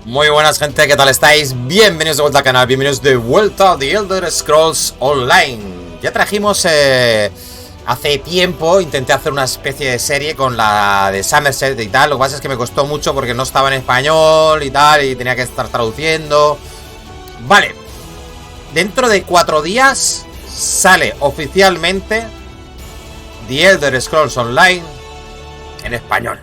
Muy buenas, gente, ¿qué tal estáis? Bienvenidos de vuelta al canal, bienvenidos de vuelta a The Elder Scrolls Online. Ya trajimos hace tiempo, intenté hacer una especie de serie con la de Somerset y tal. Lo que pasa es que me costó mucho porque no estaba en español y tal, y tenía que estar traduciendo. Vale, dentro de 4 días sale oficialmente The Elder Scrolls Online en español.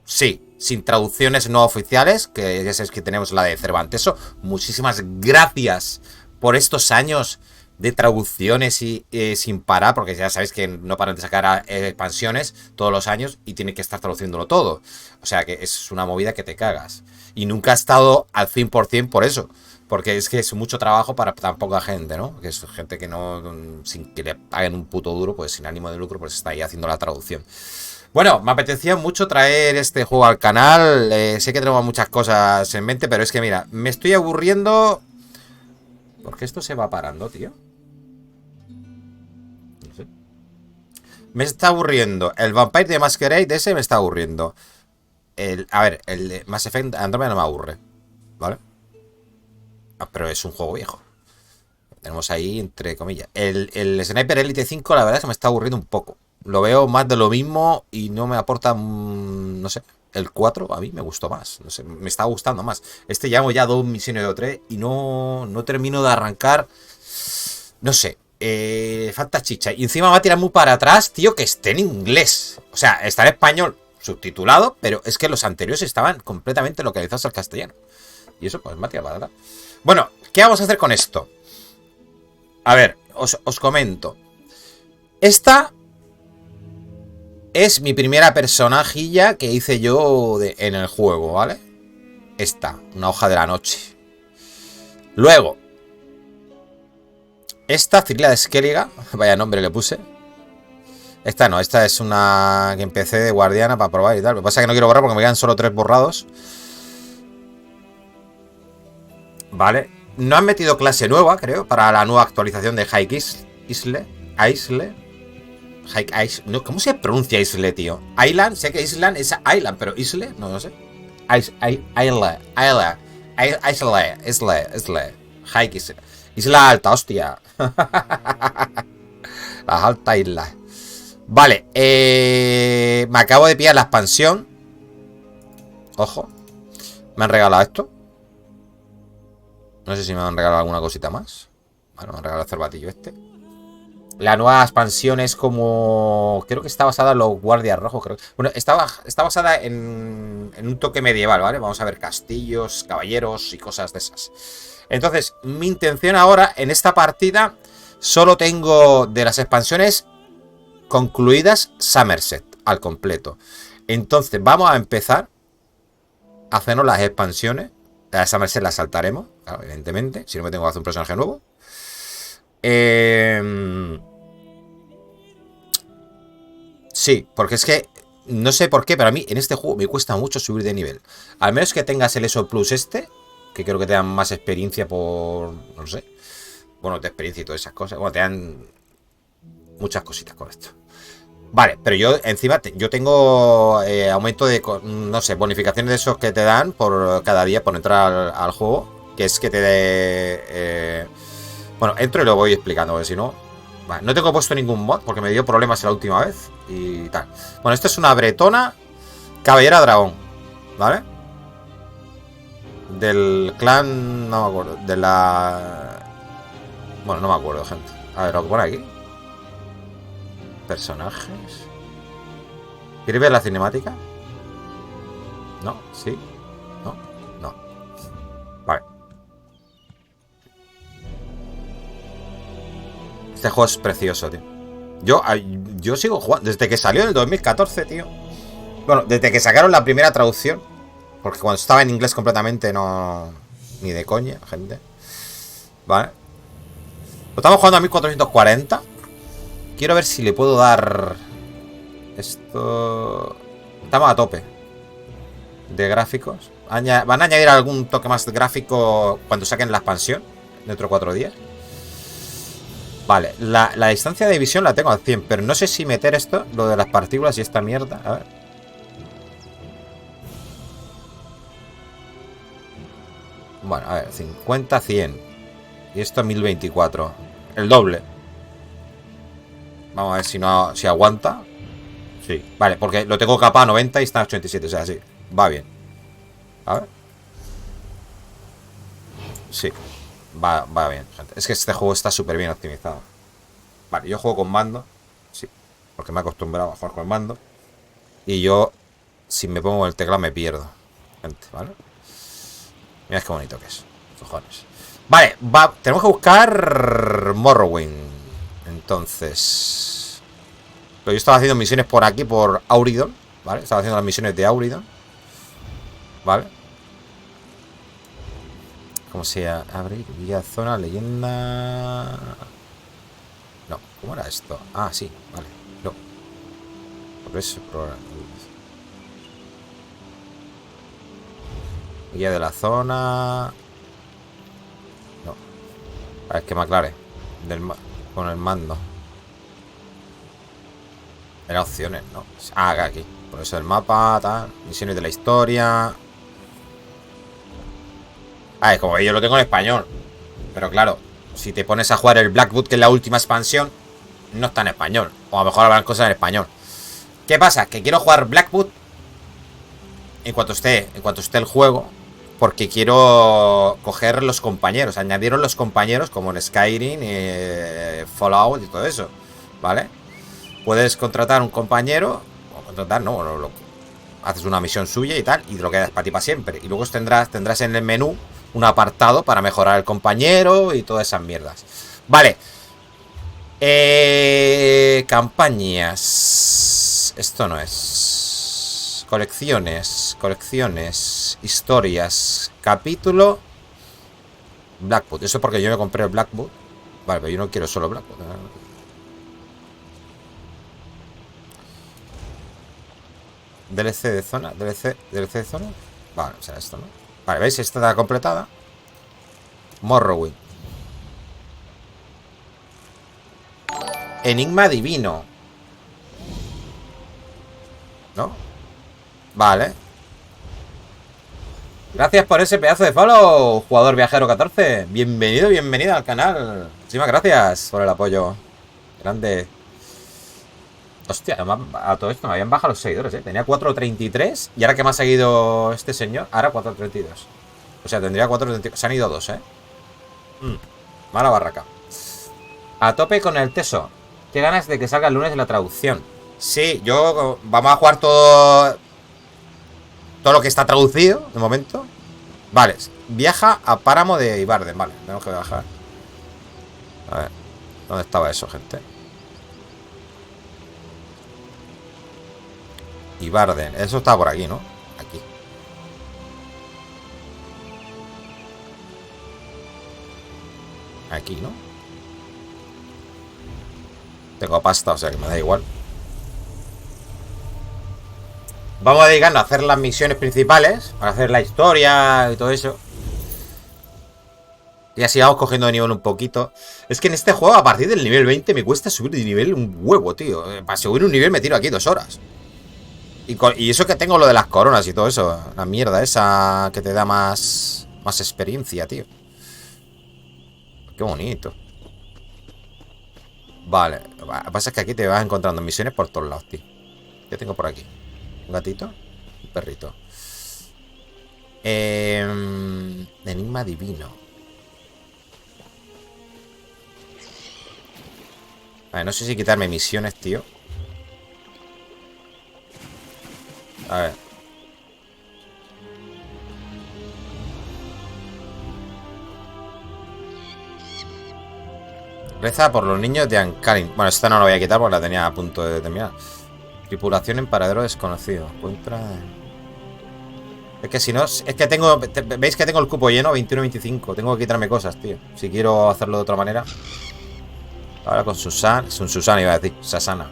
Sí, sin traducciones no oficiales, que ya sabéis que tenemos la de Cervanteso. Muchísimas gracias por estos años de traducciones y sin parar, porque ya sabéis que no paran de sacar expansiones todos los años y tienen que estar traduciéndolo todo. O sea que es una movida que te cagas. Y nunca ha estado al 100% por eso, porque es que es mucho trabajo para tan poca gente, ¿no? Que es gente que no, sin que le paguen un puto duro, pues sin ánimo de lucro, pues está ahí haciendo la traducción. Bueno, me apetecía mucho traer este juego al canal. Sé que tenemos muchas cosas en mente, pero es que mira, me estoy aburriendo. ¿Por qué esto se va parando, tío? No sé. Me está aburriendo. El Vampire de Masquerade ese me está aburriendo. A ver, el de Mass Effect Andromeda no me aburre, ¿vale? Pero es un juego viejo. Tenemos ahí, entre comillas. El Sniper Elite 5, la verdad es que me está aburriendo un poco. Lo veo más de lo mismo y no me aporta, no sé, el 4 a mí me gustó más, no sé, me está gustando más. Este llevo ya 2 misiones o 3 y no termino de arrancar, no sé, falta chicha. Y encima va a tirar muy para atrás, tío, que esté en inglés. O sea, está en español subtitulado, pero es que los anteriores estaban completamente localizados al castellano. Y eso pues va a tirar para atrás. Bueno, ¿qué vamos a hacer con esto? A ver, os comento. Esta es mi primera personajilla que hice yo en el juego, ¿vale? Esta, una hoja de la noche. Luego, esta, Cirila de Skellige, vaya nombre le puse. Esta no, esta es una que empecé de guardiana para probar y tal. Lo que pasa es que no quiero borrar porque me quedan solo 3 borrados. Vale. No han metido clase nueva, creo, para la nueva actualización de Isle. No, ¿cómo se pronuncia Isle, tío? Island, sé que Island es Island, pero Isle, no lo sé. Isle. Isla alta, hostia. Las altas islas. Vale, me acabo de pillar la expansión. Ojo. Me han regalado esto. No sé si me han regalado alguna cosita más. Bueno, me han regalado el cervatillo este. La nueva expansión es como... creo que está basada en los guardias rojos. Creo. Bueno, está basada en un toque medieval, ¿vale? Vamos a ver castillos, caballeros y cosas de esas. Entonces, mi intención ahora, en esta partida, solo tengo de las expansiones concluidas Somerset al completo. Entonces, vamos a empezar a hacernos las expansiones. La Somerset la saltaremos, claro, evidentemente. Si no me tengo que hacer un personaje nuevo. Sí, porque es que no sé por qué, pero a mí en este juego me cuesta mucho subir de nivel. Al menos que tengas el ESO Plus este, que creo que te dan más experiencia por... no sé. Bueno, de experiencia y todas esas cosas. Bueno, te dan muchas cositas con esto. Vale, pero yo encima yo tengo aumento de, no sé, bonificaciones de esos que te dan por cada día por entrar al juego. Que es que te dé... bueno, entro y lo voy explicando, porque si no... Vale, no tengo puesto ningún mod porque me dio problemas la última vez y tal. Bueno, esta es una bretona caballera dragón, ¿vale? Del clan... no me acuerdo. De la... bueno, no me acuerdo, gente. A ver, lo que pone aquí. Personajes. ¿Quieres ver la cinemática? ¿No? ¿Sí? ¿No? No. Vale. Este juego es precioso, tío. Yo sigo jugando desde que salió en el 2014, tío. Bueno, desde que sacaron la primera traducción. Porque cuando estaba en inglés completamente no... ni de coña, gente. Vale. Lo estamos jugando a 1440. Quiero ver si le puedo dar... esto... estamos a tope de gráficos. Van a añadir algún toque más gráfico cuando saquen la expansión dentro de 4 días. Vale, la distancia de visión la tengo al 100, pero no sé si meter esto, lo de las partículas y esta mierda. A ver. Bueno, a ver, 50, 100. Y esto 1024. El doble. Vamos a ver si aguanta. Sí, vale, porque lo tengo capado a 90 y está a 87. O sea, sí, va bien. A ver. Sí, va bien, gente. Es que este juego está súper bien optimizado. Vale, yo juego con mando. Sí, porque me he acostumbrado a jugar con el mando. Y yo, si me pongo el teclado, me pierdo. Gente, ¿vale? Mira qué bonito que es. Cojones. Vale, tenemos que buscar Morrowind. Entonces, yo estaba haciendo misiones por aquí, por Auridon. ¿Vale? Estaba haciendo las misiones de Auridon. ¿Vale? ¿Cómo se llama? Abrir, vía zona, leyenda... No, ¿cómo era esto? Ah, sí, vale. No. Por eso, programa. Guía de la zona... No. A ver, que me aclare. Con el mando. Era opciones, ¿no? Ah, aquí. Por eso el mapa, tal. Misiones de la historia... Ah, es como que yo lo tengo en español. Pero claro, si te pones a jugar el Blackwood, que es la última expansión, no está en español. O a lo mejor habrán cosas en español. ¿Qué pasa? Que quiero jugar Blackwood en cuanto esté el juego. Porque quiero coger los compañeros. Añadieron los compañeros como en Skyrim, Fallout y todo eso. ¿Vale? Puedes contratar un compañero. O contratar, no, haces una misión suya y tal. Y te lo quedas para ti para siempre. Y luego tendrás en el menú un apartado para mejorar el compañero y todas esas mierdas. Vale. Campañas. Esto no es. Colecciones. Historias. Capítulo. Blackwood. Eso es porque yo me compré el Blackwood. Vale, pero yo no quiero solo Blackwood. DLC de zona. DLC de zona. Vale, será esto, ¿no? Vale, ¿veis? Esta está completada. Morrowind. Enigma divino. ¿No? Vale. Gracias por ese pedazo de follow, jugador viajero 14. Bienvenido, bienvenida al canal. Muchísimas gracias por el apoyo. Grande. Hostia, a todo esto me habían bajado los seguidores, ¿eh? Tenía 433 y ahora que me ha seguido este señor, ahora 432. O sea, tendría 432. Se han ido dos, ¿eh? Mala barraca. A tope con el teso. Qué ganas de que salga el lunes de la traducción. Sí, vamos a jugar todo lo que está traducido, de momento. Vale, viaja a Páramo de Ibarden. Vale, tenemos que bajar. A ver, ¿dónde estaba eso, gente? Ibarden, eso está por aquí, ¿no? Aquí. Aquí, ¿no? Tengo pasta, o sea que me da igual. Vamos a dedicarnos a hacer las misiones principales, para hacer la historia y todo eso. Y así vamos cogiendo de nivel un poquito. Es que en este juego, a partir del nivel 20, me cuesta subir de nivel un huevo, tío. Para subir un nivel me tiro aquí 2 horas. Y eso que tengo lo de las coronas y todo eso. La mierda esa que te da más experiencia, tío. Qué bonito. Vale. Lo que pasa es que aquí te vas encontrando misiones por todos lados, tío. ¿Qué tengo por aquí? Un gatito. Un perrito. Enigma divino. Vale, no sé si quitarme misiones, tío. A ver. Reza por los niños de Ankarin. Bueno, esta no la voy a quitar porque la tenía a punto de terminar. Tripulación en paradero desconocido. Encuentra... Es que si no... Es que tengo... ¿Veis que tengo el cupo lleno? 21-25. Tengo que quitarme cosas, tío. Si quiero hacerlo de otra manera. Ahora con Susana... Susana iba a decir. Sasana.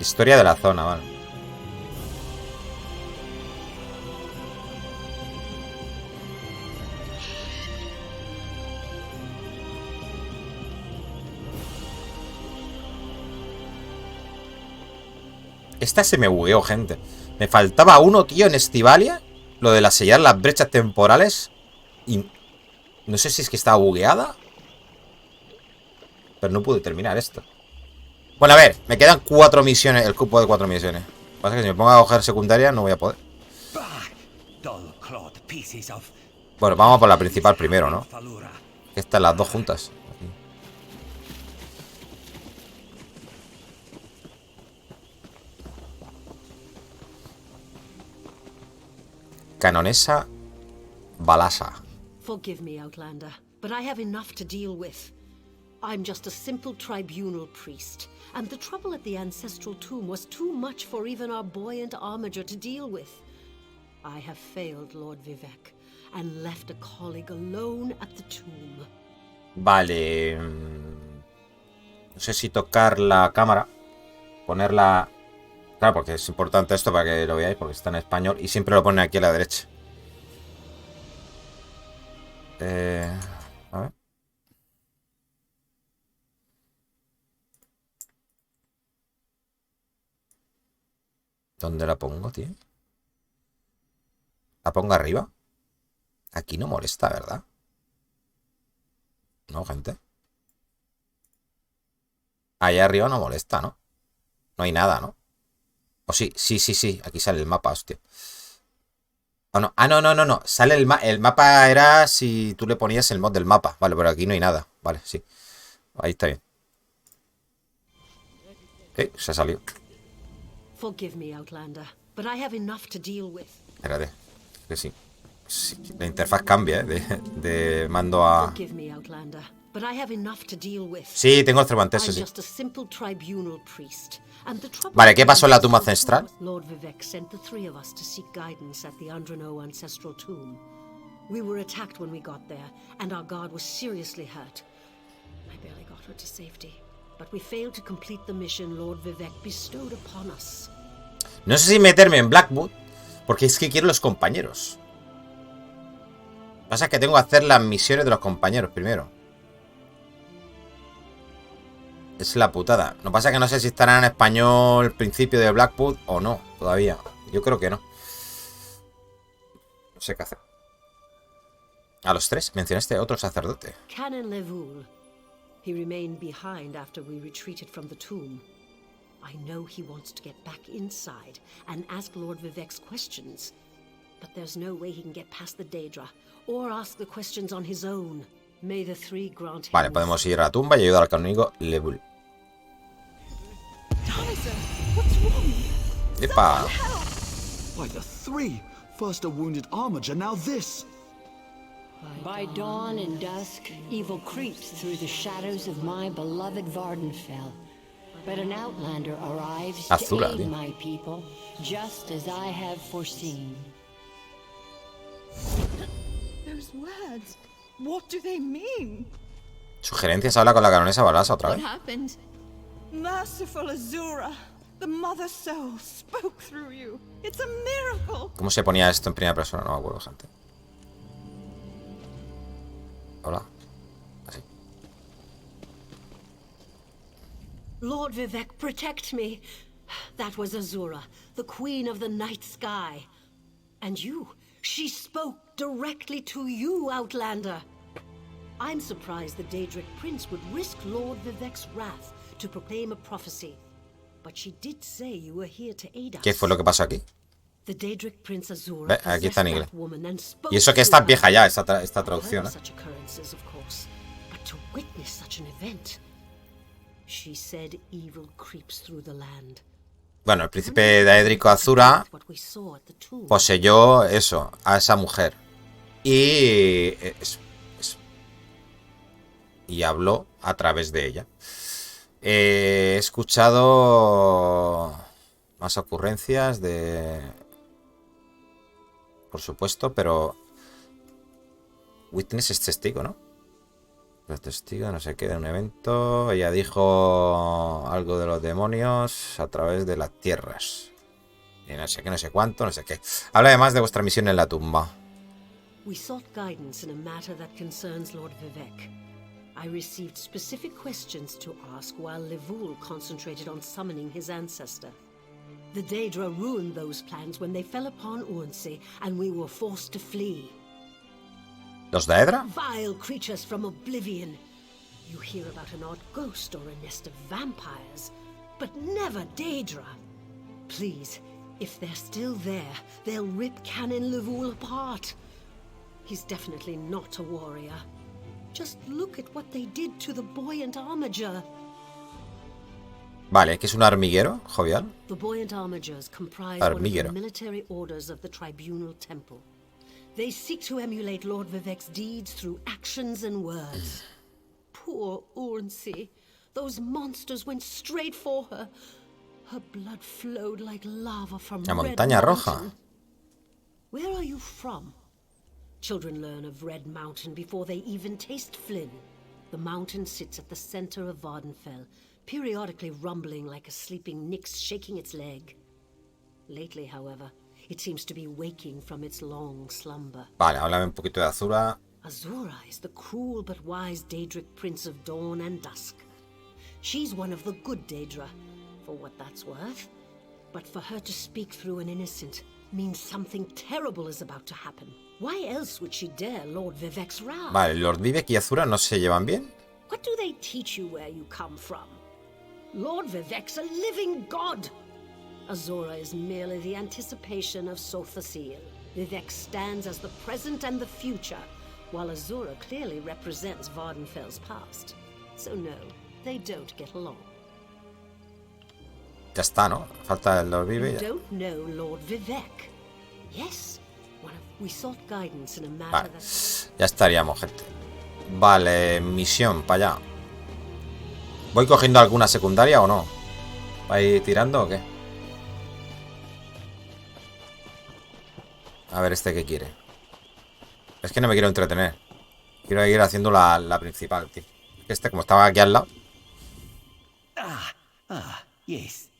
Historia de la zona, vale. Esta se me bugueó, gente. Me faltaba uno, tío, en Estivalia. lo de sellar las brechas temporales. Y no sé si es que estaba bugueada, pero no pude terminar esto. Bueno, a ver, me quedan 4 misiones. El cupo de 4 misiones. Lo que pasa es que si me pongo a coger secundaria no voy a poder. Bueno, vamos por la principal primero, ¿no? Estas las dos juntas. Canonesa Balasa. Forgive me, Outlander, but I have enough to deal with. I'm just a simple tribunal priest, and the trouble at the ancestral tomb was too much for even our buoyant armiger to deal with. I have failed, Lord Vivek, and left a colleague alone at the tomb. Vale. No sé si tocar la cámara. Ponerla... Claro, porque es importante esto para que lo veáis, porque está en español y siempre lo pone aquí a la derecha. A ver. ¿Dónde la pongo, tío? ¿La pongo arriba? Aquí no molesta, ¿verdad? No, gente. Allá arriba no molesta, ¿no? No hay nada, ¿no? O sí, sí. Aquí sale el mapa, hostia. Oh, no. Ah, no. Sale el mapa era si tú le ponías el mod del mapa. Vale, pero aquí no hay nada. Vale, sí. Ahí está bien. Se ha salido. Forgive me, Outlander, but I have enough to deal with. Espérate, que sí. Sí, la interfaz cambia, de mando a... Forgive me, Outlander, but I have enough to deal with. Sí, tengo el Cervantes, sí. just a simple tribunal priest. Vale, ¿qué pasó en la tumba ancestral? Lord Vivek sent the three of us to seek guidance at the Undrano ancestral tomb. We were attacked when we got there, and our guard was seriously hurt. I barely got her to safety, but we failed to complete the mission Lord Vivek bestowed upon us. No sé si meterme en Blackwood, porque es que quiero los compañeros. Lo que pasa es que tengo que hacer las misiones de los compañeros primero. Es la putada. Lo que pasa es que no sé si estará en español el principio de Blackwood o no, todavía. Yo creo que no. No sé qué hacer. A los 3 mencionaste a otro sacerdote. Canon Levoul. He remained behind after we retreated from the tomb. I know he wants to get back inside and ask Lord Vivek's questions. But there's no way he can get past the Daedra or ask the questions on his own. May the three grant him. Vale, podemos ir a la tumba y ayudar al canónigo Levoul. ¡Epa! By the three! First a wounded armiger, now this! By dawn and dusk, evil creeps through the shadows of my beloved Vardenfell. But an outlander arrives to aid my people, just as I have foreseen. Those words, what do they mean? Sugerencias, habla con la canonesa Balasa otra vez. What happened? Merciful Azura, the Mother Soul spoke through you. It's a miracle. ¿Cómo se ponía esto en primera persona? No me acuerdo, gente. Hola. Así. Lord Vivek, protect me. That was Azura, the queen of the night sky. And you, she spoke directly to you, Outlander. I'm surprised the Daedric Prince would risk Lord Vivek's wrath to proclaim a prophecy. But she did say you were here to aid us. ¿Qué fue lo que pasó aquí? The Daedric Prince Azura. Aquí está en inglés. Y eso que está vieja ya, esta traducción, ¿eh? But to witness such an event. She said evil creeps through the land. Bueno, el príncipe daédrico Azura poseyó eso, a esa mujer. Y habló a través de ella. He escuchado más ocurrencias de... Por supuesto, pero... Witness es testigo, ¿no? El testigo, no sé qué, de un evento. Ella dijo algo de los demonios a través de las tierras. Y no sé qué, no sé cuánto, no sé qué. Habla además de vuestra misión en la tumba. We sought guidance in a matter that concerns Lord Vivek. I received specific questions to ask while Levoul concentrated on summoning his ancestor. The Daedra ruined those plans when they fell upon Urnsey, and we were forced to flee. ¿Los Daedra? Vile creatures from oblivion. You hear about an odd ghost or a nest of vampires, but never Daedra. Please, if they're still there, they'll rip Canon Levoul apart. He's definitely not a warrior. Just look at what they did to the buoyant armiger. Vale, que es un armiguero, jovial. The buoyant armigers comprise one of the military orders of the Tribunal Temple. They seek to emulate Lord Vivek's deeds through actions and words. Poor Urnsey. Those monsters went straight for her. Her blood flowed like lava from La Red montaña Mountain. roja. Where are you from? Children learn of Red Mountain before they even taste Flynn. The mountain sits at the center of Vardenfell, periodically rumbling like a sleeping Nyx shaking its leg. Lately, however, it seems to be waking from its long slumber. Vale, háblame un poquito de Azura. Azura is the cruel but wise Daedric Prince of Dawn and Dusk. She's one of the good Daedra, for what that's worth. But for her to speak through an innocent means something terrible is about to happen. Why else would she dare Lord Vivek's wrath? Vale, Lord Vivek y Azura no se llevan bien. What do they teach you where you come from? Lord Vivek's a living god. Azura is merely the anticipation of Sothasil. Vivek stands as the present and the future, while Azura clearly represents Vardenfell's past. So no, they don't get along. Ya está, ¿no? Falta el Lord Vivek. You don't know Lord Vivek. Yes, we sought guidance in a matter Vale, that... ya estaríamos, gente. Vale, misión, para allá. ¿Voy cogiendo alguna secundaria o no? ¿Va a ir tirando o qué? A ver, ¿este qué quiere? Es que no me quiero entretener. Quiero ir haciendo la principal, tío. Este, como estaba aquí al lado. Yes.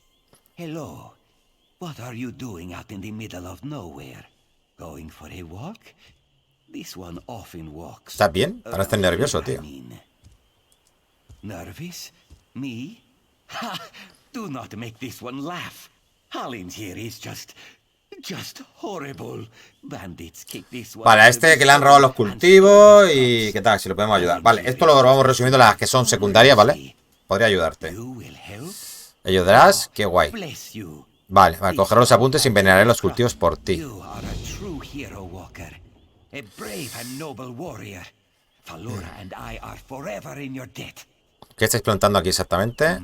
Hello. What are you doing out in the middle of nowhere? Going for a walk? This one often walks. ¿Estás bien? Pareces nervioso, tío. Nervous? Me? Ha! Do not make this one laugh. Hallin here is just horrible. Bandits kick this one. Vale, a este que le han robado los cultivos y qué tal, si lo podemos ayudar. Vale, esto lo vamos resumiendo las que son secundarias, ¿vale? Podría ayudarte. ¿Ayudarás? Qué guay. Vale, cogeré los apuntes y envenenaré los cultivos por ti. ¿Qué estáis plantando aquí exactamente?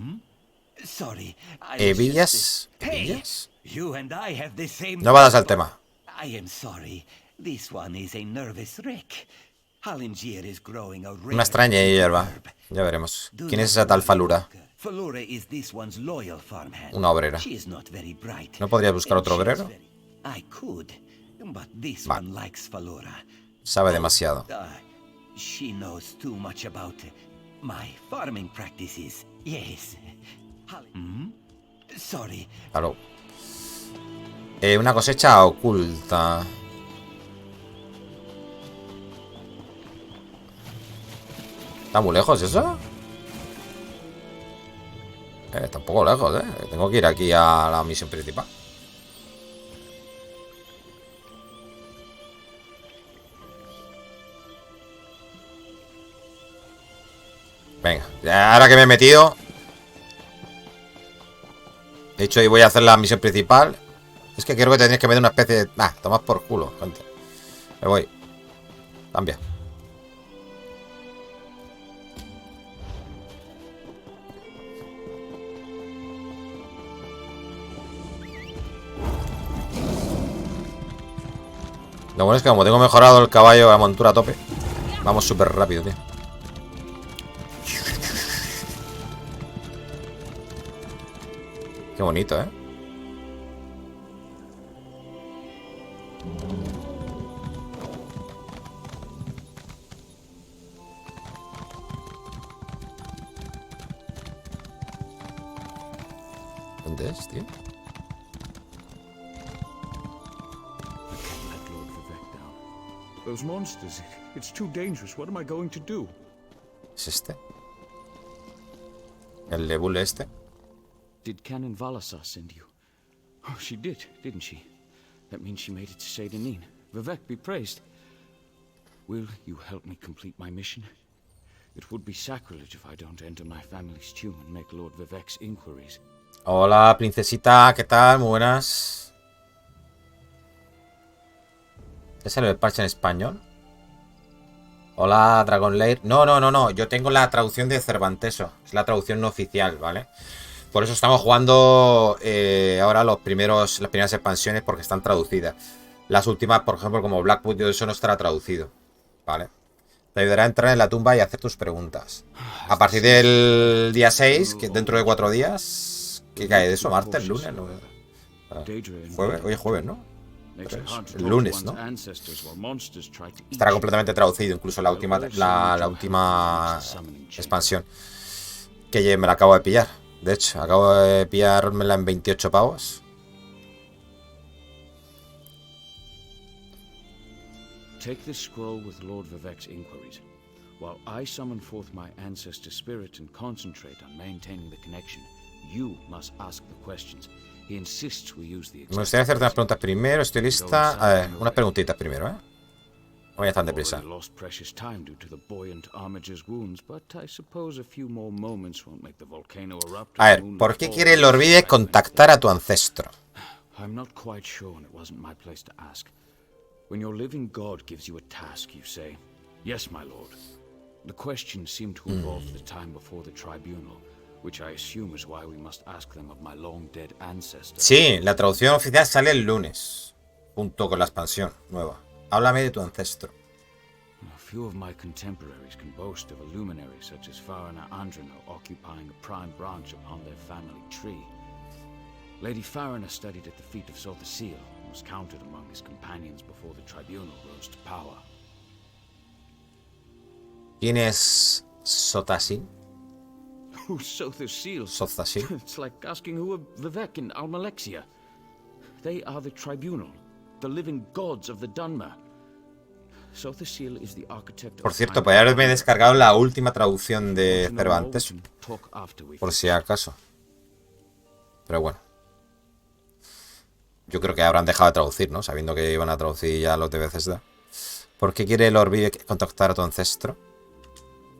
¿Villas? ¿Villas? No vayas al tema. Una extraña hierba. Ya veremos. ¿Quién es esa tal Falura? Una obrera. ¿No podrías buscar otro obrero? Vale. Sabe demasiado. Claro. Una cosecha oculta. ¿Está muy lejos eso? Está un poco lejos, ¿eh? Tengo que ir aquí a la misión principal. Venga, ya ahora que me he metido. De hecho, ahí voy a hacer la misión principal. Es que creo que tendréis que meter una especie de... tomad por culo, gente. Me voy. Cambia. Lo bueno es que como tengo mejorado el caballo a montura a tope, vamos súper rápido, tío. Qué bonito, ¿eh? ¿Dónde es, tío? Those monsters, it's too dangerous. What am I going to do? ¿Es este? ¿El Levoul este? Did Canon Valasar send you? Oh, she did, didn't she? That means she made it to Seydanin. Vivek be praised. Will you help me complete my mission? It would be sacrilege if I don't enter my family's tomb and make Lord Vivek's inquiries. Hola, princesita, ¿qué tal? Muy buenas. ¿Te sale el parche en español? Hola, Dragon Lair. No. Yo tengo la traducción de Cervanteso. Es la traducción no oficial, ¿vale? Por eso estamos jugando ahora las primeras expansiones porque están traducidas. Las últimas, por ejemplo, como Blackwood, y eso no estará traducido, ¿vale? Te ayudará a entrar en la tumba y hacer tus preguntas. A partir del día 6, que dentro de 4 días... ¿Qué cae de eso? ¿Martes? ¿Lunes? No, jueves. Hoy es jueves, ¿no? El lunes, ¿no? Estará completamente traducido, incluso la última expansión. Que me la acabo de pillar. De hecho, acabo de pillármela en 28 pavos. Take this scroll with Lord Vivek's inquiries, while I summon forth my ancestor spirit and concentrate on maintaining the connection. You must ask the questions. He insists we use the. Me gustaría hacerte unas preguntas primero. Estoy lista. A ver, unas preguntitas primero, ¿eh? No vayas tan deprisa. A ver, ¿por qué quiere el Orvide contactar a tu ancestro? I'm not quite sure, and it wasn't my place to ask. When your living God gives you a task, you say, "Yes, my lord." The question seemed to involve the time before the tribunal, which I assume is why we must ask them of my long-dead ancestor. Sí, la traducción oficial sale el lunes, junto con la expansión nueva. Háblame de tu ancestro. A few of my contemporaries can boast of a luminary such as Farina Andrino occupying a prime branch upon their family tree. Lady Farina studied at the feet of Sotasil and was counted among his companions before the tribunal rose to power. ¿Quién es Sotasil? Who's Sotasil? Sotasil. It's like asking who are Vivek and Almalexia. They are the tribunal, the living gods of the Dunmer. Sotasil is the architect. Por cierto, podría haberme descargado la última traducción de Cervantes, por si acaso. Pero bueno. Yo creo que habrán dejado de traducir, ¿no? Sabiendo que iban a traducir ya los de Bethesda. ¿Por qué quiere el Orvide contactar a tu ancestro?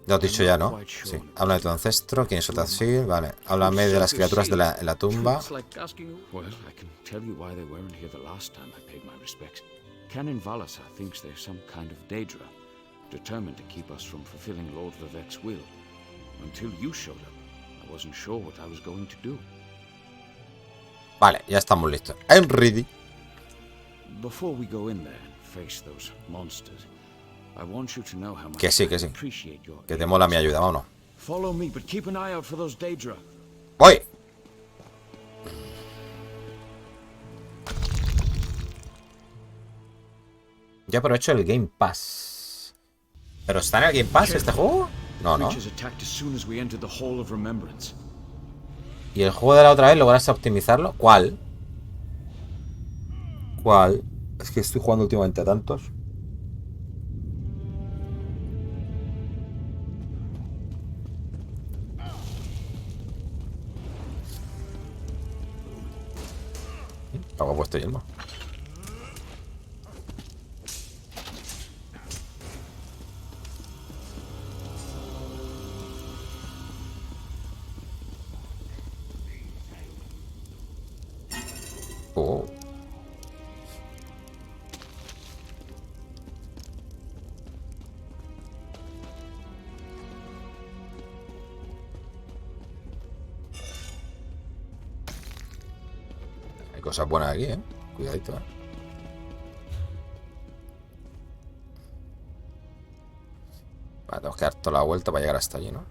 Ya lo he dicho ya, ¿no? Sí. Habla de tu ancestro. ¿Quién es Sotasil? Vale. Háblame de las criaturas de la tumba. Canon Valasa thinks there's some kind of Daedra, determined to keep us from fulfilling Lord Vivek's will. Until you showed up, I wasn't sure what I was going to do. Vale, ya estamos listos. I'm ready. Before we go in there and face those monsters, I want you to know how much que sí. appreciate your que te mola mi ayuda, vámonos. Follow me, but keep an eye out for those Daedra. ¡Voy! Ya aprovecho el Game Pass. ¿Pero está en el Game Pass este juego? No. ¿Y el juego de la otra vez lograste optimizarlo? ¿Cuál? Es que estoy jugando últimamente a tantos. Pago puesto yelmo. Oh. Hay cosas buenas aquí, Cuidadito, Vale, tengo que dar toda la vuelta para llegar hasta allí, ¿no?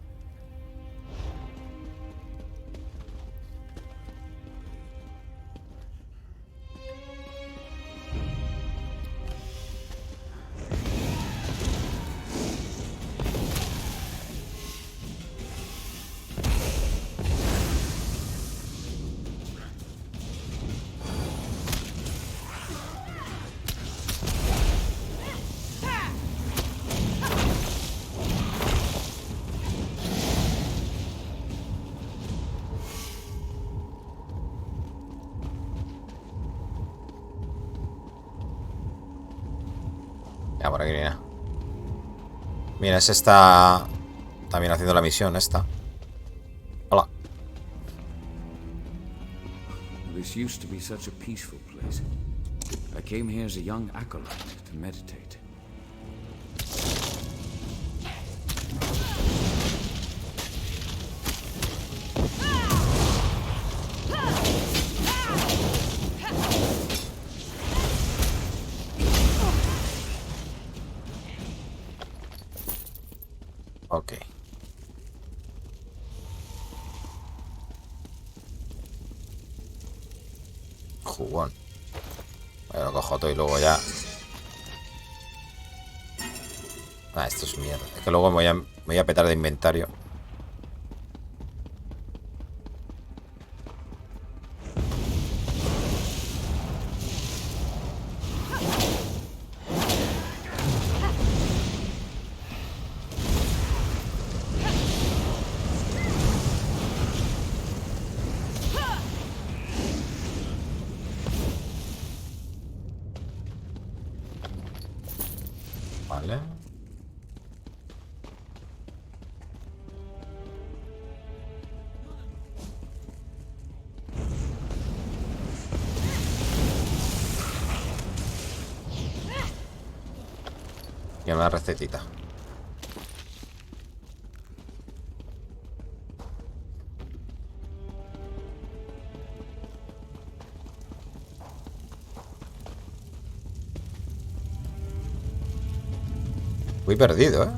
Ya, por aquí viene. Mira, ese está también haciendo la misión esta. Hola. This used to be such a peaceful place. I came here as a young acolyte to meditate. Ok. Jugón. Bueno, lo cojo todo y luego ya. Ah, esto es mierda. Es que luego me voy a petar de inventario. Vale. Y una recetita. Muy perdido, ¿eh?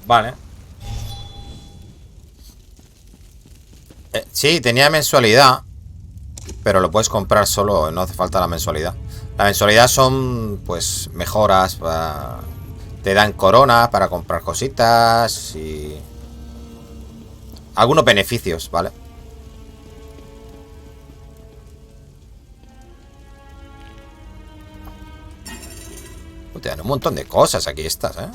Vale. Sí, tenía mensualidad. Pero lo puedes comprar solo, no hace falta la mensualidad. La mensualidad son, pues, mejoras. Te dan corona para comprar cositas y algunos beneficios, ¿vale? Te dan un montón de cosas aquí estas, ¿eh?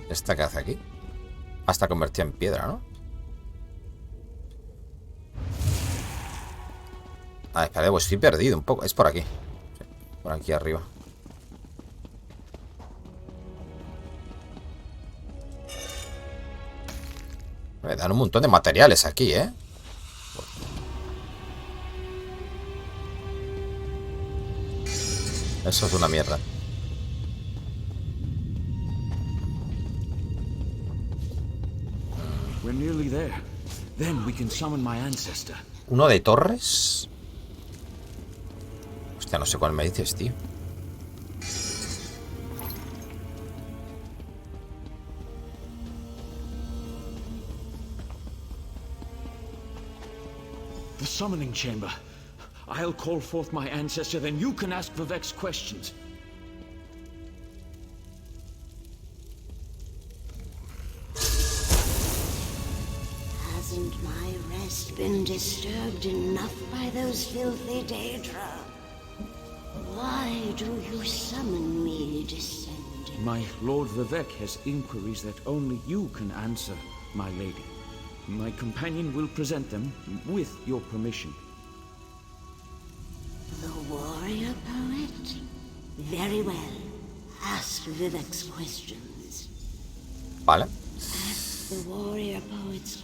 ¿Esta qué hace aquí? Hasta convertida en piedra, ¿no? Ah, espera, pues estoy perdido un poco. Es por aquí. Sí, por aquí arriba. Me dan un montón de materiales aquí, ¿eh? Eso es una mierda. Uno de torres. Hostia, no sé cuál me dices, tío. The summoning chamber. I'll call forth my ancestor, then you can ask Vivek's questions. Hasn't my rest been disturbed enough by those filthy Daedra? Why do you summon me, descendant? My Lord Vivek has inquiries that only you can answer, my lady. My companion will present them with your permission. The warrior poet? Very well. Ask Vivek's questions. Vale.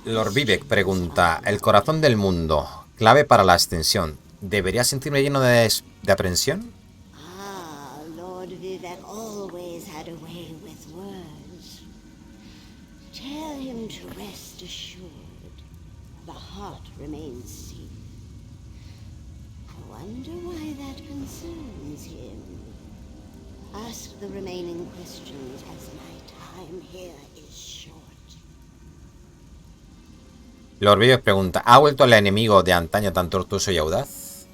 Lord Vivek pregunta: el corazón del mundo, clave para la ascensión. ¿Debería sentirme lleno de aprensión? Ah, Lord Vivek always had a way with words. Tell him to rest assured. The heart remains seen. I wonder why that concerns him. ask the remaining questions as my time here is short. Lord Vives pregunta, ¿ha vuelto el enemigo de antaño tan tortuoso y audaz?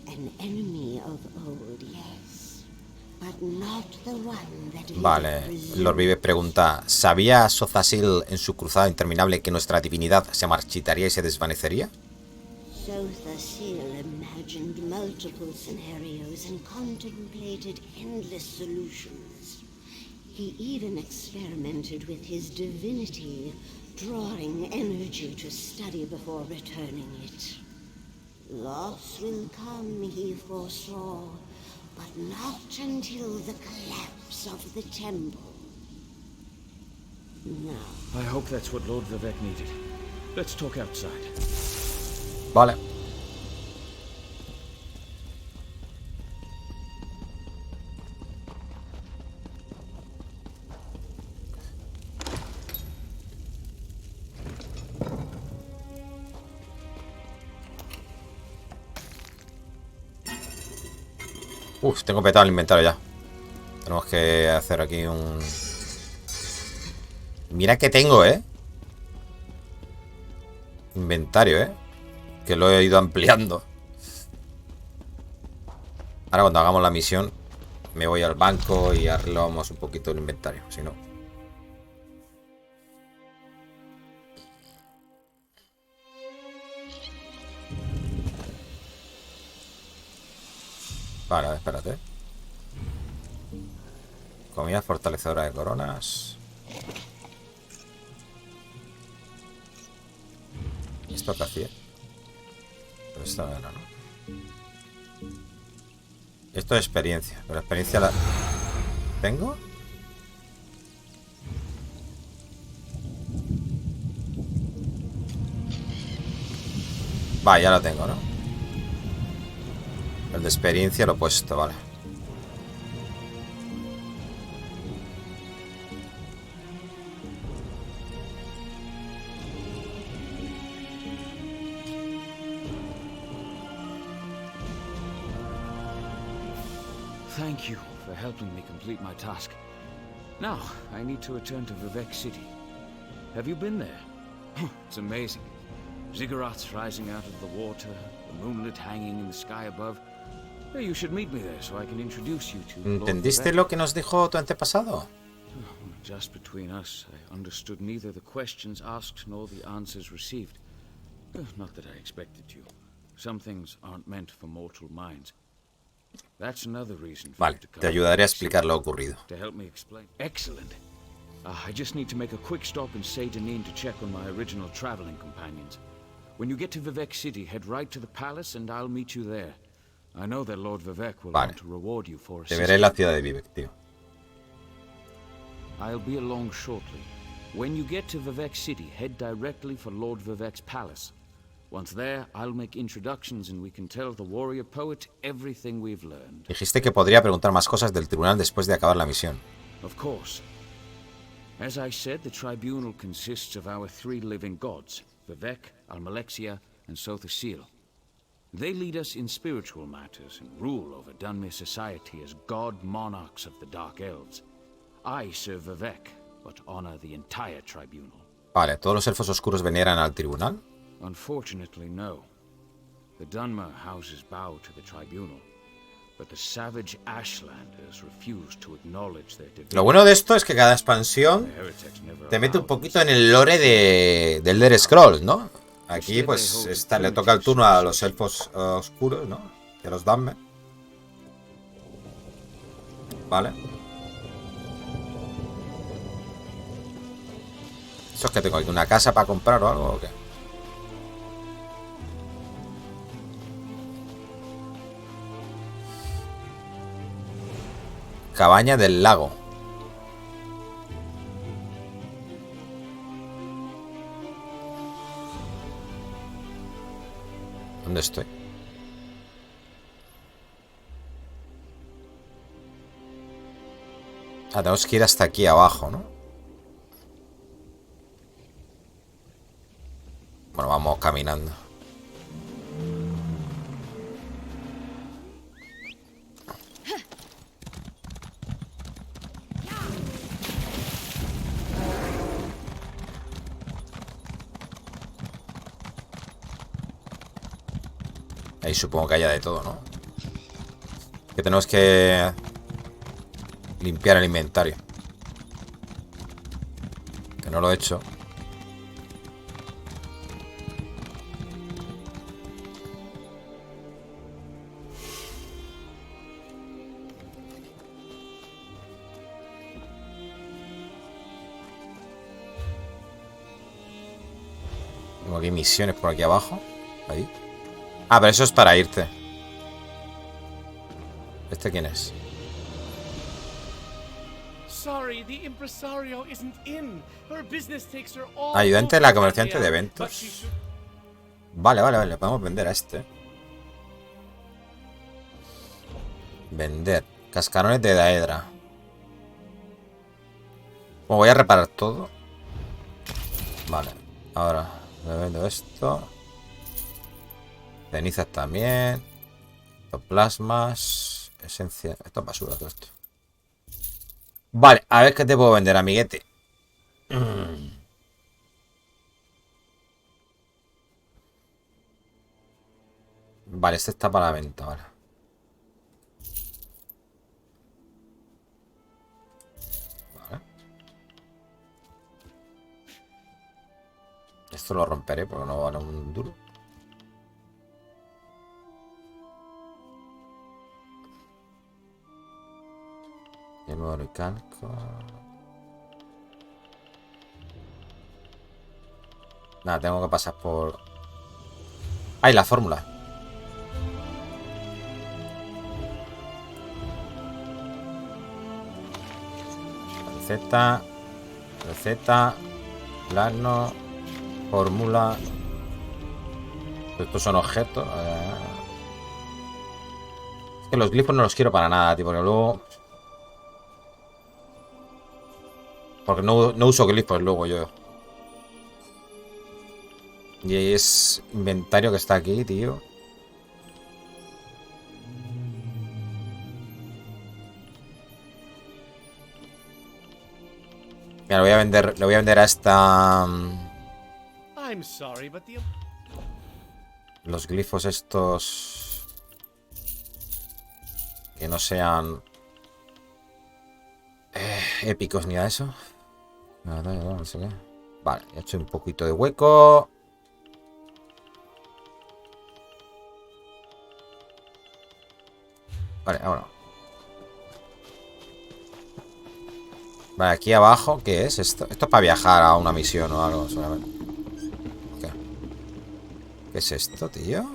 An enemy of old, yes, but not the one that Vale, Lord Vives pregunta, ¿sabía Sozasil en su cruzada interminable que nuestra divinidad se marchitaría y se desvanecería? Sozasil imagined multiple scenarios and contemplated endless solutions. He even experimented with his divinity, drawing energy to study before returning it. Loss will come, he foresaw, but not until the collapse of the temple. Now, I hope that's what Lord Vivek needed. Let's talk outside. Vale. Uf, tengo petado el inventario ya. Tenemos que hacer aquí un... Mira que tengo, inventario, que lo he ido ampliando. Ahora cuando hagamos la misión me voy al banco y arreglamos un poquito el inventario. Si no... Vale, espérate. Comida fortalecedora de coronas. ¿Esto qué hacía? Pero esto no era, ¿no? Esto es experiencia. Pero la experiencia la... ¿Tengo? Va, ya la tengo, ¿no? El de experiencia lo he puesto, vale. Thank you for helping me complete my task. Now, I need to return to Vivek City. Have you been there? It's amazing. Ziggurats rising out of the water, the moonlit hanging in the sky above. You should meet me there so I can introduce you to ¿Entendiste lo que nos dijo tu antepasado? Just between us, I understood neither the questions asked nor the answers received. Not that I expected to. Some things aren't meant for mortal minds. That's another reason for Vale, te ayudaré a explicar lo ocurrido. To help me explain. Excellent. I just need to make a quick stop in Seydanin to check on my original traveling companions. When you get to Vivek City, head right to the palace and I'll meet you there. I know that Lord Vivek will want to reward you for te veré en la ciudad de Vivek, tío. I'll be along shortly. When you get to Vivek City, head directly for Lord Vivek's palace. Once there, I'll make introductions and we can tell the warrior poet everything we've learned. Dijiste que podría preguntar más cosas del tribunal después de acabar la misión. Of course. As I said, the tribunal consists of our three living gods, Vivek, Almalexia, and Sothasil. They lead us in spiritual matters and rule over Dunmere society as god monarchs of the Dark Elves. I serve Vivek, but honor the entire tribunal. Vale, ¿todos los elfos oscuros veneran al tribunal? Unfortunately, no. The Dunmer houses bow to the tribunal, but the savage Ashlanders refuse to acknowledge their divinity. Lo bueno de esto es que cada expansión te mete un poquito en el lore de Elder Scrolls, ¿no? Aquí pues le toca el turno a los elfos oscuros, ¿no? Que los Dunmer. Vale. ¿Esto es que tengo aquí? ¿Una casa para comprar o algo o qué? Cabaña del lago. ¿Dónde estoy? Ah, tenemos que ir hasta aquí abajo, ¿no? Bueno, vamos caminando. Ahí supongo que haya de todo, ¿no? Que tenemos que limpiar el inventario. Que no lo he hecho. Tengo aquí misiones por aquí abajo. Ahí. Ah, pero eso es para irte. ¿Este quién es? Ayudante de la comerciante de eventos. Vale, vale, vale. Podemos vender a este. Vender. Cascarones de daedra. Bueno, voy a reparar todo. Vale. Ahora le vendo esto. Cenizas también. Plasmas. Esencia. Esto es basura, todo esto. Vale, a ver qué te puedo vender, amiguete. Vale, este está para la venta, vale. Vale. Esto lo romperé porque no vale un duro. De nuevo el calco. Nada, tengo que pasar por... ¡Ay, la fórmula! Receta, plano, fórmula. Estos son objetos. Es que los glifos no los quiero para nada, tío, porque luego... Porque no uso glifos luego yo. Y es inventario que está aquí, tío. Mira, le voy a vender a esta... Los glifos estos... Que no sean... épicos ni a eso. No sé qué. Vale, he hecho un poquito de hueco. Vale, ahora. Vale, aquí abajo, ¿qué es esto? Esto es para viajar a una misión o algo solamente. ¿Qué es esto, tío?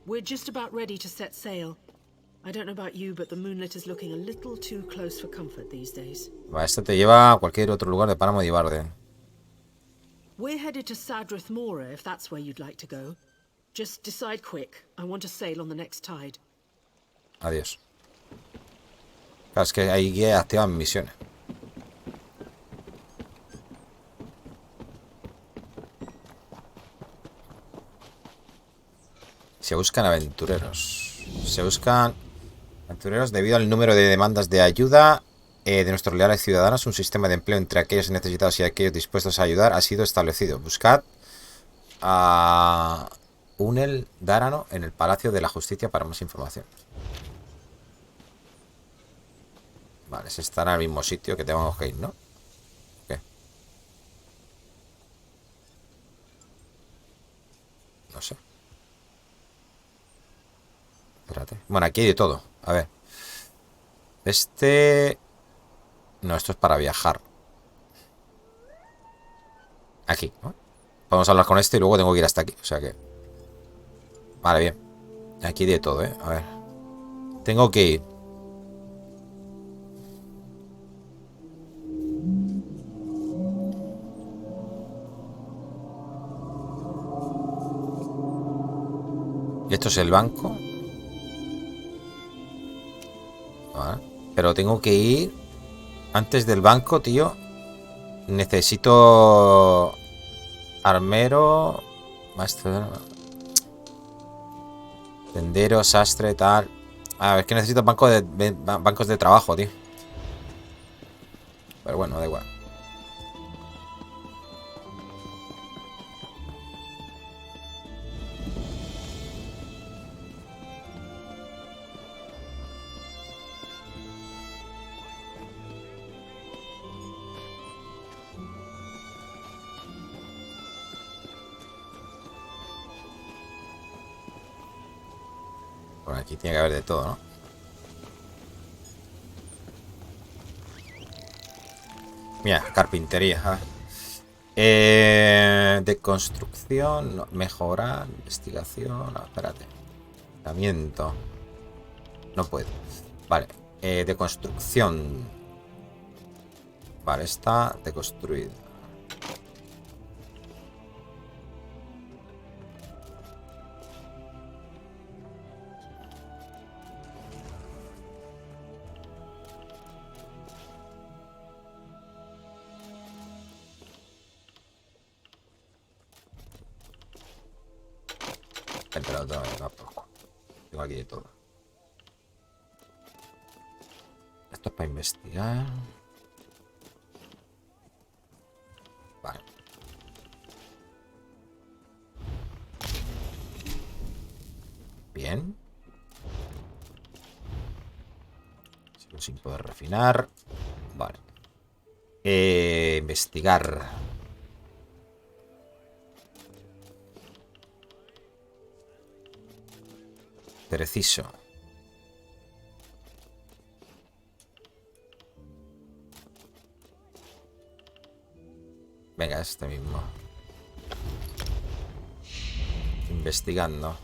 We're just about ready to set sail. I don't know about you, but the moonlit is looking a little too close for comfort these days. Vale, esto te lleva a cualquier otro lugar de Páramo de Ibarden. We're headed to Sadrith Mora, if that's where you'd like to go. Just decide quick. I want to sail on the next tide. Adiós. Claro, es que ahí que activan misiones. Se buscan aventureros. Se buscan aventureros debido al número de demandas de ayuda de nuestros leales ciudadanos. Un sistema de empleo entre aquellos necesitados y aquellos dispuestos a ayudar ha sido establecido. Buscad a Unel Dárano en el Palacio de la Justicia para más información. Vale, se estará en el mismo sitio que tenemos que ir, ¿no? ¿Qué? No sé. Espérate. Bueno, aquí hay de todo. A ver. Este... No, esto es para viajar. Aquí, ¿no? Vamos a hablar con este y luego tengo que ir hasta aquí. O sea que... Vale, bien. Aquí hay de todo, ¿eh? A ver. Tengo que ir. Y esto es el banco. Vale. Pero tengo que ir antes del banco, tío. Necesito armero, maestro, tendero, sastre, tal. A ver, es que necesito bancos de trabajo, tío. Pero bueno, da igual. Por aquí tiene que haber de todo, ¿no? Mira, carpintería. De construcción, no, mejorar, investigación. No, espérate. Tratamiento. No puedo. Vale. De construcción. Vale, está deconstruido. Templado tampoco. Tengo aquí de todo. Esto es para investigar. Vale. Bien. Sigo sin poder refinar. Vale. Investigar. Preciso. Venga, este mismo. Investigando.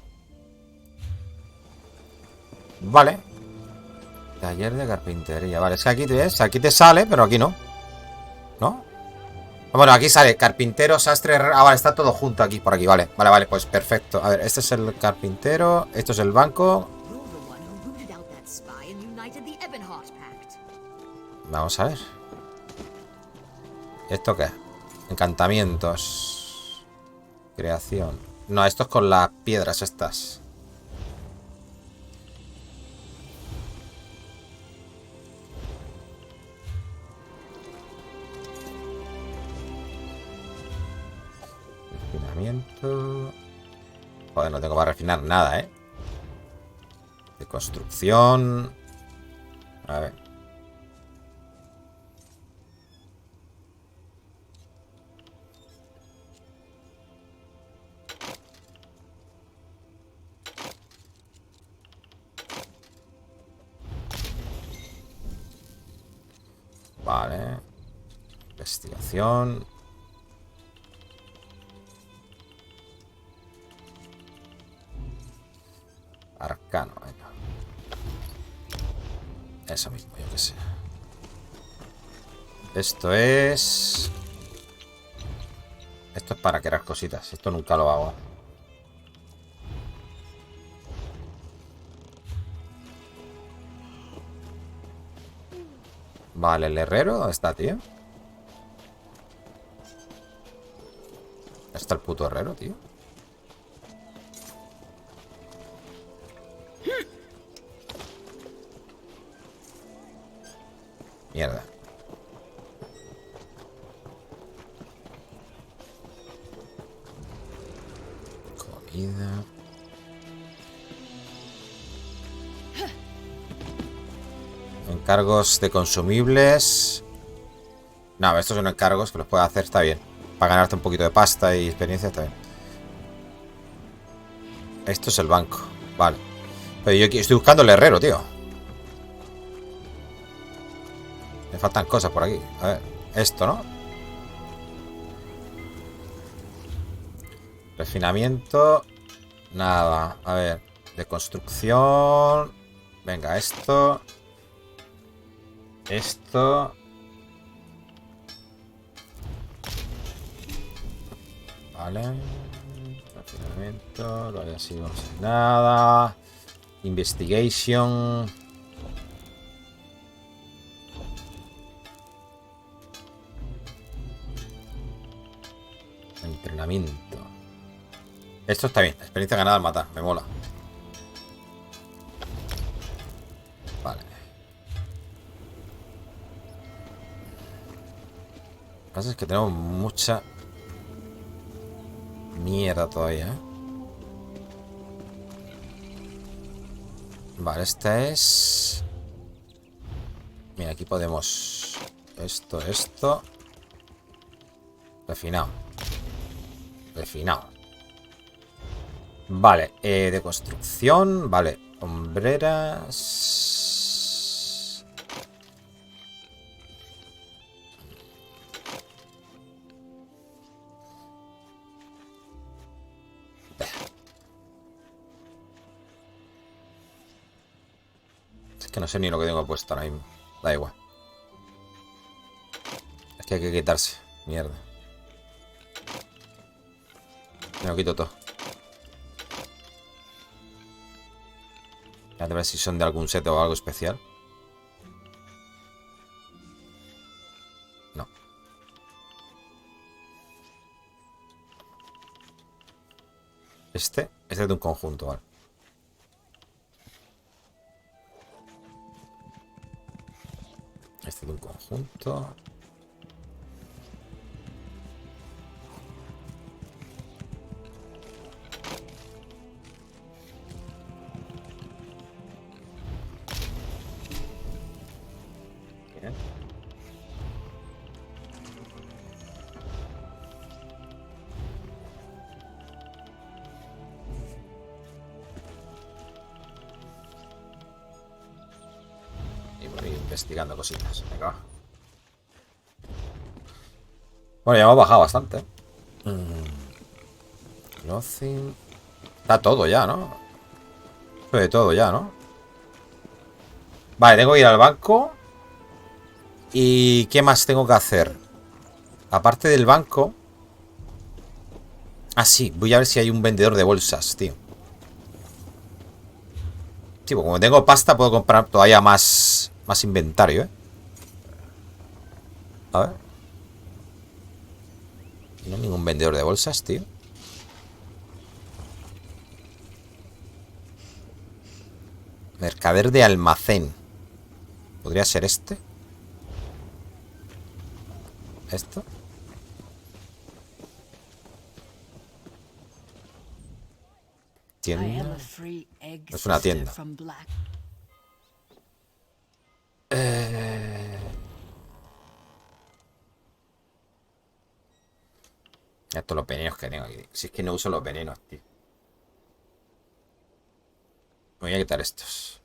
Vale. Taller de carpintería. Vale, es que aquí te ves, aquí te sale, pero aquí no. ¿No? Bueno, aquí sale carpintero, sastre... Ah, vale, está todo junto aquí, por aquí, vale. Vale, vale, pues perfecto. A ver, este es el carpintero, esto es el banco. Vamos a ver. ¿Esto qué? Encantamientos. Creación. No, esto es con las piedras estas. Refinamiento. Joder, no tengo para refinar nada, ¿eh? De construcción. A ver. Vale. Investigación. Arcano, venga. Eso mismo, yo que sé. Esto es... Esto es para crear cositas. Esto nunca lo hago. Vale, el herrero, ¿dónde está, tío? Está el puto herrero, tío. Mierda. Comida. Encargos de consumibles. No, estos son encargos que los puedes hacer, está bien. Para ganarte un poquito de pasta y experiencia, está bien. Esto es el banco. Vale. Pero yo estoy buscando el herrero, tío. Me faltan cosas por aquí. A ver, esto, ¿no? Refinamiento. Nada. A ver. De construcción. Venga, esto. Esto. Vale. Refinamiento. Lo había sido sin nada. Investigation. Entrenamiento. Esto está bien. Experiencia ganada al matar. Me mola. Vale. Lo que pasa es que tenemos mucha mierda todavía, ¿eh? Vale, esta es... Mira, aquí podemos... Esto... Refinado. Refinado. Vale, de construcción... Vale, Hombreras. Es que no sé ni lo que tengo puesto ahora mismo. Da igual. Es que hay que quitarse. Mierda. Me lo quito todo. A ver si son de algún set o algo especial. No. Este es de un conjunto, vale. Este de un conjunto. Investigando cositas. Venga, va. Bueno, ya hemos bajado bastante. Nothing. Está todo ya, ¿no? De todo ya, ¿no? Vale, tengo que ir al banco. ¿Y qué más tengo que hacer? Aparte del banco. Ah, sí, voy a ver si hay un vendedor de bolsas, tío. Sí, pues como tengo pasta puedo comprar todavía más inventario, ¿eh? A ver. No hay ningún vendedor de bolsas, tío. Mercader de almacén. ¿Podría ser este? ¿Esto? Tienda. Es una tienda. Estos los venenos que tengo aquí. Si es que no uso los venenos, tío. Me voy a quitar estos.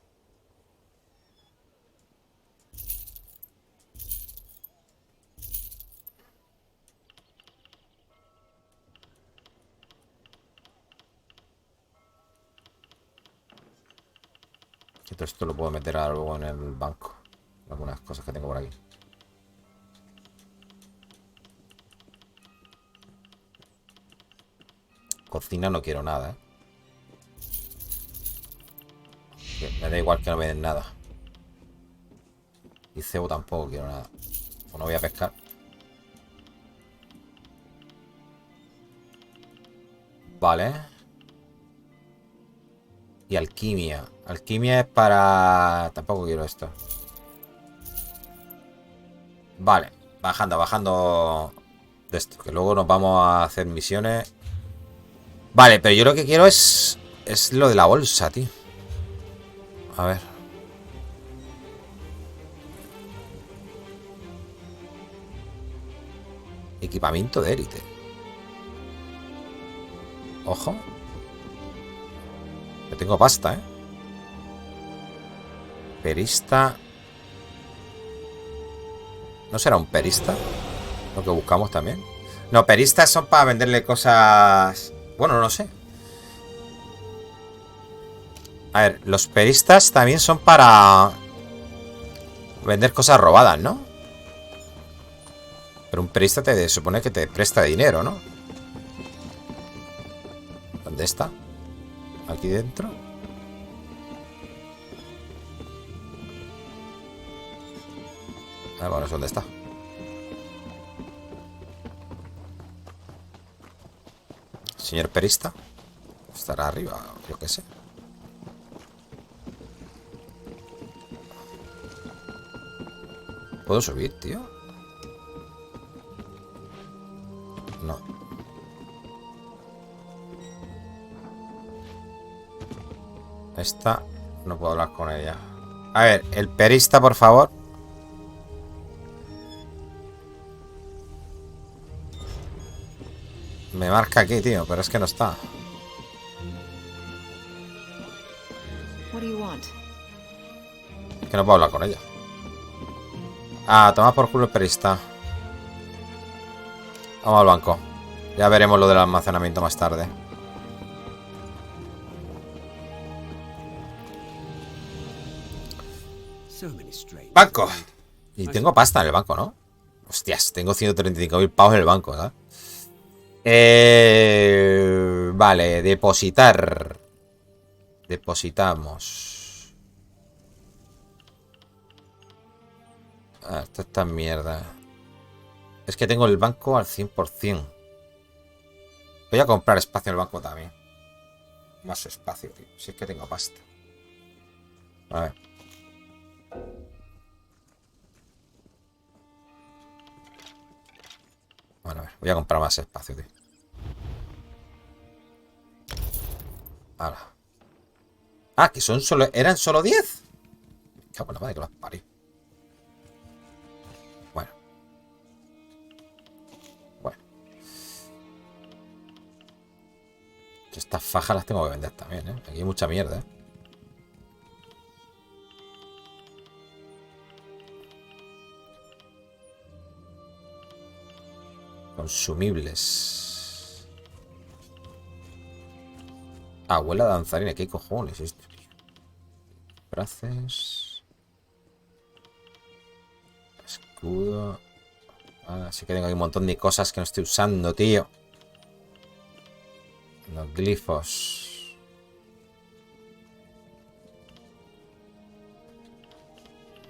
Esto lo puedo meter luego en el banco. Algunas cosas que tengo por aquí. Cocina no quiero nada, ¿eh? Me da igual que no me den nada. Y cebo tampoco quiero nada. Pues no voy a pescar. Vale. Y alquimia. Alquimia es para... Tampoco quiero esto. Vale. Bajando de esto. Que luego nos vamos a hacer misiones. Vale, pero yo lo que quiero es lo de la bolsa, tío. A ver. Equipamiento de élite. Ojo. Yo tengo pasta, ¿eh? Perista. ¿No será un perista? Lo que buscamos también. No, peristas son para venderle cosas... Bueno, no sé. A ver, los peristas también son para vender cosas robadas, ¿no? Pero un perista te supone que te presta dinero, ¿no? ¿Dónde está? Aquí dentro. Ah, bueno, ¿dónde está? Señor perista. Estará arriba, yo qué sé. ¿Puedo subir, tío? No. Esta no puedo hablar con ella. A ver, el perista, por favor. Me marca aquí, tío, pero es que no está. Es que no puedo hablar con ella. Ah, toma por culo el perista. Vamos al banco. Ya veremos lo del almacenamiento más tarde. Banco. Y tengo pasta en el banco, ¿no? Hostias, tengo 135.000 pavos en el banco, ¿verdad? Vale, depositar. Depositamos. Ah, esto está mierda. Es que tengo el banco al 100%. Voy a comprar espacio en el banco también. Más espacio, tío. Si es que tengo pasta. A ver. Bueno, a ver. Voy a comprar más espacio, tío. Ahora. Ah, que son solo... ¿Eran solo 10? Cago en la madre que los parió. Bueno. Bueno. Estas fajas las tengo que vender también, ¿eh? Aquí hay mucha mierda, ¿eh? Consumibles. Abuela danzarina. ¿Qué cojones es esto, tío? Brazos. Escudo. Ah, sí que tengo aquí un montón de cosas que no estoy usando, tío. Los glifos.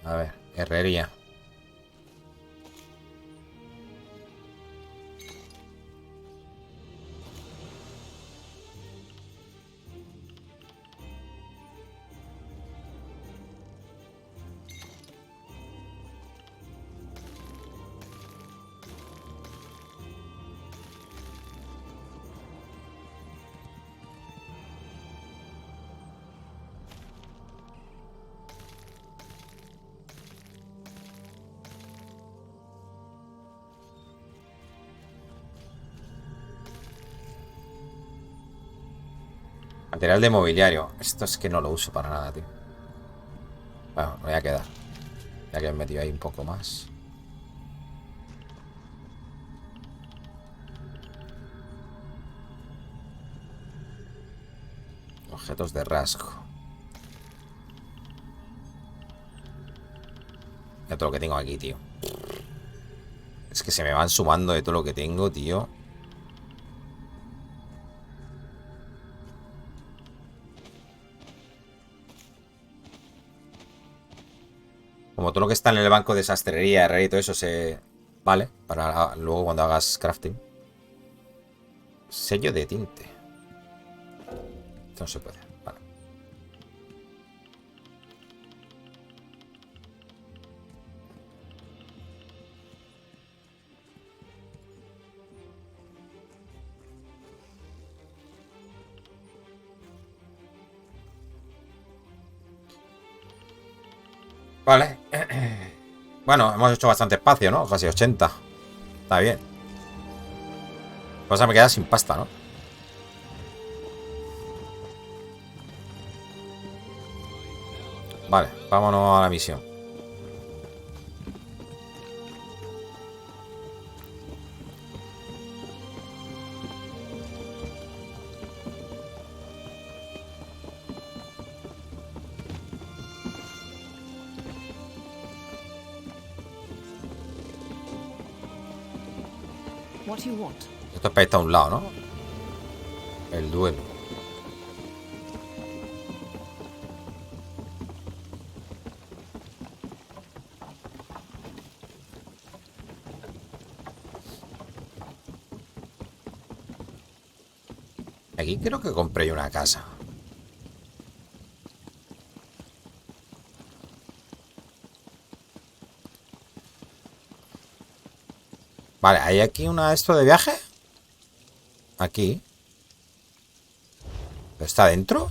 A ver, herrería. Material de mobiliario. Esto es que no lo uso para nada, tío. Bueno, me voy a quedar. Ya que he metido ahí un poco más. Objetos de rasgo. Ya todo lo que tengo aquí, tío. Es que se me van sumando de todo lo que tengo, tío. Como todo lo que está en el banco de sastrería, herrería y todo eso se... Vale, para luego cuando hagas crafting. Sello de tinte. Esto no se puede, vale. Vale. Bueno, hemos hecho bastante espacio, ¿no? Casi 80. Está bien. Pues me queda sin pasta, ¿no? Vale, vámonos a la misión. Esto es para irte a un lado, ¿no? El duelo. Aquí creo que compré yo una casa. Vale, ¿hay aquí una de esto de viaje? Aquí. ¿Pero está dentro?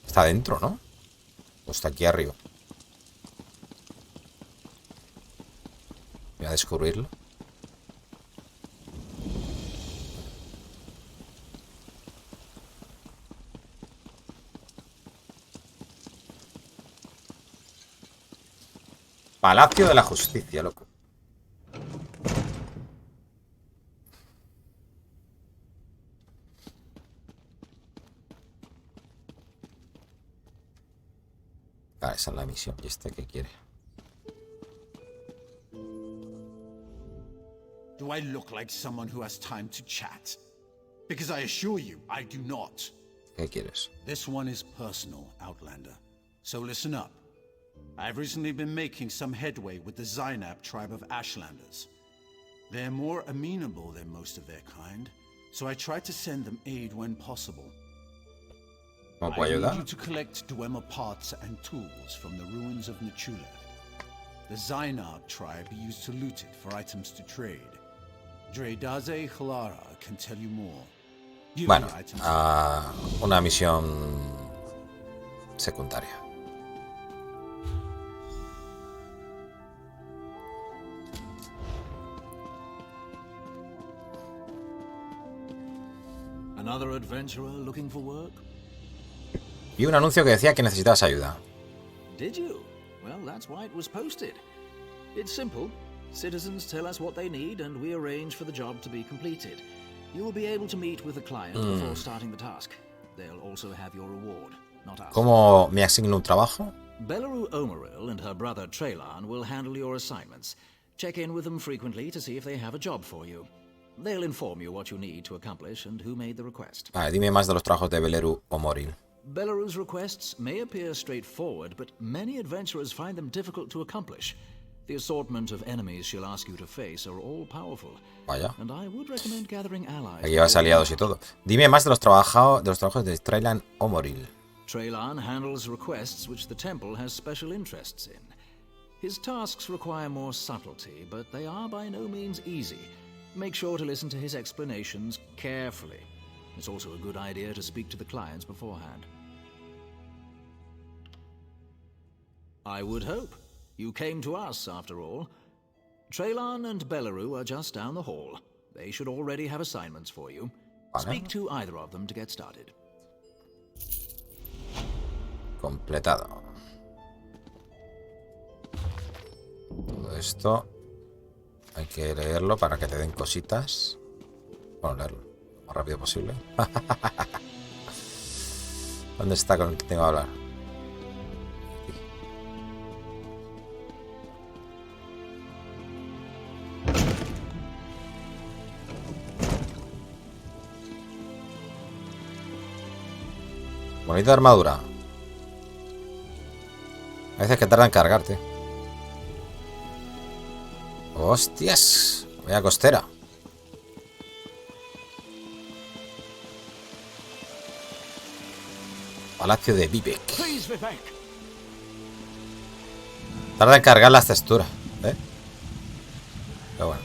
Está dentro, ¿no? O está aquí arriba. Voy a descubrirlo. Palacio de la Justicia, loco. Vale, esa es la misión. ¿Y este qué quiere? Do I look like someone who has time to chat? Because I assure you, I do not. ¿Qué quieres? This one is personal, Outlander. So listen up. I've recently been making some headway with the Zynab tribe of Ashlanders. They're more amenable than most of their kind, so I try to send them aid when possible. ¿Cómo puedo I need ayudar? you to collect Dwemer parts and tools from the ruins of Nechulev. The Zynab tribe used to loot it for items to trade. Dredaze Hlara can tell you more. Bueno, una misión secundaria. Another adventurer looking for work? Vi un anuncio que decía que necesitabas ayuda. Did you? Well, that's why it was posted. It's simple. Citizens tell us what they need and we arrange for the job to be completed. You will be able to meet with the client before starting the task. They'll also have your reward, not us. ¿Cómo me asigno un trabajo? Belarus Omaril and her brother Traylan will handle your assignments. Check in with them frequently to see if they have a job for you. They'll inform you what you need to accomplish and who made the request. Vale, dime más de los trabajos de Belarus Omaril. Belarus requests may appear straightforward, but many adventurers find them difficult to accomplish. The assortment of enemies she'll ask you to face are all powerful. Vaya. And I would recommend gathering allies. Aquí llevas aliados y todo. Dime más de los trabajos de Traylan Omaril. Traylan handles requests which the temple has special interests in. His tasks require more subtlety, but they are by no means easy. Make sure to listen to his explanations carefully. It's also a good idea to speak to the clients beforehand. I would hope. You came to us, after all. Traylan and Belarus are just down the hall. They should already have assignments for you. Vale. Speak to either of them to get started. Completado. Todo esto hay que leerlo para que te den cositas. Bueno, leerlo lo más rápido posible. ¿Dónde está con el que tengo que hablar? Bonita armadura. A veces que tarda en cargarte. ¡Hostias! Vaya costera. Palacio de Vivek. Tarda en cargar las texturas, ¿eh? Pero bueno.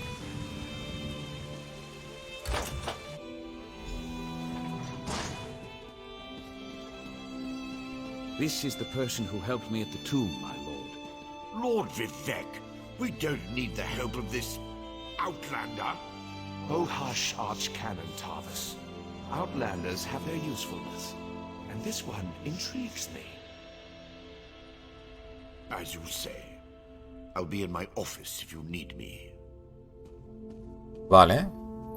This is the person who helped me at the tomb, my lord. Lord Vivek, we don't need the help of this outlander. Oh hush, Archcanon Tarvis. Outlanders have their usefulness, and this one intrigues me. As you say. I'll be in my office if you need me. Vale.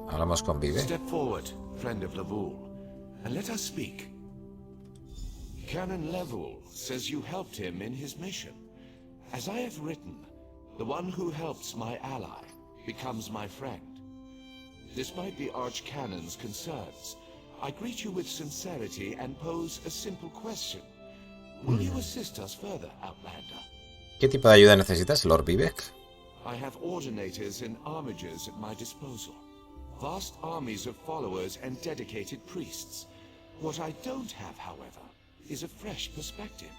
Hablamos con Vive. Step forward, friend of Lavul, and let us speak. Canon Level says you helped him in his mission. As I have written, the one who helps my ally becomes my friend. Despite the Archcanon's concerns, I greet you with sincerity and pose a simple question. Will you assist us further, Outlander? ¿Qué tipo de ayuda necesitas, Lord Vivek? I have ordinators and armigers at my disposal. Vast armies of followers and dedicated priests. What I don't have, however, is a fresh perspective.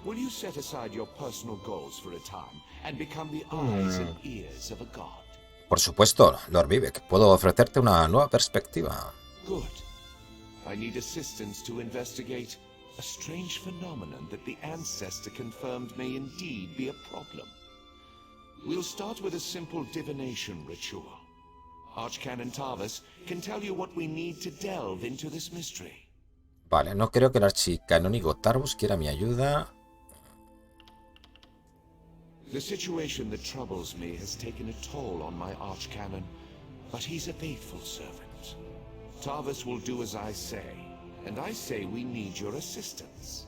Will you set aside your personal goals for a time and become the eyes and ears of a god? Por supuesto, Lord Vivek. Puedo ofrecerte una nueva perspectiva. Good. I need assistance to investigate a strange phenomenon that the ancestor confirmed may indeed be a problem. We'll start with a simple divination ritual. Archcanon Tarvis can tell you what we need to delve into this mystery. Vale, no creo que el archicanónigo Tarvus quiera mi ayuda. The situation that troubles me has taken a toll on my archcanon, but he's a faithful servant. Tarvis will do as I say, and I say we need your assistance.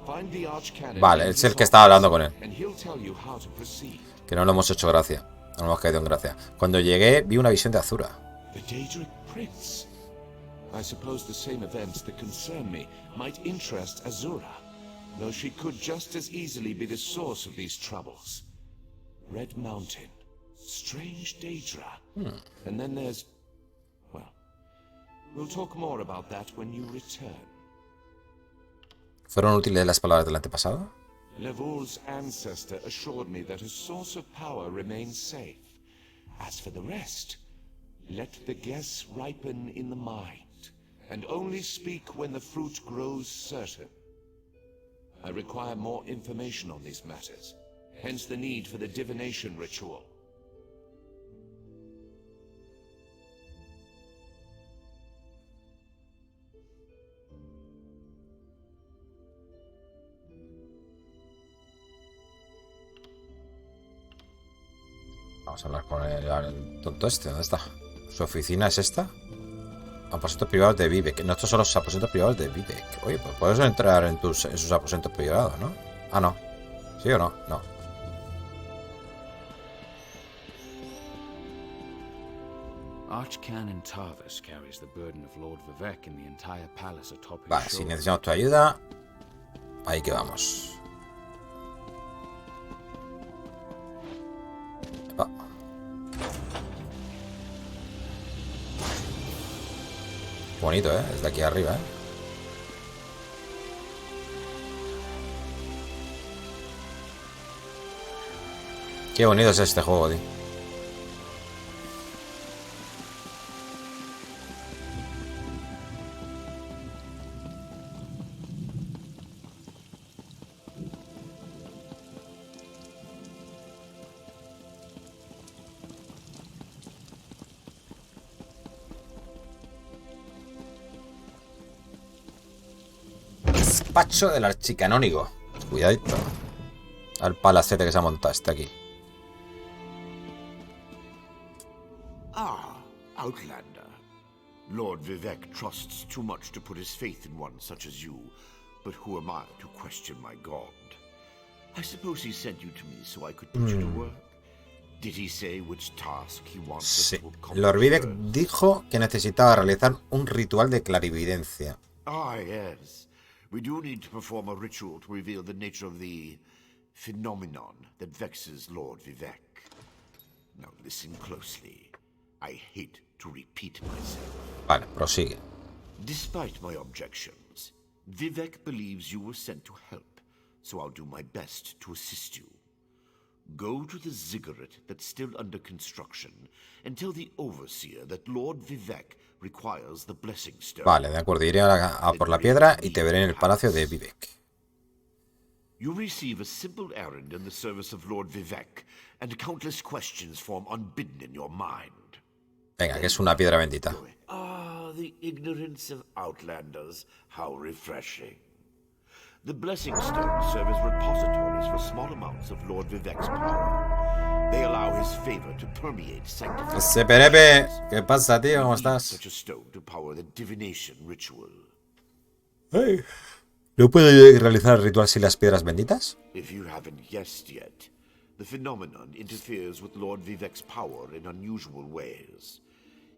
Find the archcanon. Vale, es el que estaba hablando con él. And he'll tell you how to proceed. Que no lo hemos hecho gracia. No hemos caído en gracia. Cuando llegué, vi una visión de Azura. The Daedric Prince. I suppose the same events that concern me might interest Azura, though she could just as easily be the source of these troubles. Red Mountain, strange Daedra, and then there's... well, we'll talk more about that when you return. ¿Fueron útiles las palabras del antepasado? Levol's ancestor assured me that a source of power remains safe. As for the rest, let the guess ripen in the mind, and only speak when the fruit grows certain. I require more information on these matters, hence the need for the Divination Ritual. Vamos a hablar con el tonto este. ¿Dónde está? ¿Su oficina es esta? Aposentos privados de Vivek. No, estos son los aposentos privados de Vivek. Oye, pues puedes entrar en sus aposentos privados, ¿no? Ah, no. ¿Sí o no? No. Archcanon Tarvis carries the burden of Lord Vivek and the entire palace atop his Vale, si necesitamos tu ayuda, ahí que vamos. Va. Bonito, ¿eh? Desde aquí arriba, ¿eh? Qué bonito es este juego, tío. Despacho del archicanónigo. Cuidadito al palacete que se ha montado este aquí. Ah, Outlander. Lord Vivek trusts too much to put his faith in one such as you, but who am I to question my god? I suppose he sent you to me so I could put you to work. Did he say which task he wants us to accomplish? Lord Vivek dijo que necesitaba realizar un ritual de clarividencia. Ah, yes. We do need to perform a ritual to reveal the nature of the phenomenon that vexes Lord Vivek. Now listen closely. I hate to repeat myself. Vale, prosigue. Despite my objections, Vivek believes you were sent to help, so I'll do my best to assist you. Go to the ziggurat that's still under construction and tell the overseer that Lord Vivek requires the blessing stone. Vale, de acuerdo. Iré a por la piedra y te veré en el palacio de Vivek. You receive a simple errand in the service of Lord Vivek, and countless questions form unbidden in your mind. Venga, que es una piedra bendita. Ah, the ignorance of Outlanders. How refreshing. The blessing stones serve as repositories for small amounts of Lord Vivek's power. They allow his favor to permeate sanctified. Perepe, ¿qué pasa, tío? ¿Cómo estás? Such a stone to power the Divination Ritual. Hey. ¿No puedo realizar el ritual sin las piedras benditas? If you haven't guessed yet, the phenomenon interferes with Lord Vivek's power in unusual ways.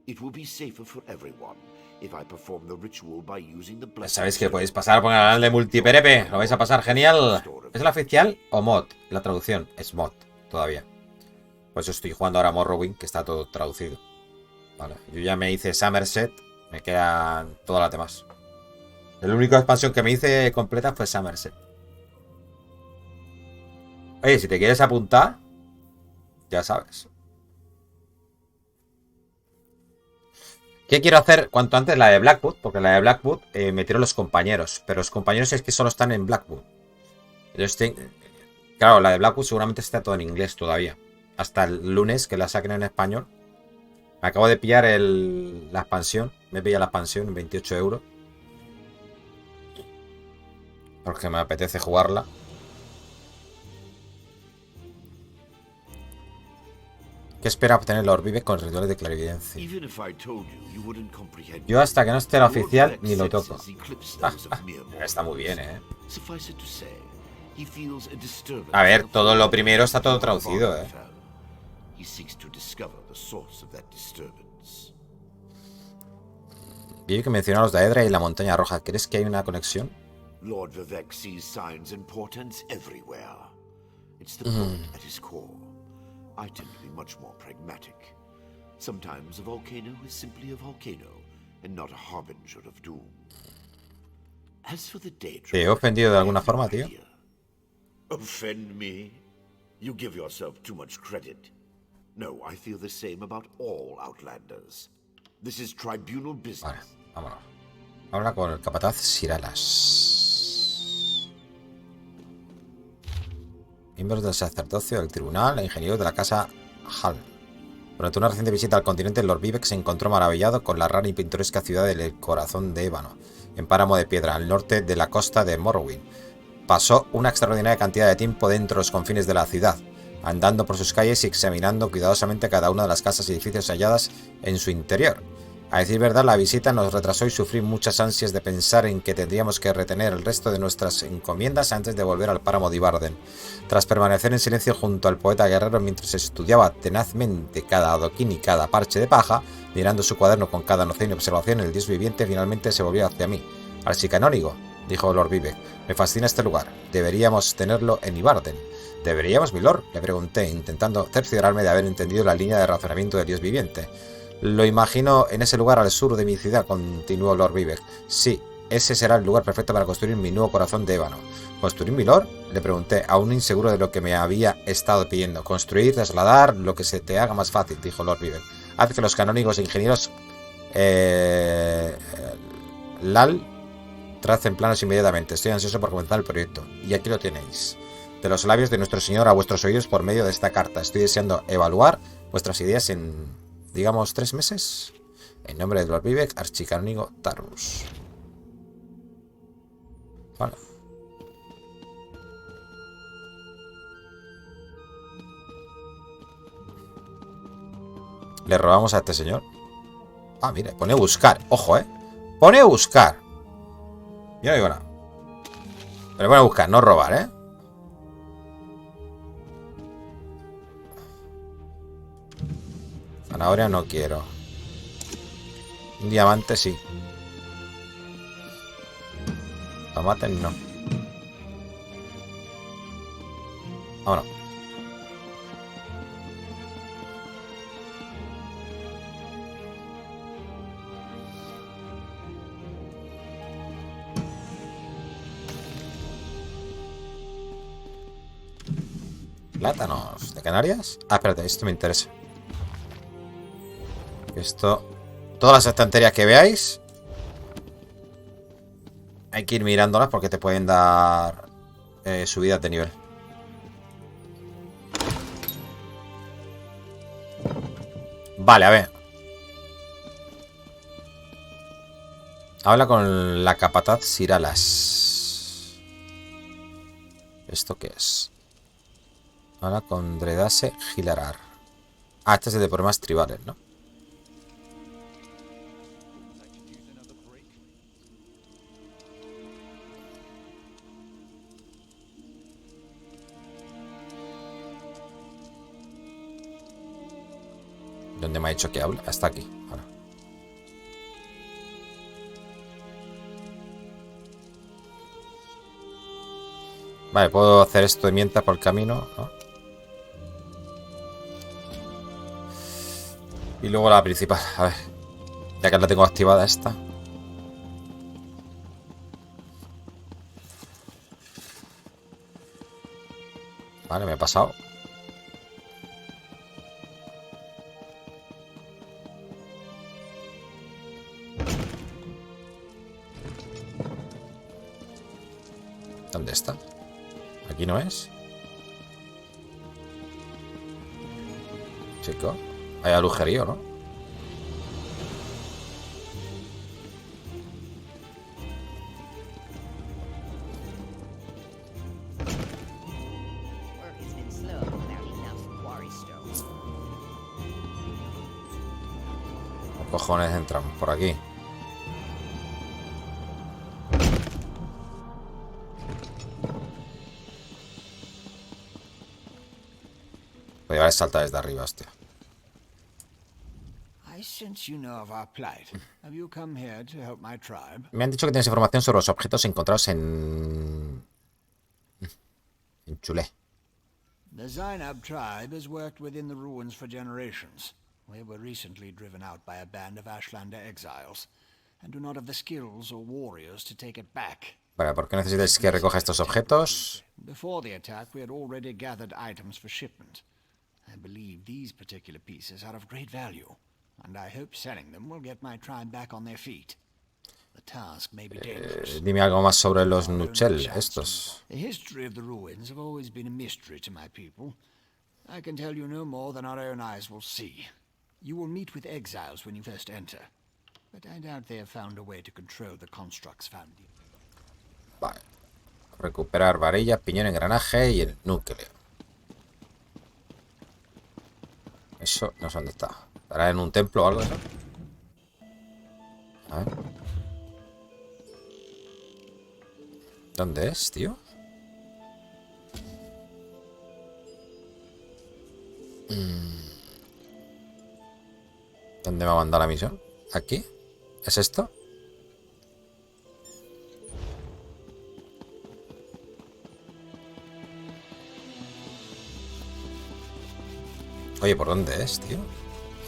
It will be safer for everyone if I perform the ritual by using the blessing. Sabéis que podéis pasar por el canal de Multiperepe. Lo vais a pasar genial. ¿Es la oficial o mod? La traducción es mod todavía. Por eso estoy jugando ahora Morrowind, que está todo traducido. Vale, yo ya me hice Somerset. Me quedan todas las demás. La única expansión que me hice completa fue Somerset. Oye, si te quieres apuntar, ya sabes. ¿Qué quiero hacer cuanto antes? La de Blackwood, porque la de Blackwood me tiro los compañeros. Pero los compañeros es que solo están en Blackwood. Entonces, claro, la de Blackwood seguramente está todo en inglés todavía. Hasta el lunes que la saquen en español. Me acabo de pillar la expansión. Me pilla la expansión en 28 euros. Porque me apetece jugarla. ¿Qué espera obtener Lord Vivek con rituales de clarividencia? Yo hasta que no esté la oficial ni lo toco. Está muy bien, ¿eh? A ver, todo lo primero está todo traducido, ¿eh? Vi que menciona los Daedra y la montaña roja. ¿Crees que hay una conexión? Lord Vivek sees signs and portents everywhere. It's the poet at his core. I tend to be much more pragmatic. Sometimes a volcano is simply a volcano, and not a harbinger of doom. As for the daydream, ¿te he ofendido de alguna forma, tío? Offend me? You give yourself too much credit. No, I feel the same about all Outlanders. This is tribunal business. Vale, vámonos. Habla con el capataz Siralas. Miembros del sacerdocio del tribunal e ingenieros de la casa Hall. Durante una reciente visita al continente, Lord Vivek se encontró maravillado con la rara y pintoresca ciudad del corazón de ébano, en páramo de piedra, al norte de la costa de Morrowind. Pasó una extraordinaria cantidad de tiempo dentro de los confines de la ciudad, andando por sus calles y examinando cuidadosamente cada una de las casas y edificios halladas en su interior. A decir verdad, la visita nos retrasó y sufrí muchas ansias de pensar en que tendríamos que retener el resto de nuestras encomiendas antes de volver al páramo de Varden. Tras permanecer en silencio junto al poeta guerrero mientras estudiaba tenazmente cada adoquín y cada parche de paja, mirando su cuaderno con cada noción y observación, el dios viviente finalmente se volvió hacia mí. Archicanónigo, dijo Lord Vivek, me fascina este lugar. Deberíamos tenerlo en Ivarden. ¿Deberíamos, milord?, le pregunté, intentando cerciorarme de haber entendido la línea de razonamiento del dios viviente. Lo imagino en ese lugar al sur de mi ciudad, continuó Lord Vivek. Sí, ese será el lugar perfecto para construir mi nuevo corazón de ébano. ¿Construir, milord?, le pregunté, aún inseguro de lo que me había estado pidiendo. Construir, trasladar, lo que se te haga más fácil, dijo Lord Vivek. Haz que los canónigos e ingenieros LAL tracen planos inmediatamente. Estoy ansioso por comenzar el proyecto. Y aquí lo tenéis. De los labios de nuestro Señor a vuestros oídos por medio de esta carta. Estoy deseando evaluar vuestras ideas en, digamos, 3 meses. En nombre de Lord Vivek, archicanónigo Tarus. Vale. Le robamos a este señor. Ah, mire, pone buscar. Ojo, pone buscar. Yo no digo nada. Pero pone buscar, no robar, Zanahoria no quiero. Un diamante sí. Tomates no. Vámonos. Plátanos de Canarias. Ah, espérate, esto me interesa. Esto, todas las estanterías que veáis, hay que ir mirándolas porque te pueden dar subidas de nivel. Vale, a ver. Habla con la capataz Siralas. ¿Esto qué es? Habla con Dredase Gilarar. Ah, este es el de problemas tribales, ¿no? ¿Dónde me ha dicho que habla? Hasta aquí. Ahora. Vale, puedo hacer esto de mientras por el camino, ¿no? Y luego la principal. A ver. Ya que la tengo activada esta. Vale, me he pasado. ¿Dónde está? Aquí no es. Chico, hay alujerío, ¿no? cojones entramos por aquí? Voy a saltar desde arriba, hostia. Me han dicho que tienes información sobre los objetos encontrados en Chulé. The Zainab tribe has worked within the ruins for generations. We were recently driven out by a band of Ashlander exiles, and do not have the skills or warriors to take it back. Vale, ¿por qué necesitáis que recoja estos objetos? Before the attack, we had already gathered items for shipment. I believe these particular pieces are of great value, and I hope selling them will get my tribe back on their feet. The task may be dangerous. Dime algo más sobre los Nuchel, estos. The history of the ruins have always been a mystery to my people. I can tell you no more than our own eyes will see. You will meet with exiles when you first enter, but I doubt they have found a way to control the constructs found here. Vale. Recuperar varilla, piñón, engranaje y el núcleo. Eso no sé dónde está. ¿Estará en un templo o algo eso? A ver. ¿Dónde es, tío? ¿Dónde me ha mandado la misión? ¿Aquí? ¿Es esto? Oye, ¿por dónde es, tío?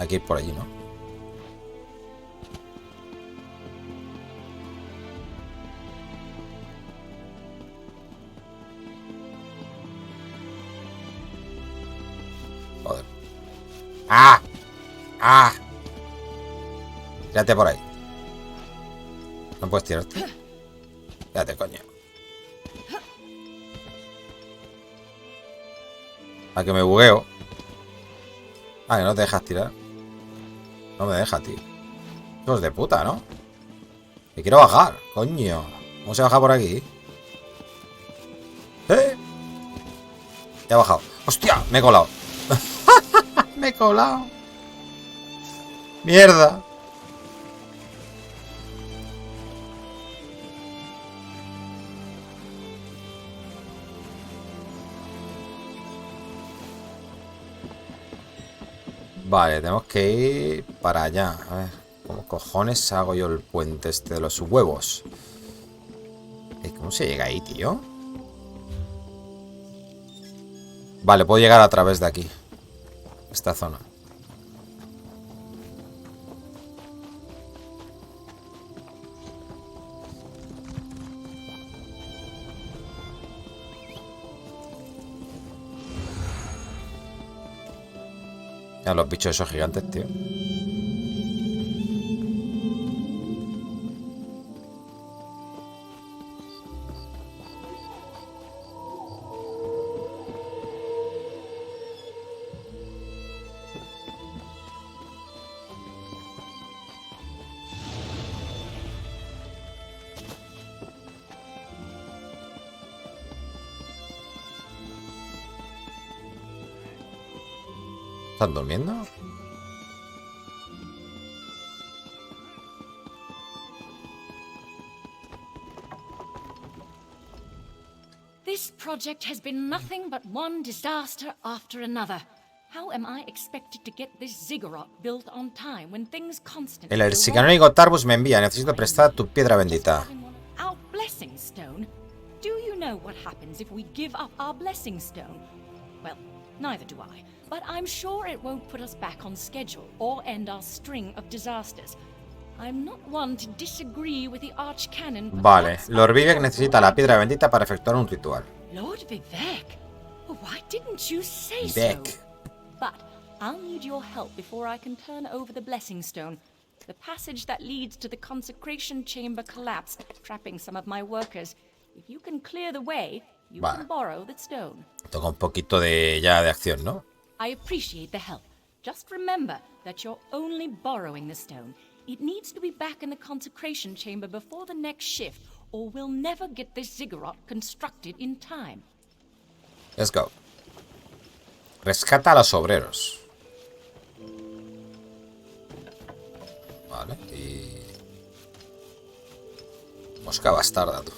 Hay que ir por allí, ¿no? Joder. ¡Ah! ¡Ah! Tírate por ahí. ¿No puedes tirarte? Tírate, coño. A que me bugueo. Ah, que no te dejas tirar. No me deja, tío. Hijos de puta, ¿no? Que quiero bajar, coño. ¿Cómo se baja por aquí? ¿Eh? Ya he bajado. ¡Hostia! Me he colado. Me he colado. Mierda. Vale, tenemos que ir para allá. A ver, ¿cómo cojones hago yo el puente este de los huevos? ¿Cómo se llega ahí, tío? Vale, puedo llegar a través de aquí. Esta zona. Ya los bichos esos gigantes, tío. ¿Están durmiendo? This project has been nothing but one disaster after another. How am I expected to get this ziggurat built on time when things constantly El archicanónigo Tarbus me envía. Necesito prestar tu piedra bendita. Our blessing stone? Do you know what happens if we give up our blessing stone? Well, neither do I. But I'm sure it won't put us back on schedule or end our string of disasters. I'm not one to disagree with the Archcanon. Vale, Lord Vivek necesita la piedra bendita para efectuar un ritual. Lord Vivek? Why didn't you say Vivek. so? But I'll need your help before I can turn over the blessing stone. The passage that leads to the consecration chamber collapsed, trapping some of my workers. If you can clear the way, you can borrow the stone. Toca un poquito de acción, ¿no? I appreciate the help. Just remember that you're only borrowing the stone. It needs to be back in the consecration chamber before the next shift, or we'll never get this ziggurat constructed in time. Let's go. Rescata a los obreros. Vale, y... Mosca bastarda, tú.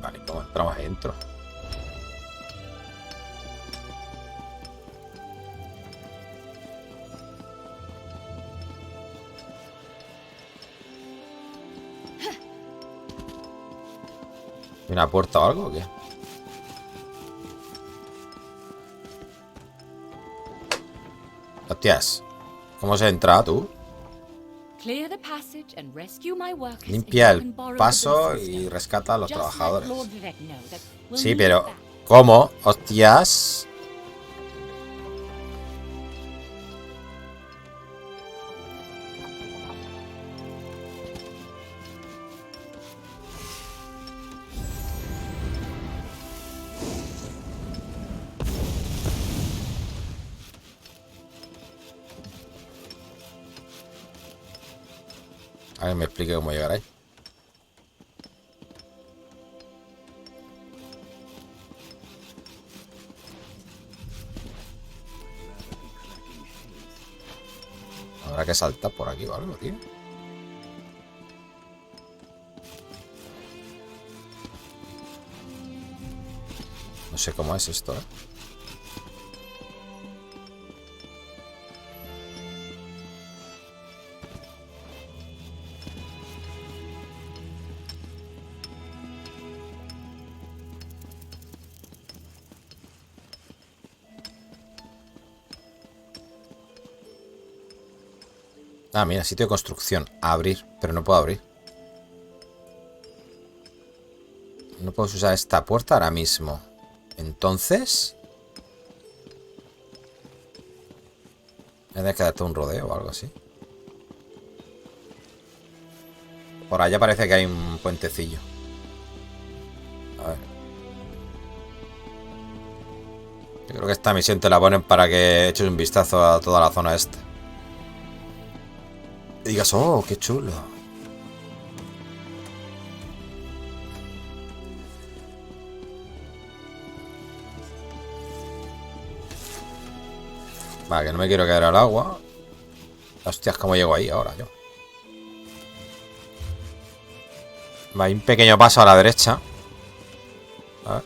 Vale, ¿cómo entramos ahí dentro? ¿Una puerta o algo o qué? Hostias, ¿cómo se entra tú? Limpia el paso y rescata a los trabajadores. Sí, pero ¿cómo? Hostias. Alguien me explique cómo llegar ahí. Habrá que saltar por aquí o algo, tío. No sé cómo es esto, ¿eh? Ah, mira, sitio de construcción. Abrir, pero no puedo abrir. No puedo usar esta puerta ahora mismo. Entonces... me tendré que darte un rodeo o algo así. Por allá parece que hay un puentecillo. A ver. Yo creo que esta misión te la ponen para que eches un vistazo a toda la zona esta. Y digas, oh, qué chulo. Vale, que no me quiero caer al agua. Hostias, ¿cómo llego ahí ahora yo? Va, hay un pequeño paso a la derecha. A ver.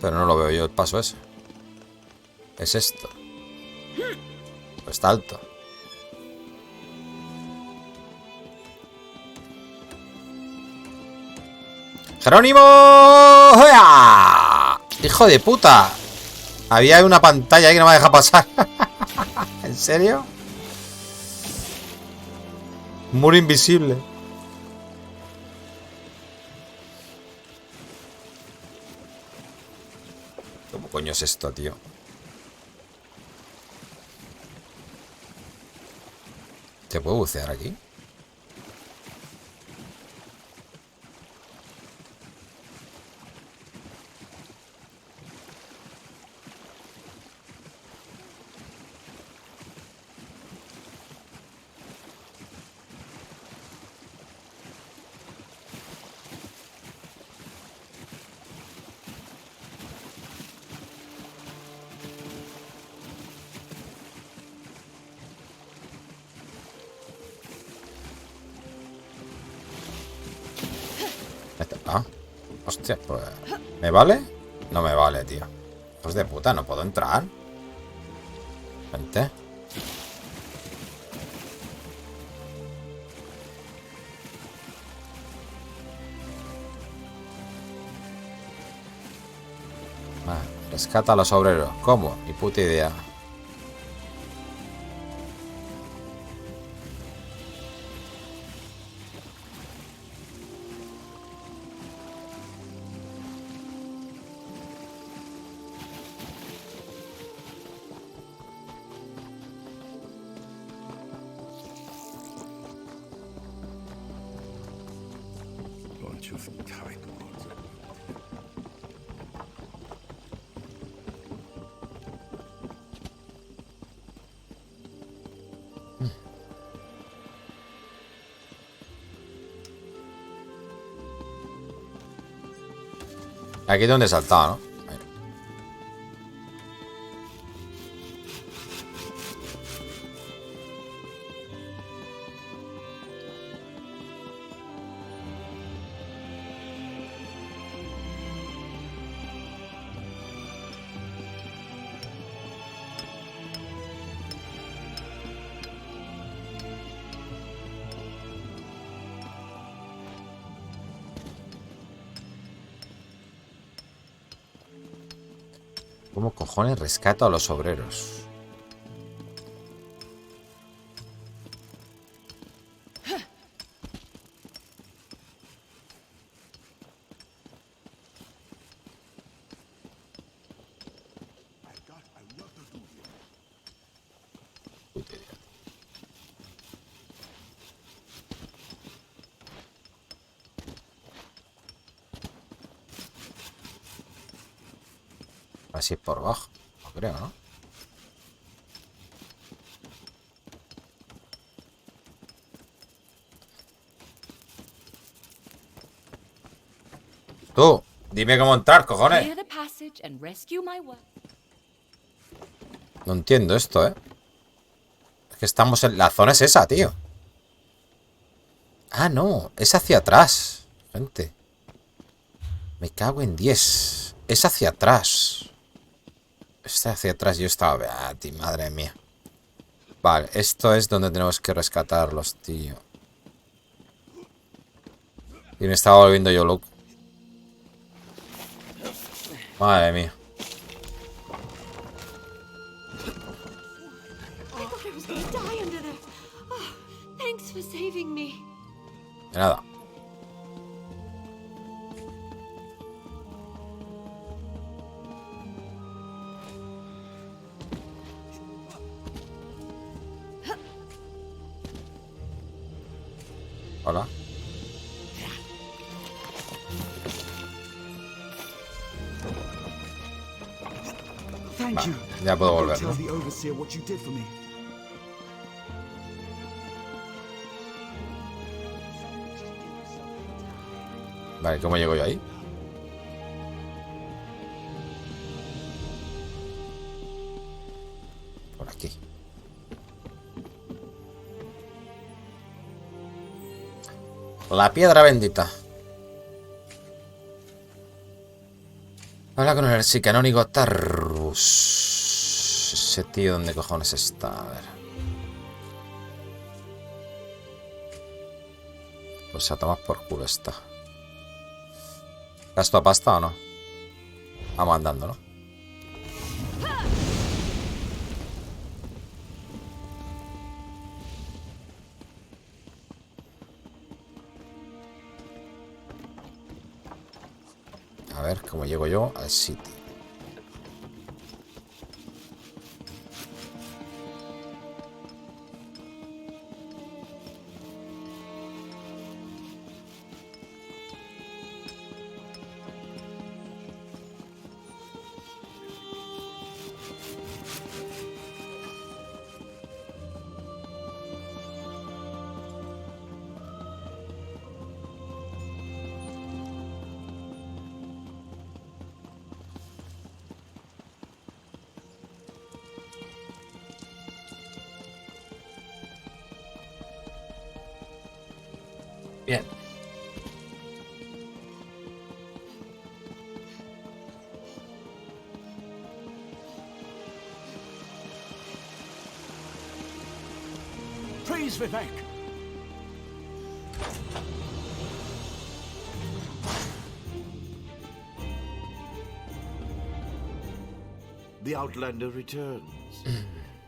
Pero no lo veo yo el paso ese. Es esto. Pues está alto. ¡Jerónimo! ¡Joya! ¡Hijo de puta! Había una pantalla ahí que no me deja pasar. ¿En serio? Muro invisible. ¿Cómo coño es esto, tío? ¿Se puede bucear aquí? Ah, hostia, pues... ¿me vale? No me vale, tío. Hijos de puta, no puedo entrar. Vente. Vale, rescata a los obreros. ¿Cómo? Ni puta idea. Aquí es donde he saltado, ¿no? Ahí. ¿Cómo cojones rescato a los obreros? Así es por abajo, no creo, ¿no? Tú, dime cómo entrar, cojones. No entiendo esto, ¿eh? Es que estamos en... La zona es esa, tío. Ah, no, es hacia atrás, gente. Me cago en 10. Es hacia atrás. Está hacia atrás, yo estaba... Ah, tío, madre mía. Vale, esto es donde tenemos que rescatarlos, tío. Y me estaba volviendo yo loco. Madre mía. De nada. Hola. Vale, ya puedo volver, ¿no? Vale, ¿cómo llego yo ahí? Por aquí. La piedra bendita. Habla con el archicanónigo Tarbus. Ese tío, ¿dónde cojones está? A ver. Pues a tomar por culo está. ¿Gasto a pasta o no? Vamos andando, ¿no? A ver cómo llego yo al sitio. Bien. Praise Vivek. The Outlander returns.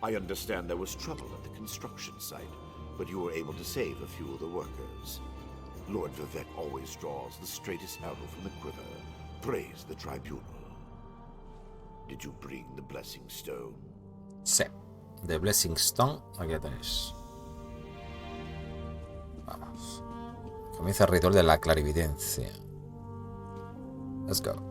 I understand there was trouble at the construction site, but you were able to save a few of the workers. Lord Vivek always draws the straightest arrow from the quiver. Praise the tribunal. Did you bring the Blessing Stone? Sí. The Blessing Stone, aquí la tenéis. Vamos. Comienza el ritual de la clarividencia. Let's go.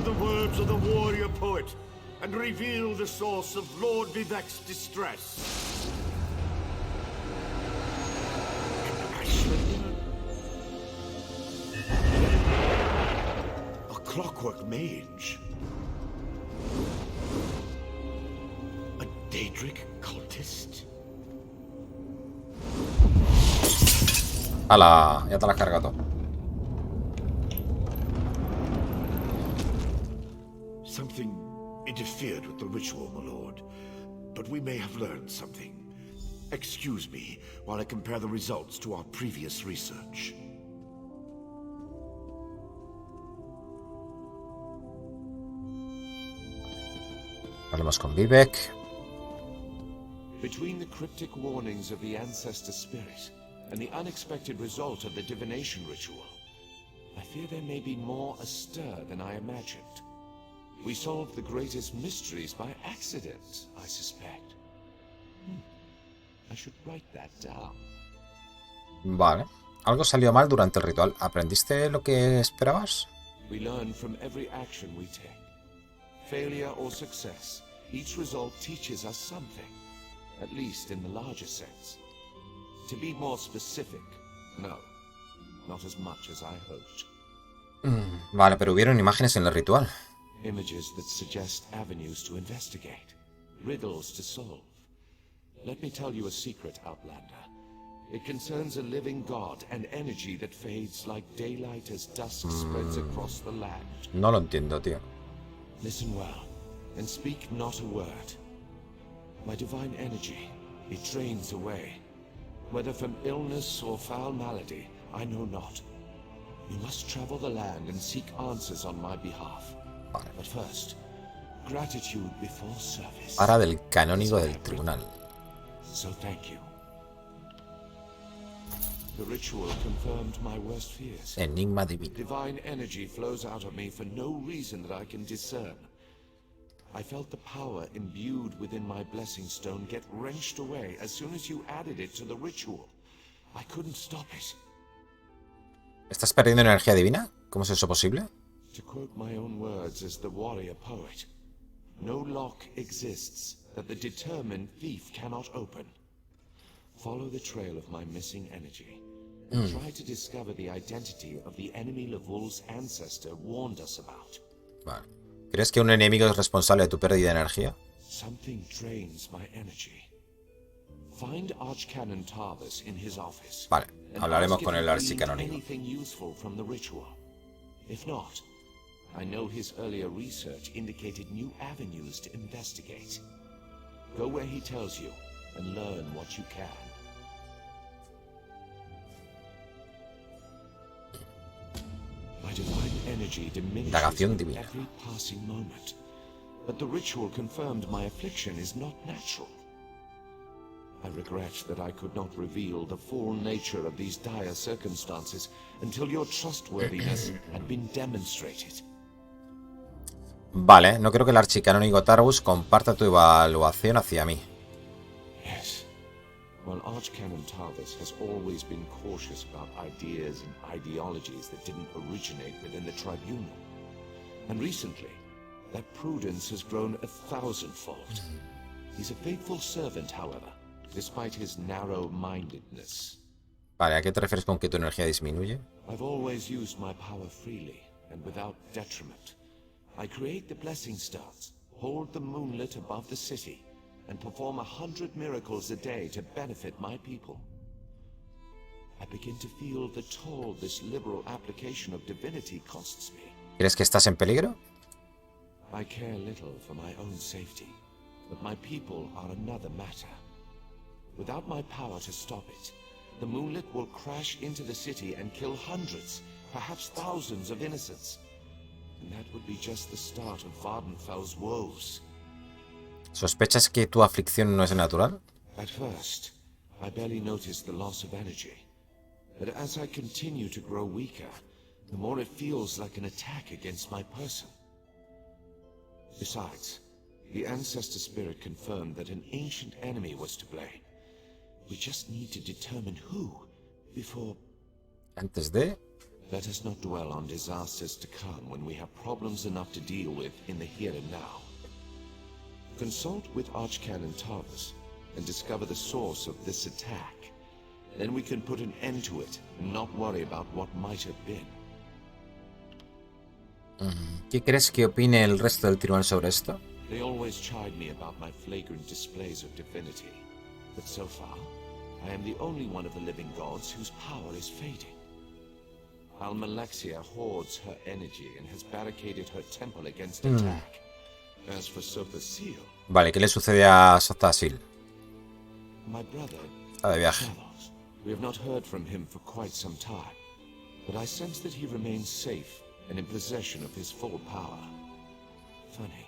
the words of the warrior poet and reveal the source of Lord Vivek's distress. A clockwork mage. A Daedric cultist. ¡Hala! Ya te la has cargado. Something interfered with the ritual, my lord. But we may have learned something. Excuse me while I compare the results to our previous research. Hablemos con Vivek. Between the cryptic warnings of the ancestor spirit and the unexpected result of the Divination Ritual, I fear there may be more astir than I imagined. We solved the greatest mysteries by accident, I suspect. I should write that down. Vale. Algo salió mal durante el ritual. ¿Aprendiste lo que esperabas? We learn from every action we take. Failure or success, each result teaches us something, at least in the larger sense. To be more specific, no, not as much as I hoped. Vale, pero hubieron imágenes en el ritual. Images that suggest avenues to investigate, riddles to solve. Let me tell you a secret, Outlander. It concerns a living god and energy that fades like daylight as dusk spreads across the land. No lo entiendo, tío. Listen well, and speak not a word. My divine energy, it drains away. Whether from illness or foul malady, I know not. You must travel the land and seek answers on my behalf. But first, gratitude before service. Para del canónigo del tribunal. So thank you. The ritual confirmed my worst fears. Enigma divino. Divine energy flows out of me for no reason that I can discern. I felt the power imbued within my blessing stone get wrenched away as soon as you added it to the ritual. I couldn't stop it. ¿Estás perdiendo energía divina? ¿Cómo es eso posible? To quote my own words as the warrior poet, no lock exists that the determined thief cannot open. Follow the trail of my missing energy and try to discover the identity of the enemy Levul's ancestor warned us about. Vale. ¿Crees que un enemigo es responsable de tu pérdida de energía? Something drains my energy. Find Archcanon Tarvis in his office. Vale, hablaremos con el archicanónigo. Anything useful from the ritual. If not, I know his earlier research indicated new avenues to investigate. Go where he tells you and learn what you can. My divine energy diminishes with every passing moment, but the ritual confirmed my affliction is not natural. I regret that I could not reveal the full nature of these dire circumstances until your trustworthiness had been demonstrated. Vale, no creo que el archicanónigo Tarvus comparta tu evaluación hacia mí. Yes. Well, Archcanon Tarvis has always been cautious about ideas and ideologies that didn't originate within the tribunal. And recently, that prudence has grown 1,000-fold. He's a faithful servant, however, despite his narrow-mindedness. Vale, ¿a qué te refieres con que tu energía disminuye? I've always used my power freely and without detriment. I create the blessing stones, hold the moonlit above the city, and perform 100 miracles a day to benefit my people. I begin to feel the toll this liberal application of divinity costs me. ¿Crees que estás en peligro? I care little for my own safety, but my people are another matter. Without my power to stop it, the moonlit will crash into the city and kill hundreds, perhaps thousands of innocents. And that would be just the start of Vardenfell's woes. ¿Sospechas que tu aflicción no es natural? At first, I barely noticed the loss of energy. But as I continue to grow weaker, the more it feels like an attack against my person. Besides, the ancestor spirit confirmed that an ancient enemy was to blame. We just need to determine who before... Antes de... Let us not dwell on disasters to come when we have problems enough to deal with in the here and now. Consult with Archcanon Tarvis and discover the source of this attack. Then we can put an end to it and not worry about what might have been. ¿Qué crees que opine el resto del tribunal sobre esto? They always chide me about my flagrant displays of divinity, but so far, I am the only one of the living gods whose power is fading. Almalexia hoards her energy and has barricaded her temple against attack. As for Sopasil... Vale, ¿qué le sucede a Sopasil? My brother... Está de viaje. We have not heard from him for quite some time, but I sense that he remains safe and in possession of his full power. Funny.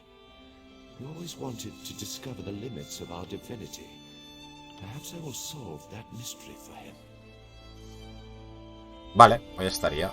We always wanted to discover the limits of our divinity. Perhaps I will solve that mystery for him. Vale, pues ya estaría.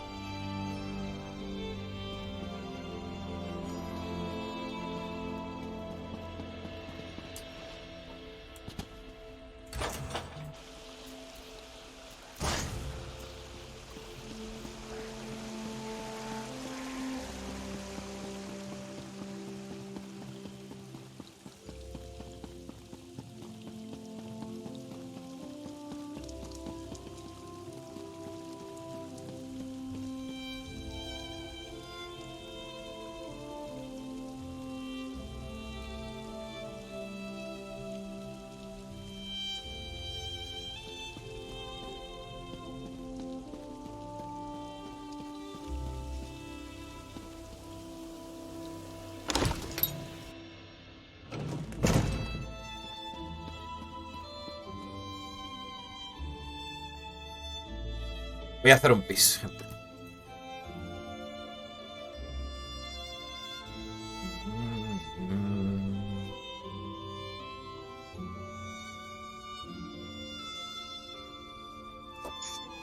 Voy a hacer un pis, gente.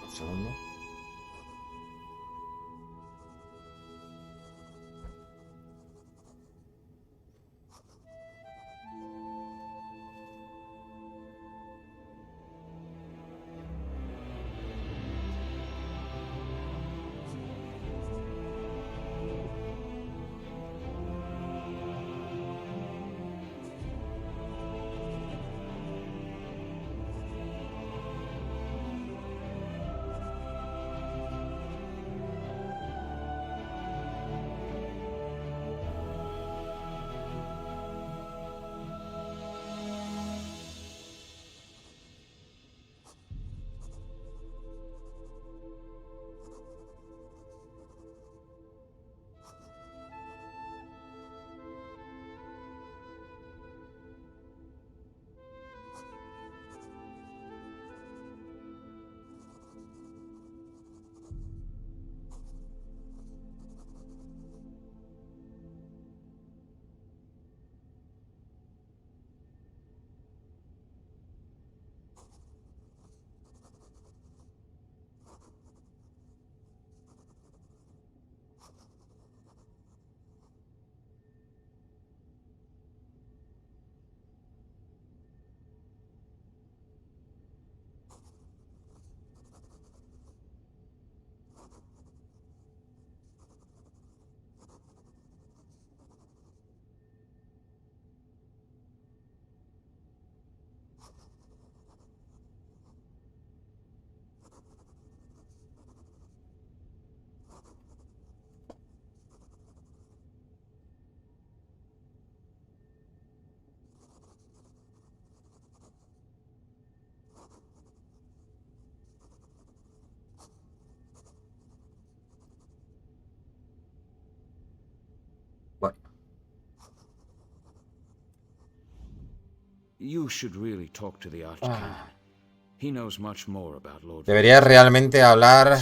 Un segundo. You should really talk to the Archcanon. He knows much more about Lord. Deberías realmente hablar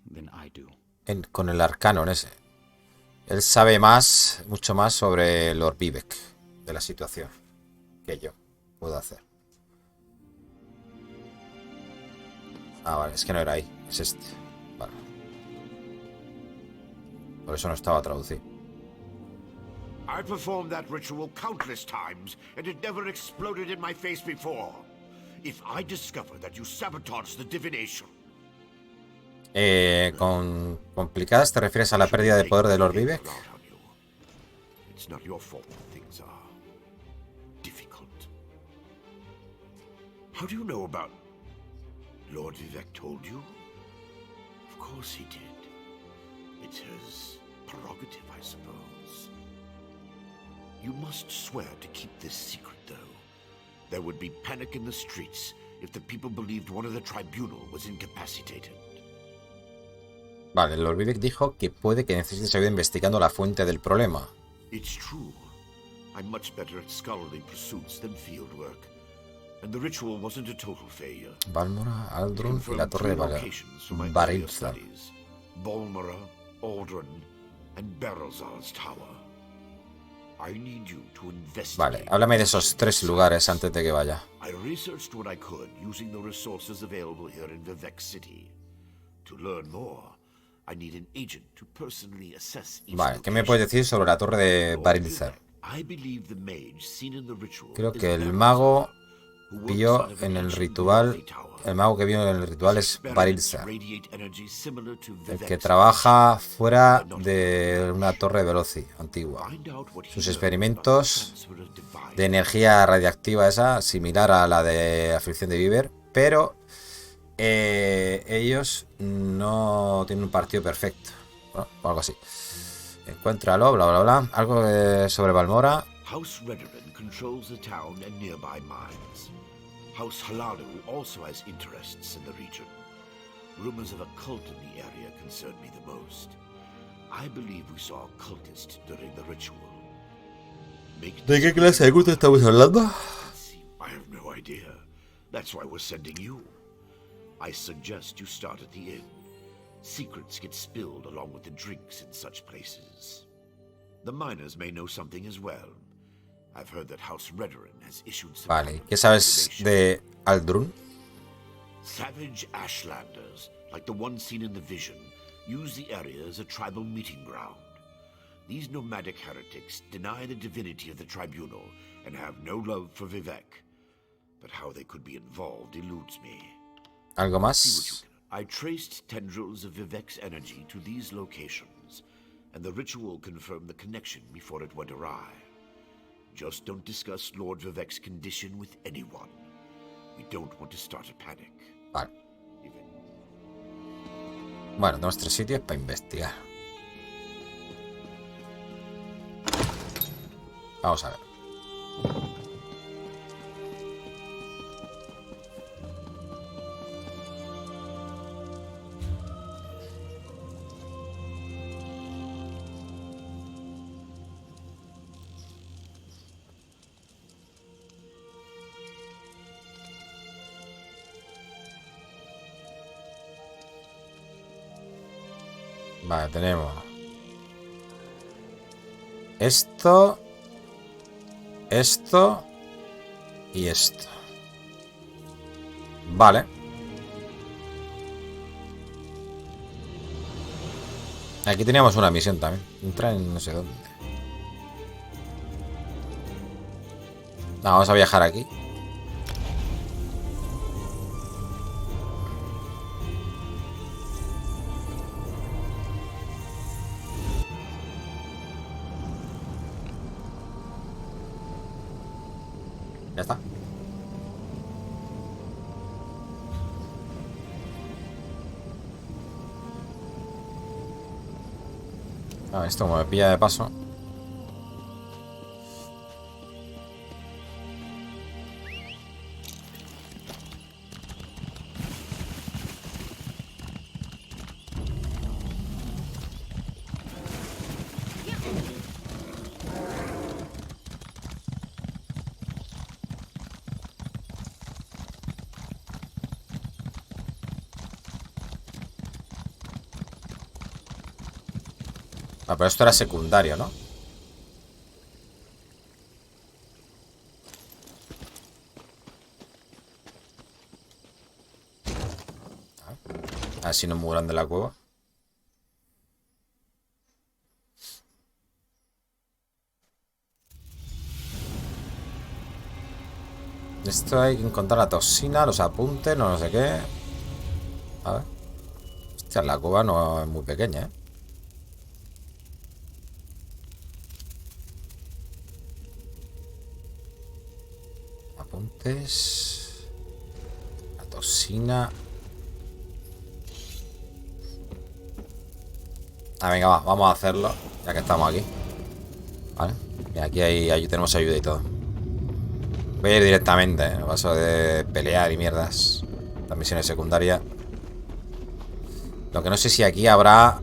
than I do. Con el Arcanon ese. Él sabe más, mucho más sobre Lord Vivek, de la situación, que yo puedo hacer. Ah, vale, es que no era ahí, es este. Vale. Por eso no estaba traducido. I performed that ritual countless times, and it never exploded in my face before. If I discover that you sabotaged the divination... Con complicadas te refieres a la pérdida de poder de Lord Vivek. It's not your fault that things are difficult. How do you know about Lord Vivek told you? Of course he did. It's his prerogative, I suppose. You must swear to keep this secret, though. There would be panic in the streets if the people believed one of the tribunal was incapacitated. Vale, Lord Vivek dijo que puede que necesites ayuda investigando la fuente del problema. It's true. I'm much better at scholarly pursuits than field work. And the ritual wasn't a total failure. Balmora, Aldrun y la torre de Barilza. Balmora, Aldrun, and Berylzar's tower. I need you to investigate. Vale, háblame de esos 3 lugares antes de que vaya. I researched what I could using the resources available here in Vivek City. To learn more, I need an agent to personally assess each. Vale, ¿qué me puedes decir sobre la torre de Barilza? Creo que el mago vio en el ritual. El mago que vio en el ritual es Barilza, el que trabaja fuera de una torre Veloci antigua. Sus experimentos de energía radiactiva esa, similar a la de aflicción de Viver, pero ellos no tienen un partido perfecto, ¿no? O algo así. Encuéntralo, bla bla bla. Algo sobre Balmora. House Redoran controls the town and nearby mines. House Halalu also has interests in the region. Rumors of a cult in the area concern me the most. I believe we saw a cultist during the ritual. ¿De qué clase de culto estamos hablando? I have no idea. That's why we're sending you. I suggest you start at the inn. Secrets get spilled along with the drinks in such places. The miners may know something as well. I've heard that House Redoran has issued some. Vale, ¿qué sabes de Aldrun? Savage Ashlanders, like the one seen in the vision, use the area as a tribal meeting ground. These nomadic heretics deny the divinity of the tribunal and have no love for Vivek. But how they could be involved eludes me. ¿Algo más? I traced tendrils of Vivek's energy to these locations, and the ritual confirmed the connection before it went awry. Just don't discuss Lord Vivek's condition with anyone. We don't want to start a panic. Vale. Bueno, tenemos 3 sitios para investigar. Vamos a ver. Vale, tenemos esto y esto. Vale. Aquí teníamos una misión también. Entra en no sé dónde. Vamos a viajar aquí. Ya está. Ah, esto como me pilla de paso. Ah, pero esto era secundario, ¿no? A ver si no muran de la cueva. Esto hay que encontrar la toxina, los apuntes, no sé qué. A ver. O sea, la cueva no es muy pequeña, ¿eh? Apuntes. La toxina. Ah, venga, vamos a hacerlo, ya que estamos aquí. Vale. Y aquí tenemos ayuda y todo. Voy a ir directamente, ¿eh? Paso de pelear y mierdas. Las misiones secundarias. Lo que no sé si aquí habrá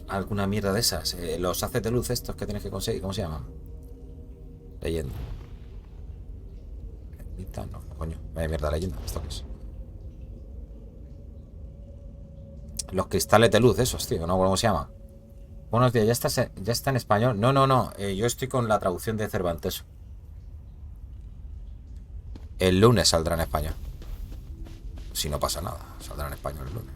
alguna mierda de esas. Los haces de luz estos que tienes que conseguir, ¿cómo se llaman? Leyenda. No, coño. Mierda, leyenda. ¿Esto qué es? Los cristales de luz, esos, tío. ¿No? ¿Cómo se llama? Buenos días, ¿ya está en español? No. Yo estoy con la traducción de Cervantes. El lunes saldrá en español. Si no pasa nada, saldrá en español el lunes.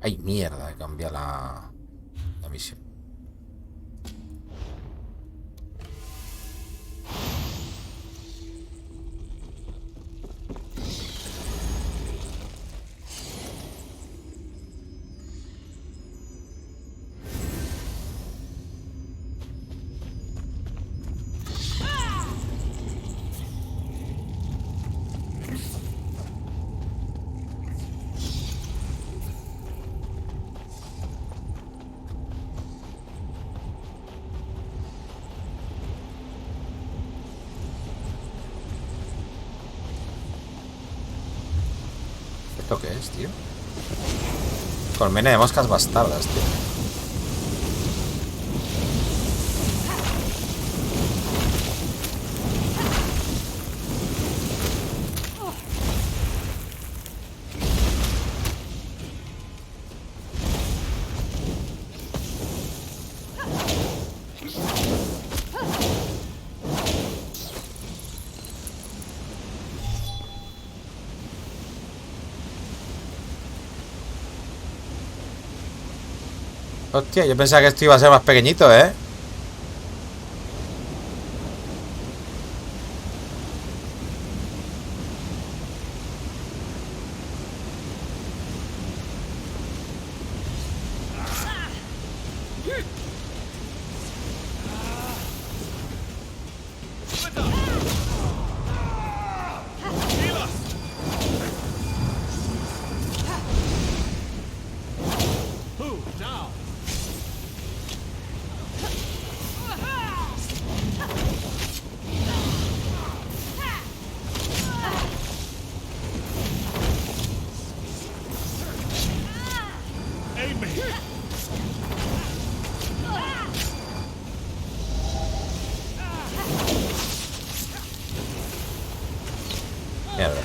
Ay, mierda, cambia la misión. ¿Esto qué es, tío? Colmena de moscas bastardas, tío. Hostia, yo pensaba que esto iba a ser más pequeñito, ¿eh? Mierda.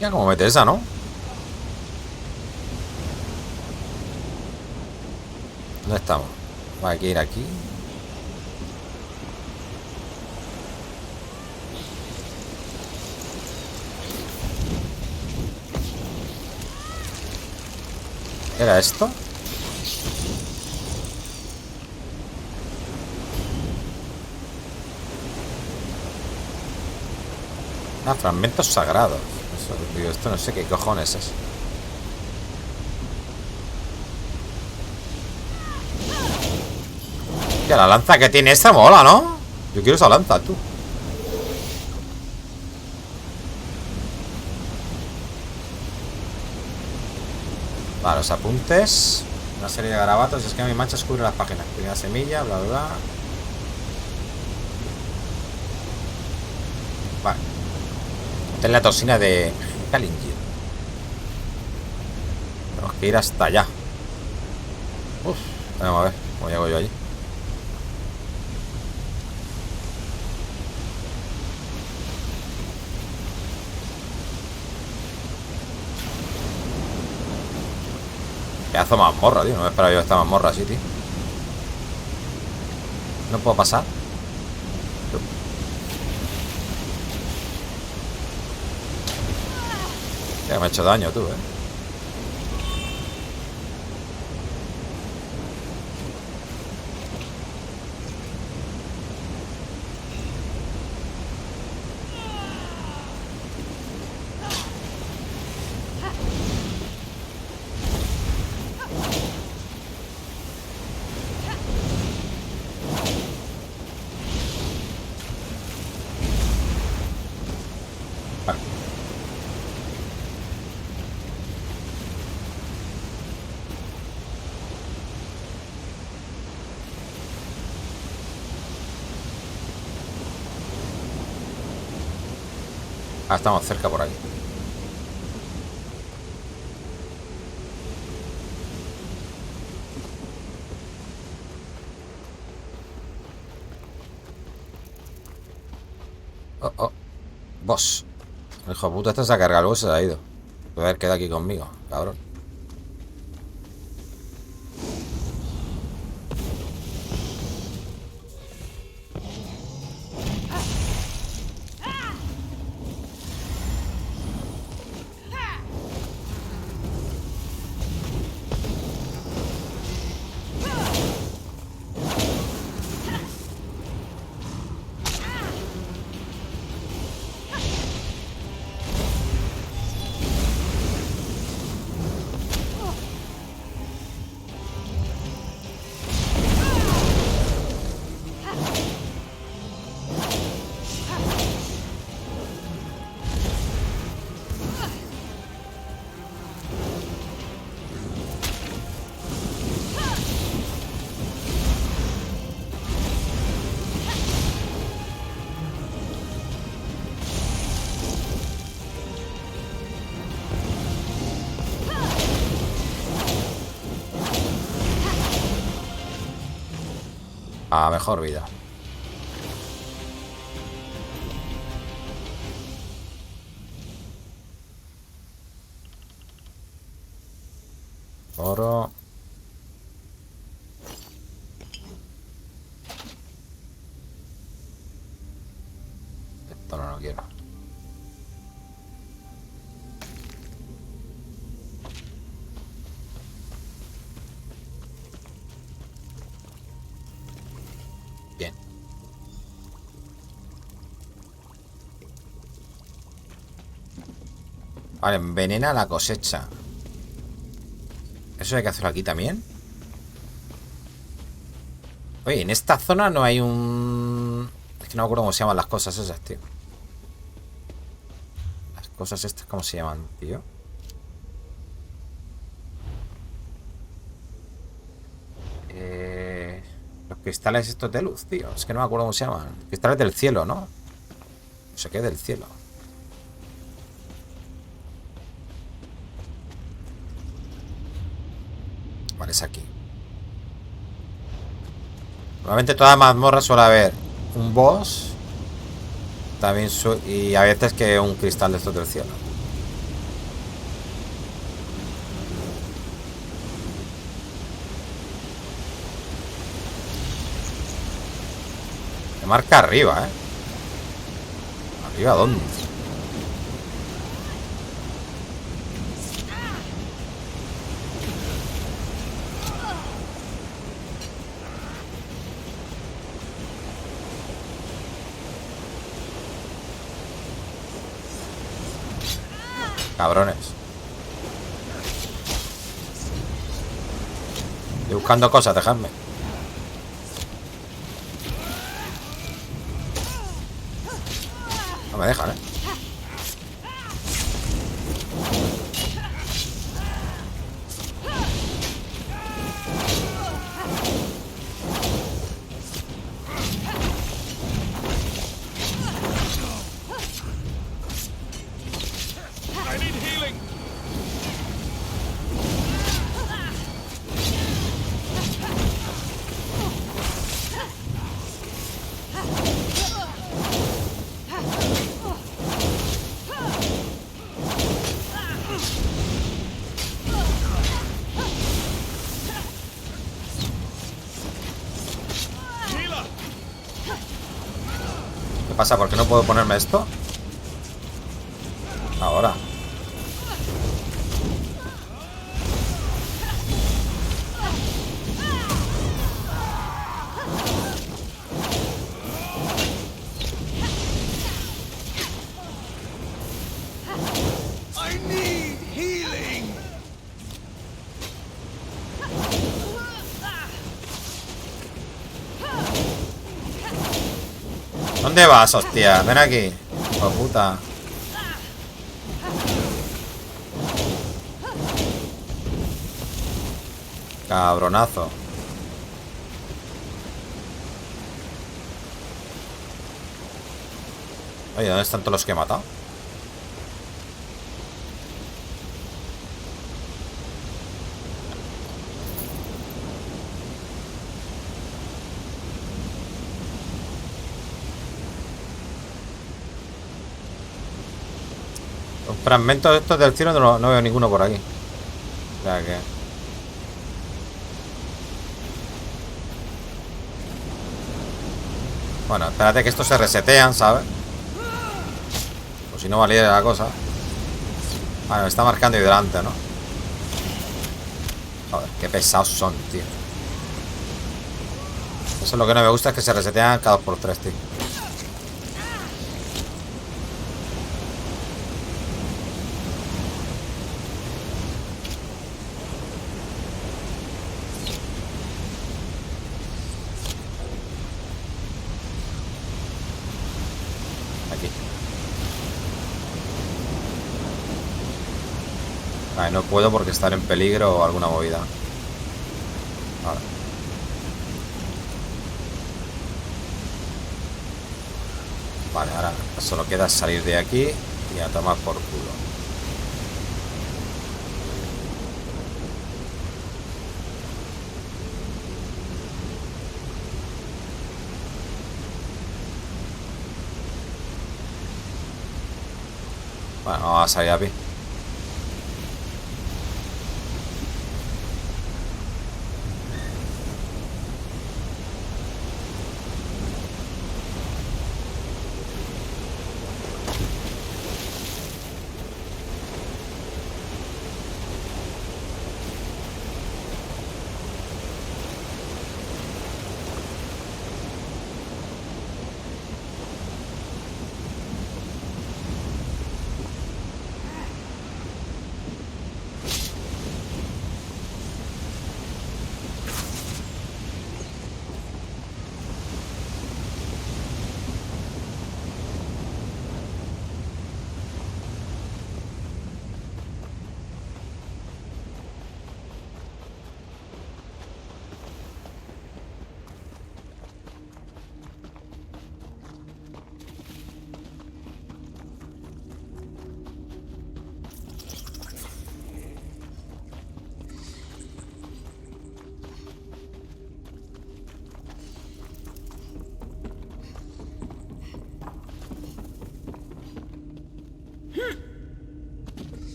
Ya como mete esa, ¿no? ¿Dónde estamos? Hay que ir aquí. ¿Era esto? Ah, fragmentos sagrados. Eso, digo, esto no sé qué cojones es. Hostia, la lanza que tiene esta mola, ¿no? Yo quiero esa lanza, tú. Vale, los apuntes. Una serie de garabatos. Es que mi manchas cubre las páginas. Primera semilla, bla, bla, bla. Vale. Esta es la toxina de Kalingir. Tenemos que ir hasta allá. Uf. Vamos a ver cómo llego yo allí. Pedazo mazmorra, tío. No me esperaba yo esta mazmorra así, tío. ¿No puedo pasar? Ya me ha hecho daño tú, Ah, estamos cerca por aquí. Oh, oh. Boss. El hijo de puta este se ha cargado, luego se ha ido. Puede haber quedado aquí conmigo, cabrón. A mejor vida. Oro. Esto no lo quiero. Bien. Vale, envenena la cosecha. ¿Eso hay que hacerlo aquí también? Oye, en esta zona no hay un... Es que no me acuerdo cómo se llaman las cosas esas, tío. Las cosas estas, ¿cómo se llaman, tío? Los cristales estos de luz, tío. Es que no me acuerdo cómo se llaman. Cristales del cielo, ¿no? No sé qué del cielo. Vale, es aquí. Normalmente toda mazmorra suele haber un boss. También y a veces que un cristal de estos del cielo. Me marca arriba, ¿Arriba dónde? Cabrones. Estoy buscando cosas, dejadme. No me dejan, pasa? ¿Por qué no puedo ponerme esto? Ahora. ¿Dónde vas, hostia? Ven aquí. Hijo de puta. Cabronazo. Oye, ¿dónde están todos los que he matado? Los fragmentos estos del cielo no veo ninguno por aquí. O sea que... Bueno, espérate que estos se resetean, ¿sabes? Pues si no valiera la cosa. Vale, me está marcando hidrante, ¿no? Joder, qué pesados son, tío. Eso es lo que no me gusta, es que se resetean cada 2x3, tío. Vale, no puedo porque estar en peligro o alguna movida. Vale. Vale, ahora solo queda salir de aquí y a tomar por culo. Bueno, vamos a salir a pie.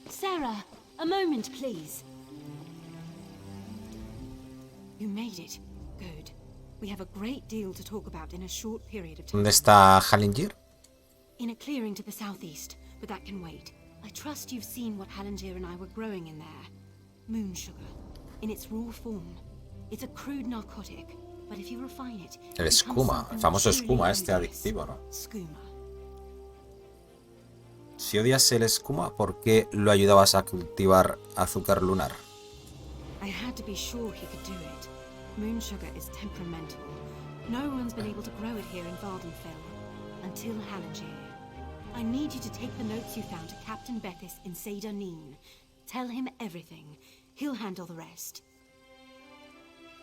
Sarah, a moment, please. You made it. Good. We have a great deal to talk about in a short period of time. ¿Dónde está Hallinger? In a clearing to the southeast, but that can wait. I trust you've seen what Hallinger and I were growing in there. Moon sugar, in its raw form. It's a crude narcotic, but if you refine it, El escuma, el famoso escuma este adictivo, ¿no? Skooma. Si odias el escuma, ¿por qué lo ayudabas a cultivar azúcar lunar? I had to be sure he could do it. Moon sugar is temperamental. No one's been able to grow it here in Vardenfell until Hallinger. I need you to take the notes you found to Captain Beckis in Seder Neen. Tell him everything. He'll handle the rest.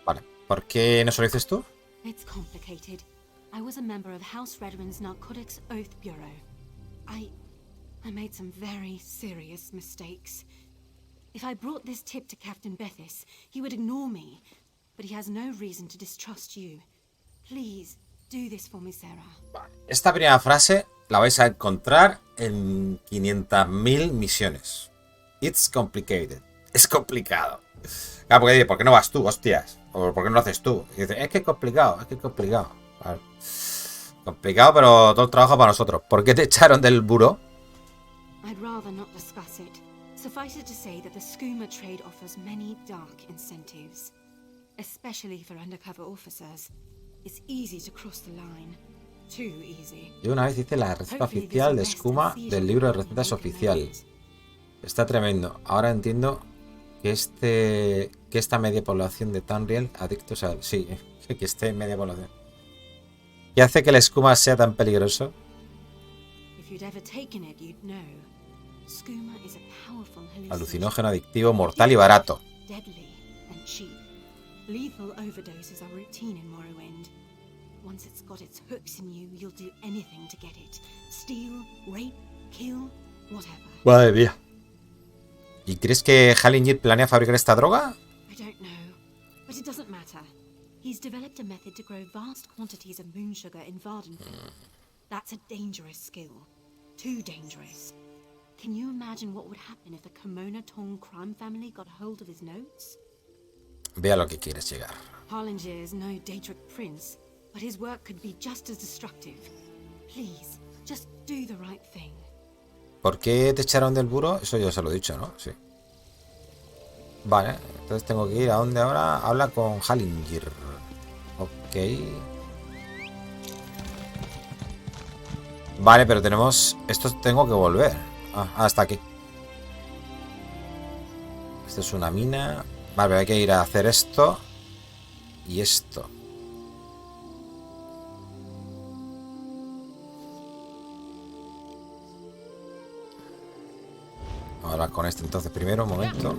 Vale, ¿por qué no se lo dices tú? It's complicated. I was a member of House Redwin's Narcotics Oath Bureau. I made some very serious mistakes. If I brought this tip to Captain Bethis, he would ignore me. But he has no reason to distrust you. Please, do this for me, Sarah. Esta primera frase la vais a encontrar en 500.000 misiones. It's complicated. Es complicado. Claro, porque dice, ¿por qué no vas tú, hostias? O ¿por qué no lo haces tú? Y dice, es que es complicado, es que es complicado. Vale. Complicado, pero todo el trabajo para nosotros. ¿Por qué te echaron del buró? I'd rather not discuss it. Suffice it to say that the skooma trade offers many dark incentives, especially for undercover officers. It's easy to cross the line. Too easy. Yo una vez hice la receta oficial de skooma del libro de recetas oficial. Está tremendo. Ahora entiendo que esta media población de Tamriel adictos a... Sí, que esté media población. ¿Qué hace que el skooma sea tan peligroso? Alucinógeno, adictivo, mortal y barato. Lethal overdoses are routine in Morrowind. Once it's got its hooks in you, you'll do anything to get it. Steal, rape, kill, whatever. Madre mía. ¿Y crees que Hallingir planea fabricar esta droga? I don't know, but it doesn't matter. He's developed a method to grow vast quantities of moon sugar in Vardenfell. That's a dangerous skill. Too dangerous. Can you imagine what would happen if the Kimona Tong crime family got hold of his notes? Ve a lo que quieres llegar. Hallingir is no Daedric prince, but his work could be just as destructive. Please, just do the right thing. ¿Por qué te echaron del buró? Eso ya se lo he dicho, ¿no? Sí. Vale, entonces tengo que ir a dónde ahora. Habla con Hallingir. Ok. Vale, pero tenemos... Esto tengo que volver. Hasta aquí. Esto es una mina. Vale, hay que ir a hacer esto. Y esto. Ahora con este entonces primero, un momento.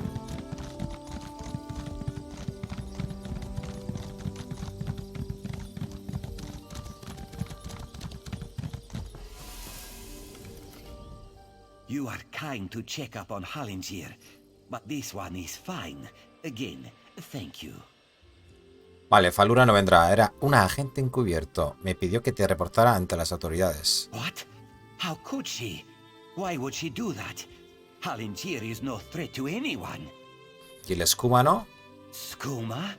You are kind to check up on Hallingir, but this one is fine. Again, thank you. Vale, Falura no vendrá. Era un agente encubierto. Me pidió que te reportara ante las autoridades. What? How could she? Why would she do that? Hallingir is no threat to anyone. ¿Y el skooma no? Skooma?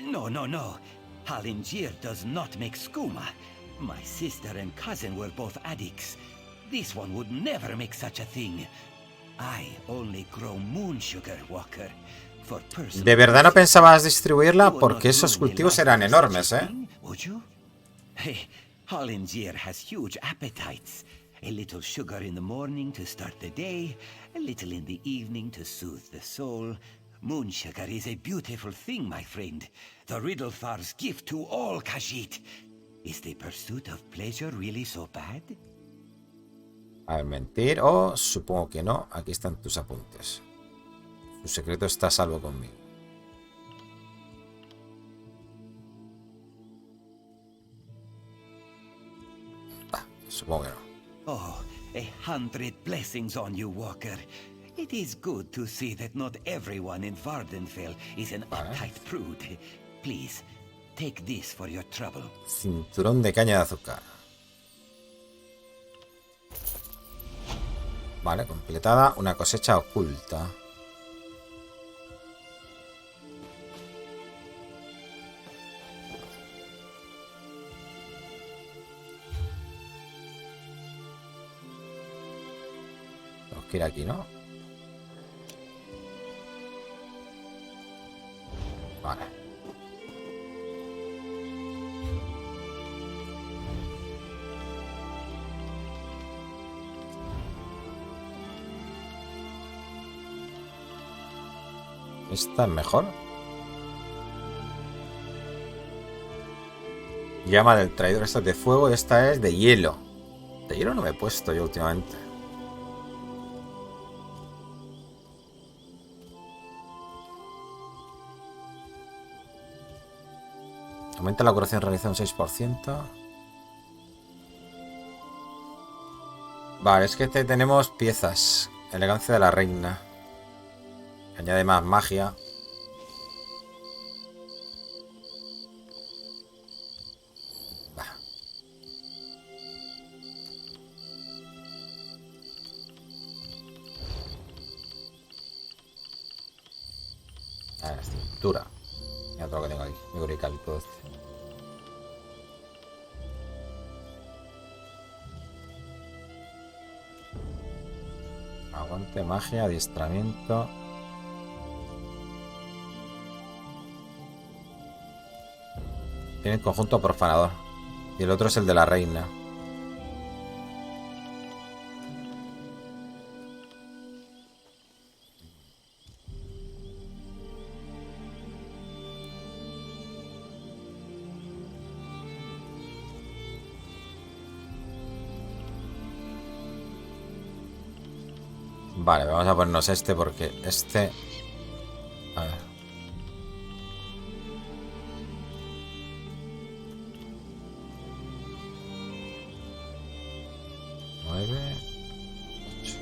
No, no, no. Hallingir does not make skooma. My sister and cousin were both addicts. This one would never make such a thing. I only grow moon sugar, Walker. ¿De verdad no pensabas distribuirla? Porque esos cultivos eran enormes, ¿eh? Hallingir has huge appetites. A little sugar in the morning to start the day, a little in the evening to soothe the soul. Moon sugar is a beautiful thing, my friend. The Riddlethar's gift to all Khajiit. Is the pursuit of pleasure really so bad? A ver, mentir. Oh, supongo que no. Aquí están tus apuntes. Tu secreto está a salvo conmigo. Supongo que no. Oh, 100 blessings on you, Walker. It is good to see that not everyone in Vardenfell is an uptight prude. Please, take this for your trouble. Cinturón de caña de azúcar. Vale, completada. Una cosecha oculta. Tengo que ir aquí, ¿no? Vale. ¿Esta es mejor? Llama del traidor. Esta es de fuego y esta es de hielo. De hielo no me he puesto yo últimamente. Aumenta la curación realizada un 6%. Vale, es que tenemos piezas. Elegancia de la reina. Añade más magia. La cintura. Mira todo lo que tengo aquí. Micrófono y todo esto. Aguante, magia, adiestramiento. Tiene el conjunto profanador. Y el otro es el de la reina. Vale, vamos a ponernos este porque este... A ver. Nueve... 8.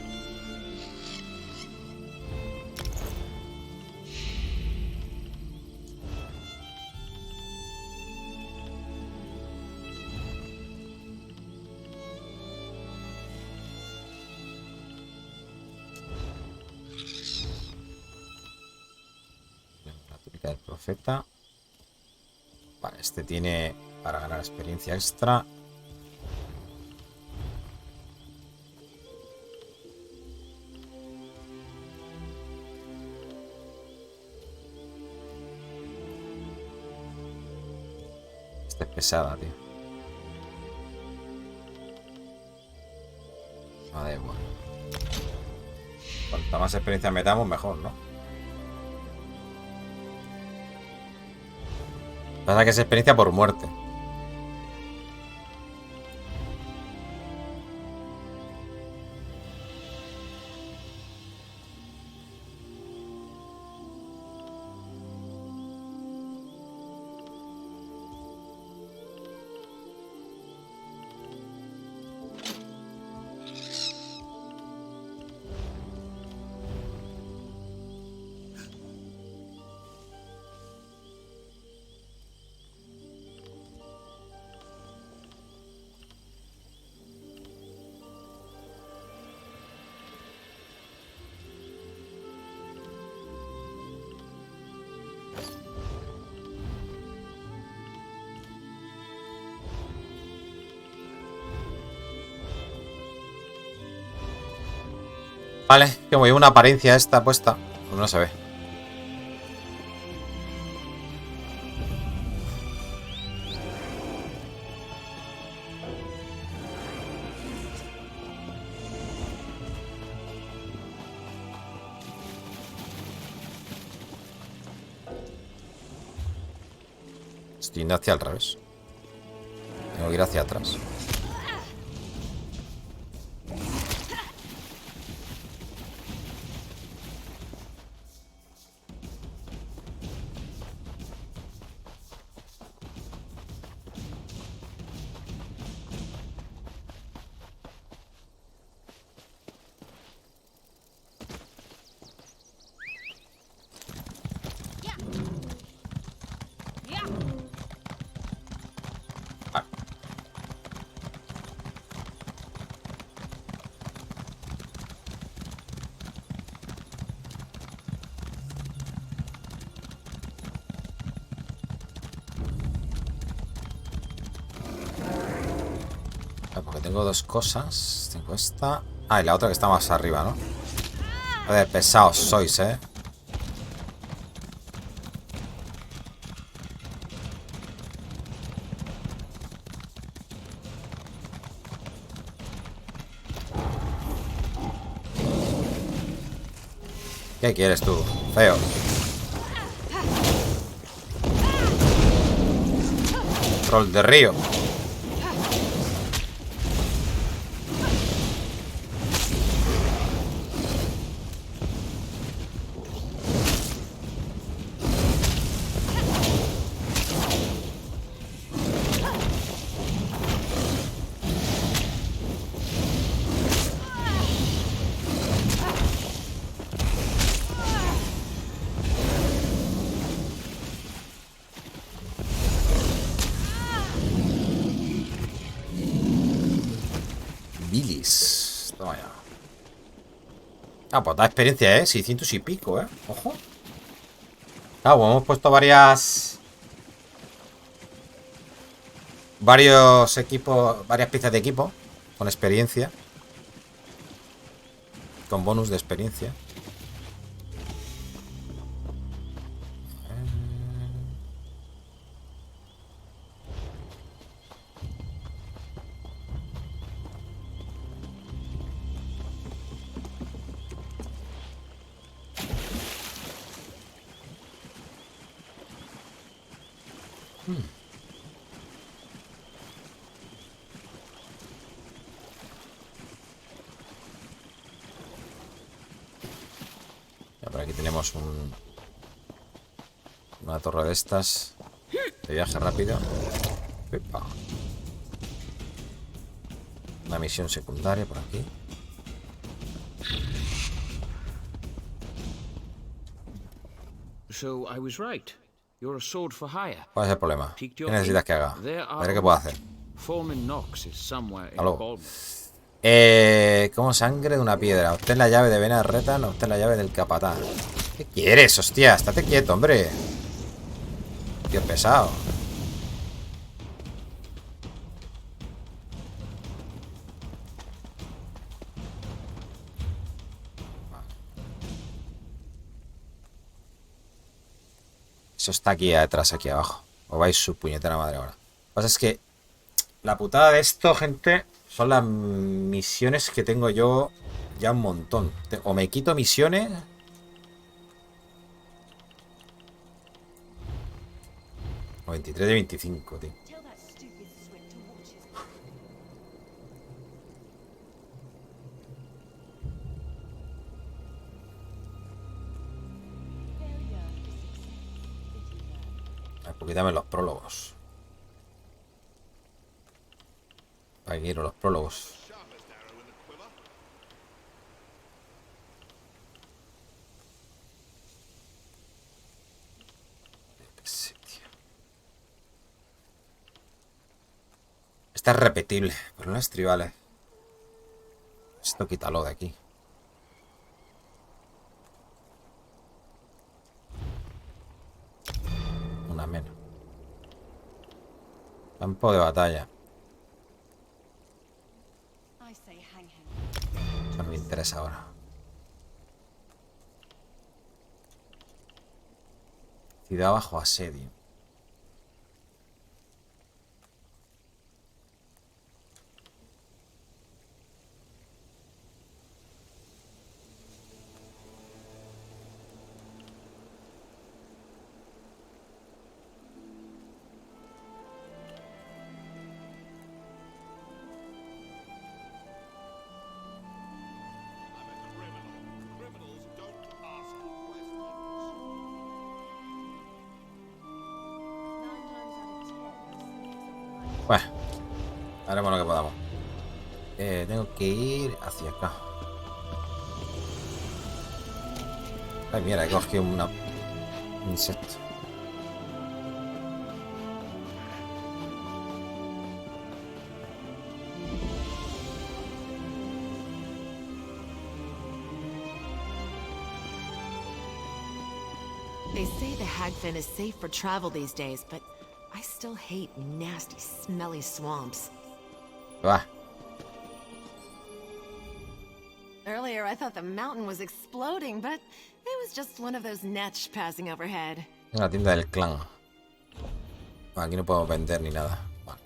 Del profeta. Vale, este tiene para ganar experiencia extra. Esta es pesada, tío. Vale, bueno. Cuanta más experiencia metamos, mejor, ¿no? Pasa que es experiencia por muerte. Vale, que muy una apariencia esta puesta. Pues no se ve. Estoy yendo hacia el revés. Tengo que ir hacia atrás. Porque tengo dos cosas. Tengo esta. Ah, y la otra que está más arriba, ¿no? A ver, pesados sois, ¿eh? ¿Qué quieres tú? Feo. Troll de río. 6. Toma ya. Ah, pues da experiencia, 600 y pico, Ojo. Ah, pues hemos puesto varios equipos, varias piezas de equipo con experiencia. Con bonus de experiencia. Ya por aquí tenemos una torre de estas de viaje rápido. Epa. Una misión secundaria por aquí. So I was right. You're a sword for hire. ¿Cuál es el problema? ¿Qué necesitas que haga? A ver qué puedo hacer. Aló. Como sangre de una piedra. Obtén la llave de Vena Retan. Obtén la llave del capatán. ¿Qué quieres, hostia? Estate quieto, hombre. Tío pesado. Eso está aquí atrás, aquí abajo. Os vais su puñetera madre ahora. Lo que pasa es que la putada de esto, gente, son las misiones que tengo yo ya un montón. O me quito misiones. O 23 de 25, tío. Pues quítame los prólogos. Aquí quiero los prólogos. Esta es repetible, pero no es tribales. Esto quítalo de aquí. Una menos. Campo de batalla. Eso no me interesa ahora. Ciudad bajo asedio. Bueno, haremos lo que podamos. Tengo que ir hacia acá. Ay, mira, he cogido un insecto. They say the hagfin is safe for travel these days, but I still hate nasty, smelly swamps. Va. Earlier, I thought the mountain was exploding, but it was just one of those nets passing overhead. En la tienda del clan. Aquí no podemos vender ni nada. Vale.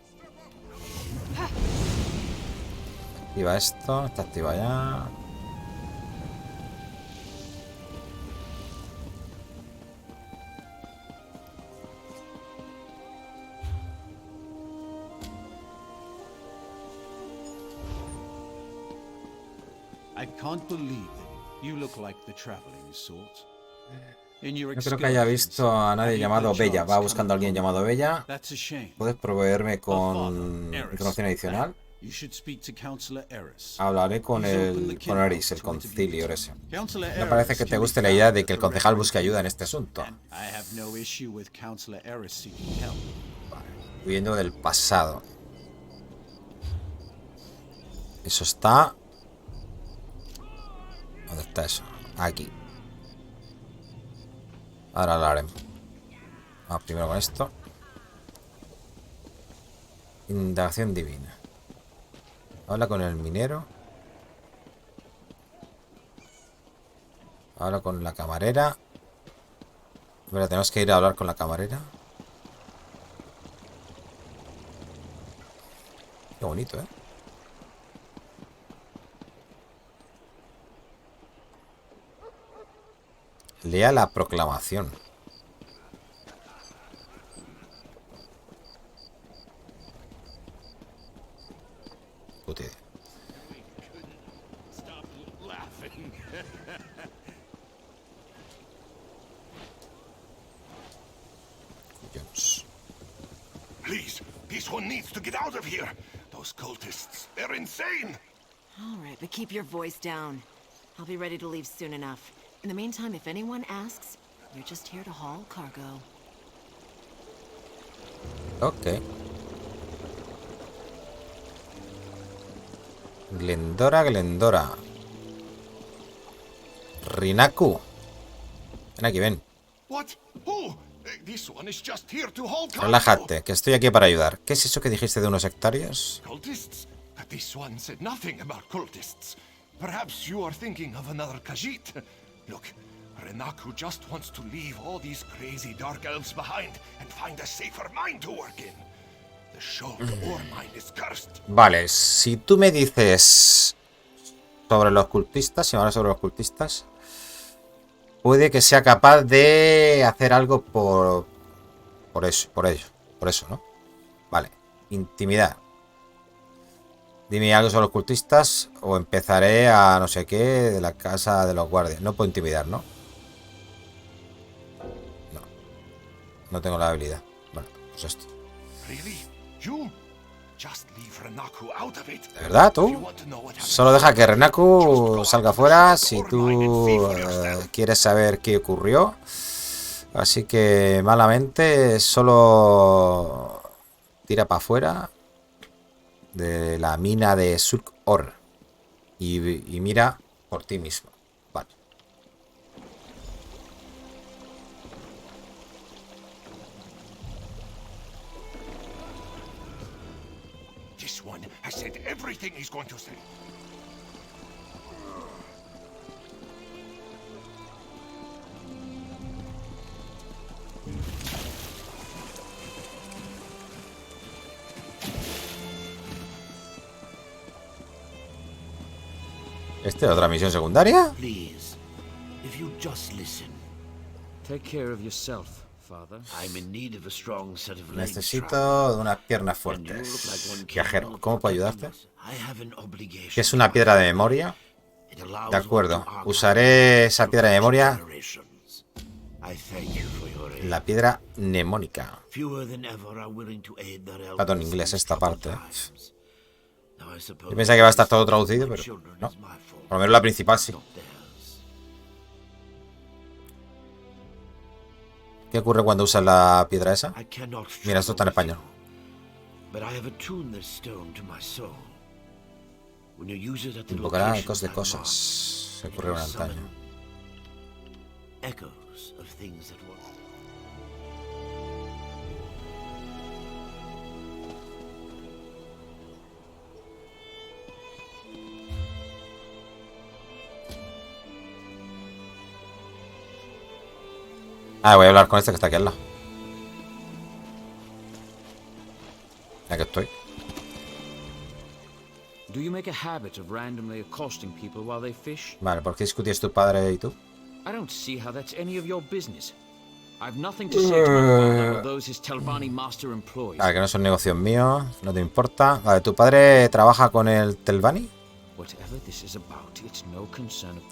Activa esto, está activa ya. I can't believe that you look like the traveling sort. No creo que haya visto a nadie llamado Bella. Va buscando a alguien llamado Bella. ¿Puedes proveerme con información adicional? Hablaré con Eris, el concilio ese. Me parece que te guste la idea de que el concejal busque ayuda en este asunto. Huyendo del pasado. Eso está... ¿Dónde está eso? Aquí. Ahora lo haremos. Vamos primero con esto. Indagación divina. Habla con el minero. Habla con la camarera. Pero tenemos que ir a hablar con la camarera. Qué bonito, ¿eh? Lea la proclamación. Puta idea. Please, this one needs to get out of here. Those cultists, they're insane. All right, but keep your voice down. I'll be ready to leave soon enough. In the meantime, if anyone asks, you're just here to haul cargo. Ok. Glendora. Rinaku. Ven aquí, ven. What? Who? This one is just here to haul cargo. Relájate, que estoy aquí para ayudar. ¿Qué es eso que dijiste de unos sectarios? Cultists? This one said nothing about cultists. Perhaps you are thinking of another Khajiit. Look, Renaku just wants to leave all these crazy dark elves behind and find a safer mine to work in. The Shoulder ore mine is cursed. Vale, si tú me dices sobre los cultistas, si me hablas sobre los cultistas, puede que sea capaz de hacer algo por eso, ¿no? Vale, intimidad. Dime algo sobre los cultistas o empezaré a no sé qué de la casa de los guardias. No puedo intimidar, ¿no? No tengo la habilidad. Bueno, pues esto. ¿De verdad, tú? Solo deja que Renaku salga fuera si tú quieres saber qué ocurrió. Así que malamente solo tira para afuera de la mina de Sulk Ore y mira por ti mismo. Vale. This one has said everything he's going to say. ¿Este es otra misión secundaria? Please, if you just listen. Take care of yourself, father. I'm in need of a strong set of legs. Necesito unas piernas fuertes. Viajero, ¿cómo puedo ayudarte? ¿Qué es una piedra de memoria? De acuerdo, usaré esa piedra de memoria. La piedra mnemónica. Pato en inglés esta parte. Yo pensaba que va a estar todo traducido, pero no. Por lo menos la principal sí. ¿Qué ocurre cuando usas la piedra esa? Mira, esto está en español. Invocará ecos de cosas. Se ocurre una antaño. Ah, voy a hablar con este que está aquí al lado. Ya que estoy. Vale, ¿por qué discutías tu padre y tú? Vale, que no son negocios míos, no te importa. Vale, ¿tu padre trabaja con el Telvanni?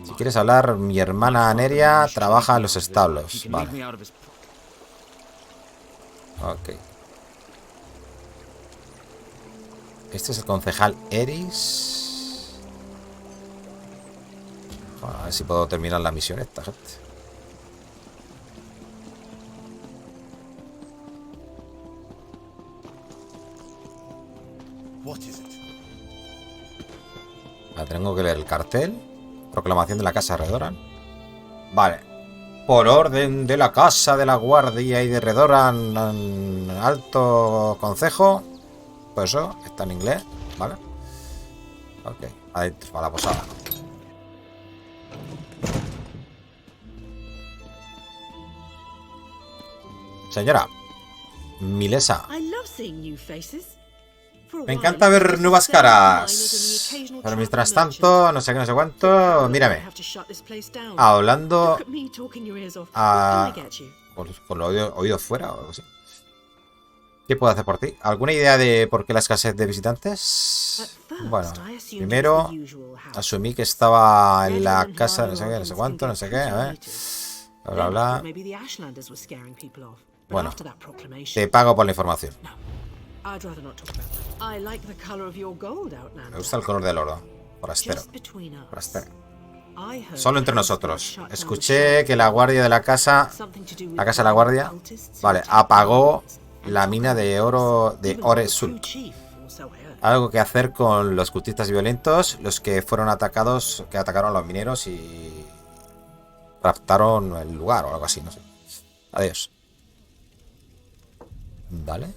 Si quieres hablar, mi hermana Neria trabaja en los establos. Vale. Ok. Este es el concejal Eris. Bueno, a ver si puedo terminar la misión esta, gente. tengo que leer el cartel. Proclamación de la casa de Redoran. Vale. Por orden de la casa de la guardia y de Redoran, alto concejo. Pues eso, está en inglés, ¿vale? Ok, adentro, para la posada. Señora, Milesa. Me encanta ver nuevas caras. Pero mientras tanto, no sé qué, no sé cuánto. Mírame. Hablando por los oídos fuera o algo así. ¿Qué puedo hacer por ti? ¿Alguna idea de por qué la escasez de visitantes? Bueno, primero asumí que estaba en la casa, no sé qué, no sé cuánto, no sé qué, a ver. Bla, bla, bla. Bueno, te pago por la información. Me gusta el color del oro. Forastero. Solo entre nosotros. Escuché que la guardia de la casa de la guardia, vale, apagó la mina de oro de Ore Sul. Algo que hacer con los cultistas violentos, los que fueron atacados, que atacaron a los mineros y raptaron el lugar o algo así, no sé. Adiós. Vale.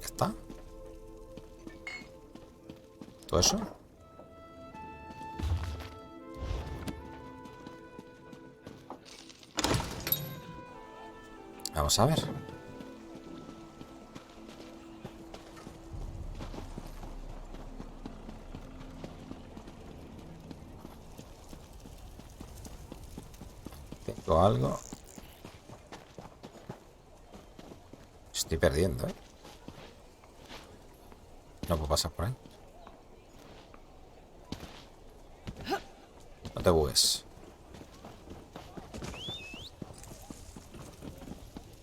Ya está. ¿Todo eso? Vamos a ver. Tengo algo. Estoy perdiendo, ¿eh? No puedo pasar por ahí. No te bugues.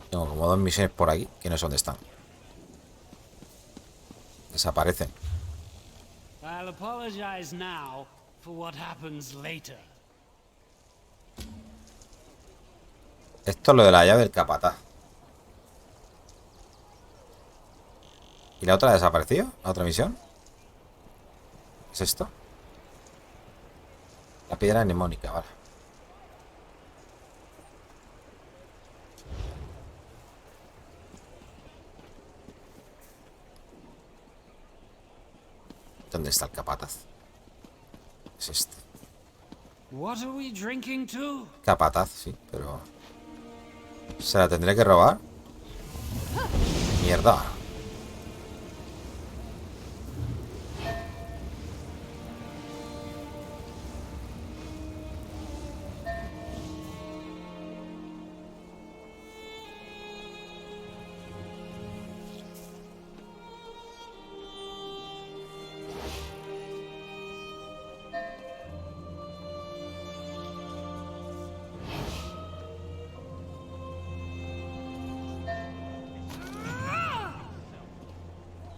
Tengo como 2 misiones por aquí que no sé dónde están. Desaparecen. Esto es lo de la llave del capataz. ¿Y la otra ha desaparecido? ¿La otra misión? ¿Qué es esto? La piedra mnemónica, vale. ¿Dónde está el capataz? Es este. Capataz, sí, pero... ¿se la tendré que robar? Mierda.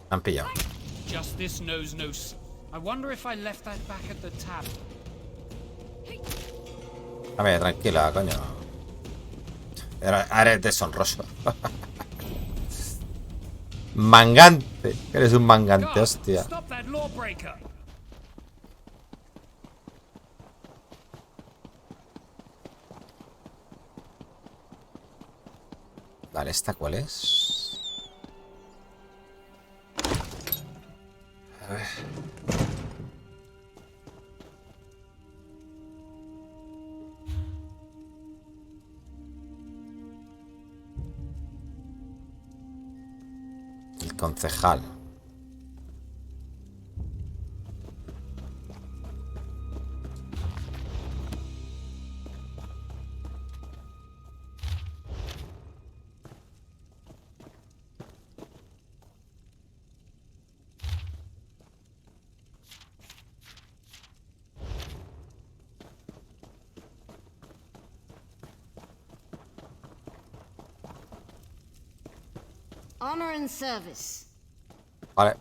Han pillado. A ver, tranquila, coño. Eres deshonroso. Mangante. Eres un mangante, hostia. Vale, ¿esta cuál es? A ver. El concejal. Honor and service. Vale.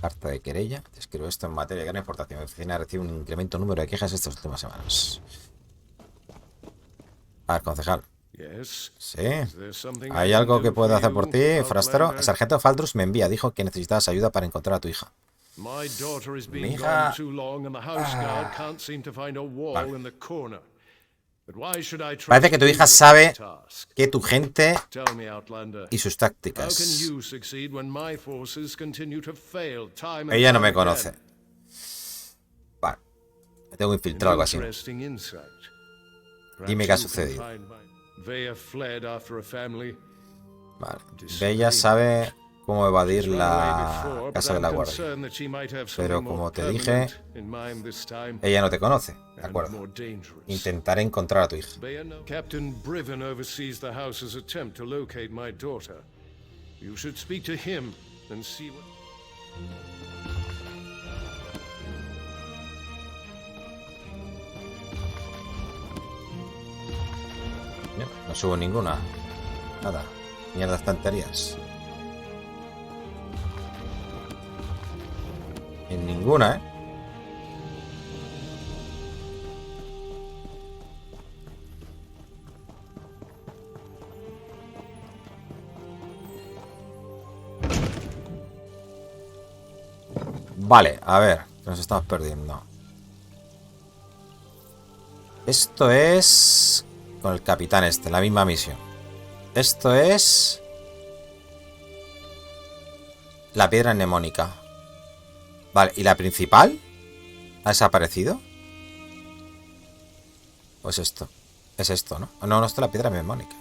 Carta de querella. Te escribo esto en materia de gran importación. Mi oficina recibe un incremento número de quejas estas últimas semanas. A ver, concejal. Sí. ¿Hay algo que pueda hacer por ti, forastero? El sargento Faldrus me envía. Dijo que necesitabas ayuda para encontrar a tu hija. Mi hija... Vale. Parece que tu hija sabe que tu gente y sus tácticas. Ella no me conoce. Vale. Me tengo que infiltrar algo así. Dime qué ha sucedido. Vale. Bella sabe cómo evadir la casa de la guardia. Pero como te dije, ella no te conoce. De acuerdo. Intentaré encontrar a tu hija. Captain Briven oversees the house's attempt to locate my daughter. You should speak to him and see what... No subo ninguna. Nada. Mierda, estanterías. En ninguna, ¿eh? Vale, a ver. Nos estamos perdiendo. Esto es... con el capitán este, la misma misión. Esto es... la piedra mnemónica. Vale, ¿y la principal? ¿Ha desaparecido? ¿O es esto? Es esto, ¿no? No, esto es la piedra mnemónica.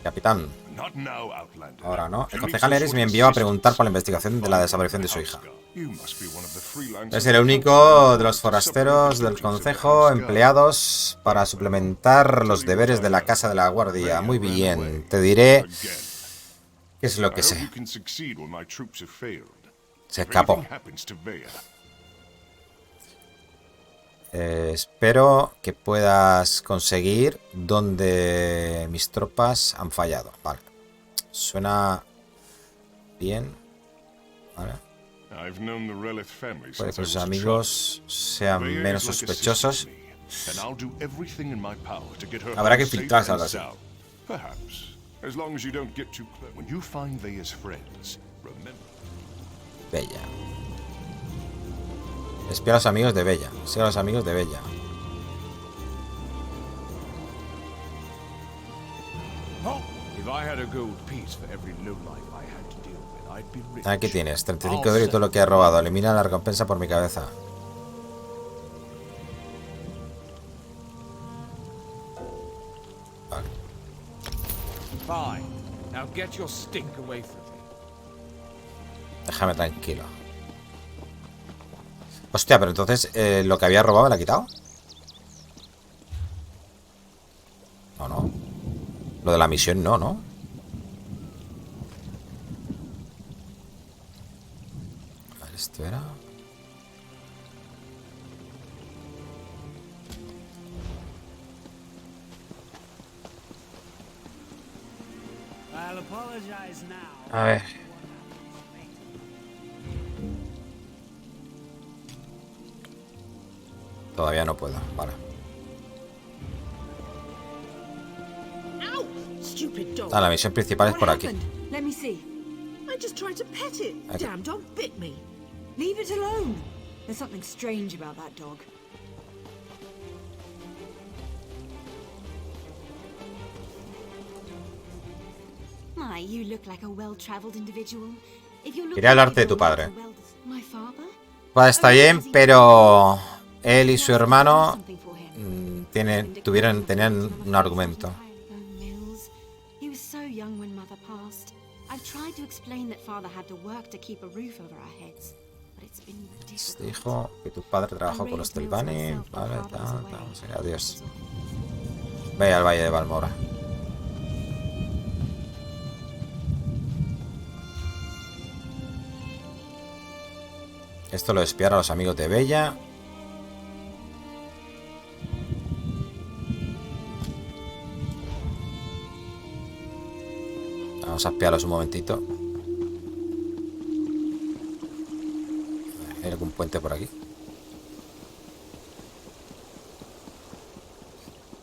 Capitán. Ahora no. El concejal Eris me envió a preguntar por la investigación de la desaparición de su hija. Es el único de los forasteros del concejo empleados para suplementar los deberes de la casa de la guardia. Muy bien. Te diré qué es lo que sé. Se escapó. Espero que puedas conseguir donde mis tropas han fallado. Vale. Suena bien. Vale. Puede que sus amigos sean menos sospechosos. Habrá que filtrarse algo así. Bella. Espía a los amigos de Bella. Espía a los amigos de Bella. Aquí tienes, 35 de oro y todo lo que he robado. Elimina la recompensa por mi cabeza. Vale. Déjame tranquilo. Hostia, pero entonces lo que había robado me lo ha quitado. No. Lo de la misión no, ¿no? A ver, esto era... A ver. Todavía no puedo, vale. Ah, la misión principal es por aquí. Okay. Quería hablarte de tu padre. Pues está bien, pero él y su hermano tenían un argumento. Dijo que tu padre trabajó con los Telvani. Vale, adiós. Ve al Valle de Valmora. Esto lo espiar a los amigos de Bella. Vamos a espiarlos un momentito. Hay algún puente por aquí.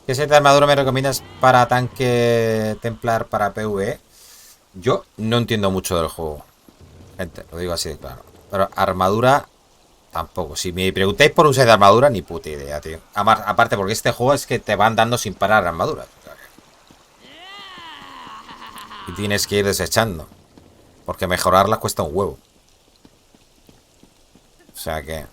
¿Qué set de armadura me recomiendas para tanque templar para PvE? Yo no entiendo mucho del juego, gente, lo digo así de claro. Pero armadura tampoco. Si me preguntáis por un set de armadura, ni puta idea, tío. Aparte porque este juego es que te van dando sin parar armaduras. Y tienes que ir desechando. Porque mejorarlas cuesta un huevo. O sea que...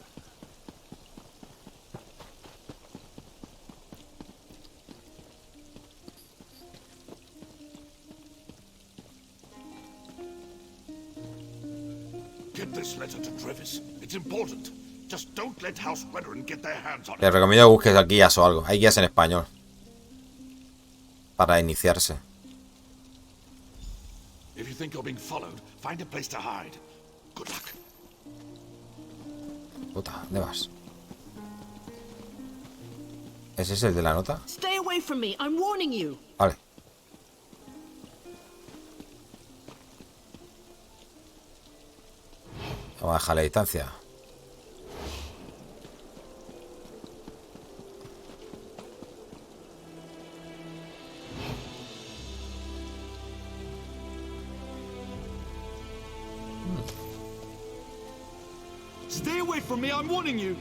Les recomiendo que busques guías o algo. Hay guías en español. Para iniciarse. Puta, ¿dónde vas? ¿Ese es el de la nota? Vale. Vamos a bajar la distancia. Stay away from me, I'm warning you.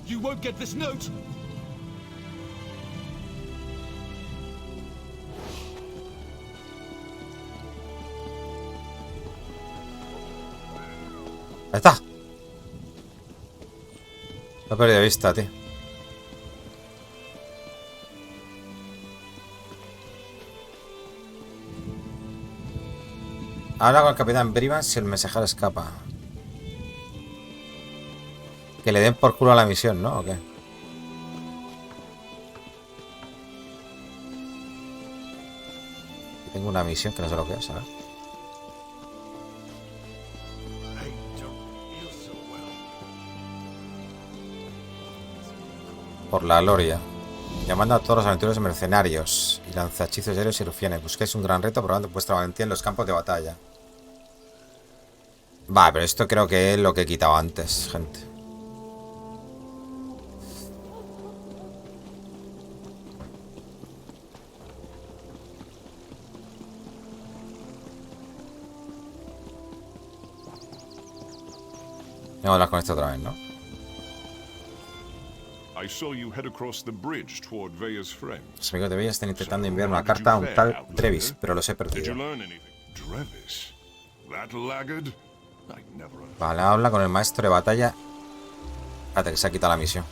You won't get this note. Ahí está. Lo he perdido de vista, tío. Habla con el capitán Brivan si el mensajero escapa. Que le den por culo a la misión, ¿no? ¿O qué? Tengo una misión que no sé lo que es, ¿sabes? Por la gloria. Llamando a todos los aventureros mercenarios y lanzahechizos aéreos y rufianes. Busquéis un gran reto probando vuestra valentía en los campos de batalla. Va, pero esto creo que es lo que he quitado antes, gente. Vamos a hablar con esto otra vez, ¿no? Los amigos de Bella están intentando enviar una carta a un tal Trevis, pero los he perdido. Vale, habla con el maestro de batalla. Espérate, que se ha quitado la misión.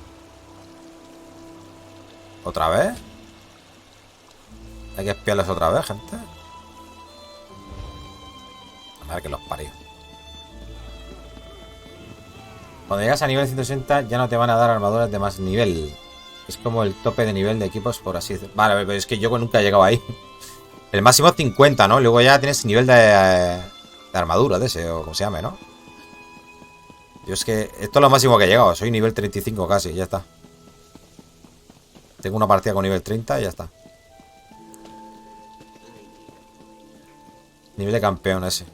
¿Otra vez? Hay que espiarlos otra vez, gente. A ver que los parió. Cuando llegas a nivel 160 ya no te van a dar armaduras de más nivel. Es como el tope de nivel de equipos, por así decirlo. Vale, pero es que yo nunca he llegado ahí. El máximo es 50, ¿no? Luego ya tienes nivel de armadura de ese, o como se llame, ¿no? Yo es que esto es lo máximo que he llegado. Soy nivel 35 casi, ya está. Tengo una partida con nivel 30 y ya está. Nivel de campeón ese.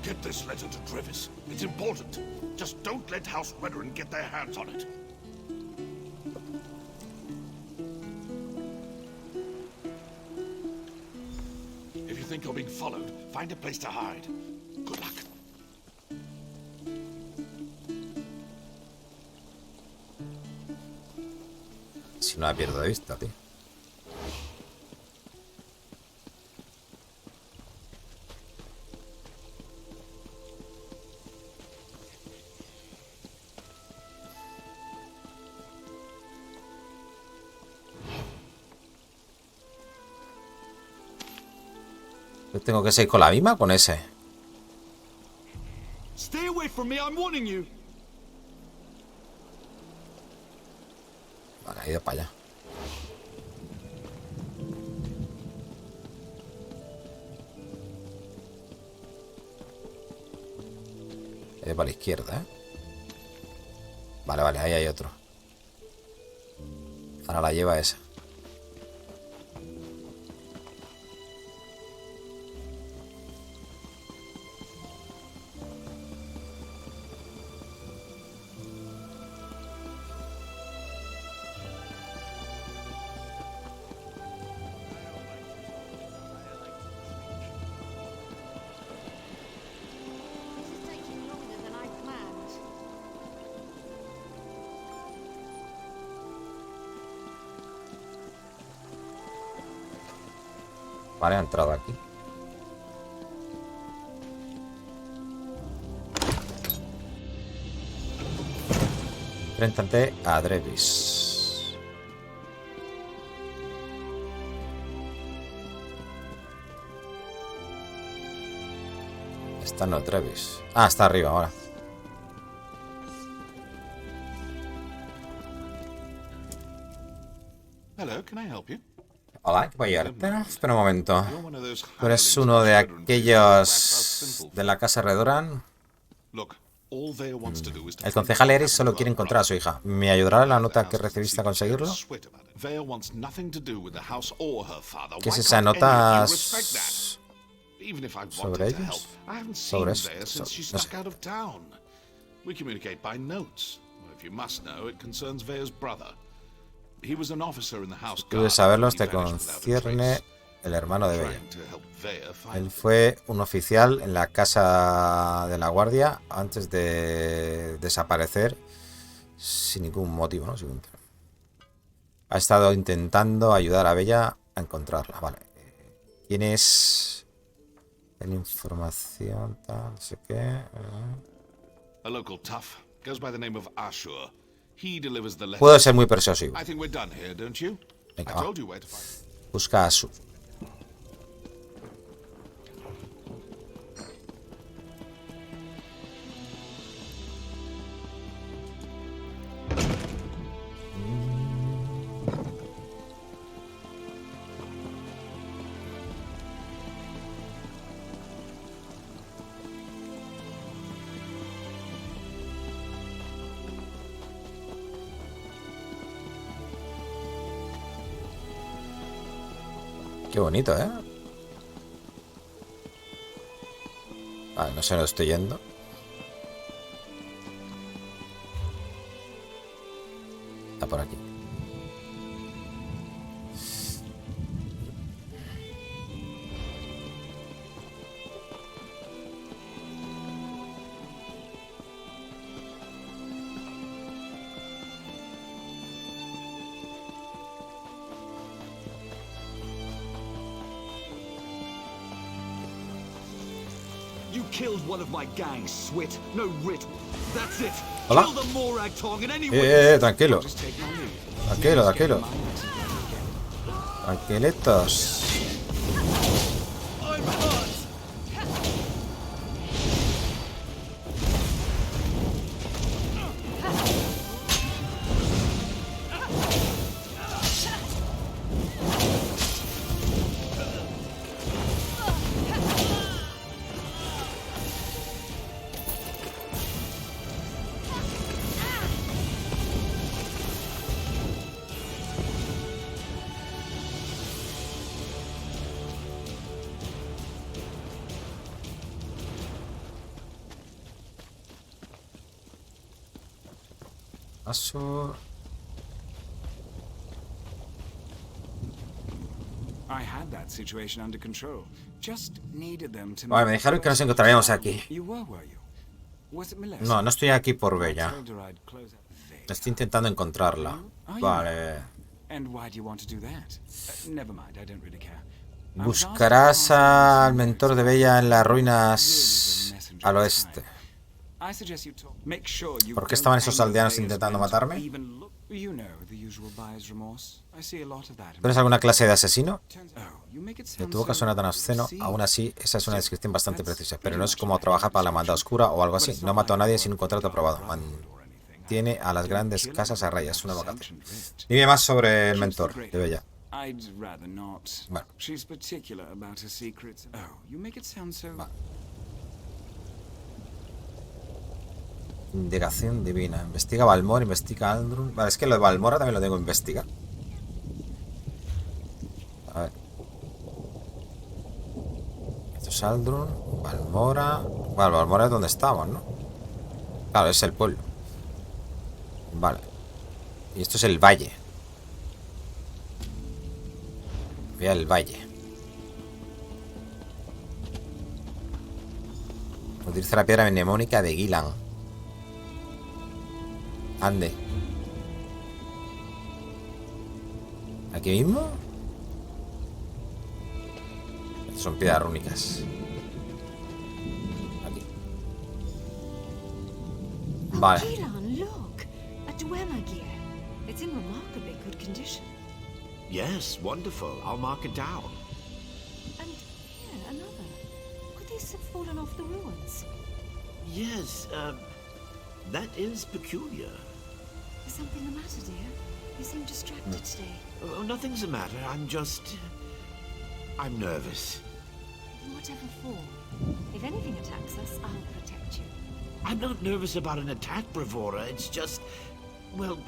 Get this letter to Trevis. It's important. Just don't let House Weatherin get their hands on it. If you think you're being followed, find a place to hide. Good luck. Si no la pierdo de vista, tío. Yo tengo que seguir con la misma, con ese. Stay away from me, I'm warning you. Vale, he ido para allá. Voy para la izquierda, ¿eh? Vale, vale, ahí hay otro. Ahora la lleva esa. Vale, ha entrado aquí. Enfréntate a Drevis. Esta no es Drevis. Ah, está arriba ahora. Hello, can I help you? Hola, ¿qué puedo ayudarte? Espera un momento. ¿Tú eres uno de aquellos de la casa RADEON? El concejal Eris solo quiere encontrar a su hija. ¿Me ayudará la nota que recibiste a conseguirlo? ¿Qué es esa nota sobre ellos? Sobre eso. No sé. Tú de saberlos te concierne el hermano de Bella. Él fue un oficial en la casa de la guardia antes de desaparecer sin ningún motivo, ¿no? Ha estado intentando ayudar a Bella a encontrarla. Vale. ¿Quién es? En información, tal, no sé qué. Puedo ser muy persuasivo. Venga, va. Busca a su. Qué bonito, ¿eh? Vale, no sé, no estoy yendo. Está por aquí. Killed one of my gang, Swit. No ritual. That's it. Hola. Kill the Morag target anyway. Tranquilo. Tranquilo, tranquilo. Tranquilitos. Paso. Vale, me dijeron que nos encontraríamos aquí. No, no estoy aquí por Bella. Estoy intentando encontrarla. Vale. Buscarás al mentor de Bella en las ruinas al oeste. ¿Por qué estaban esos aldeanos intentando matarme? ¿Eres alguna clase de asesino? De tu boca suena tan obsceno. Aún así, esa es una descripción bastante precisa. Pero no es como trabajar para la maldad oscura o algo así. No mato a nadie sin un contrato aprobado. Mantiene a las grandes casas a raya. Es una vocación. Dime más sobre el mentor de Bella. Bueno. Indicación divina. Investiga Balmor, investiga Aldrun. Vale, es que lo de Balmora también lo tengo que investigar. A ver. Esto es Aldrun, Balmora. Vale, Balmora es donde estamos, ¿no? Claro, es el pueblo. Vale. Y esto es el valle. Voy al valle. Utiliza la piedra mnemónica de Gilan. Ande. ¿Aquí mismo? Estas son piedras rúnicas. Aquí. Vale. Gilan, look. A Dwemer gear. It's in remarkably good condition. Yes, wonderful. I'll mark it down. And here, another. Could these have fallen off the ruins? Yes, that is peculiar. Is something the matter, dear? You seem distracted today. Oh, nothing's the matter. I'm nervous. Whatever for. If anything attacks us, I'll protect you. I'm not nervous about an attack, Bravura. It's just, well,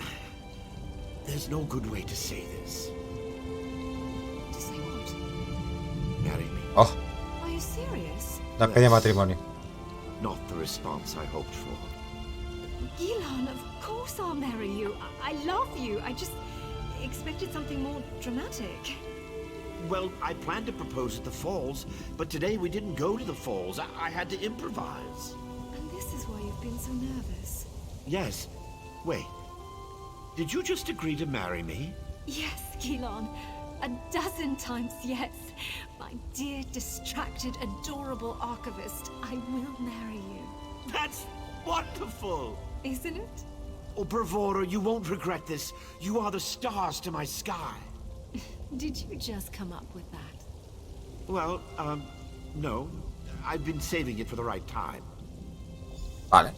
there's no good way to say this. To say what? Marry me. Oh. Are you serious? La pedida de matrimonio. Not the response I hoped for. Gilan, of course I'll marry you. I love you. I just expected something more dramatic. Well, I planned to propose at the falls, but today we didn't go to the falls. I had to improvise. And this is why you've been so nervous. Yes. Wait. Did you just agree to marry me? Yes, Gilan. 12 times yes. My dear, distracted, adorable archivist, I will marry you. That's wonderful! Isn't it? Oh, Bravura, you won't regret this. You are the stars to my sky. Did you just come up with that? Well, no. I've been saving it for the right time. Vale.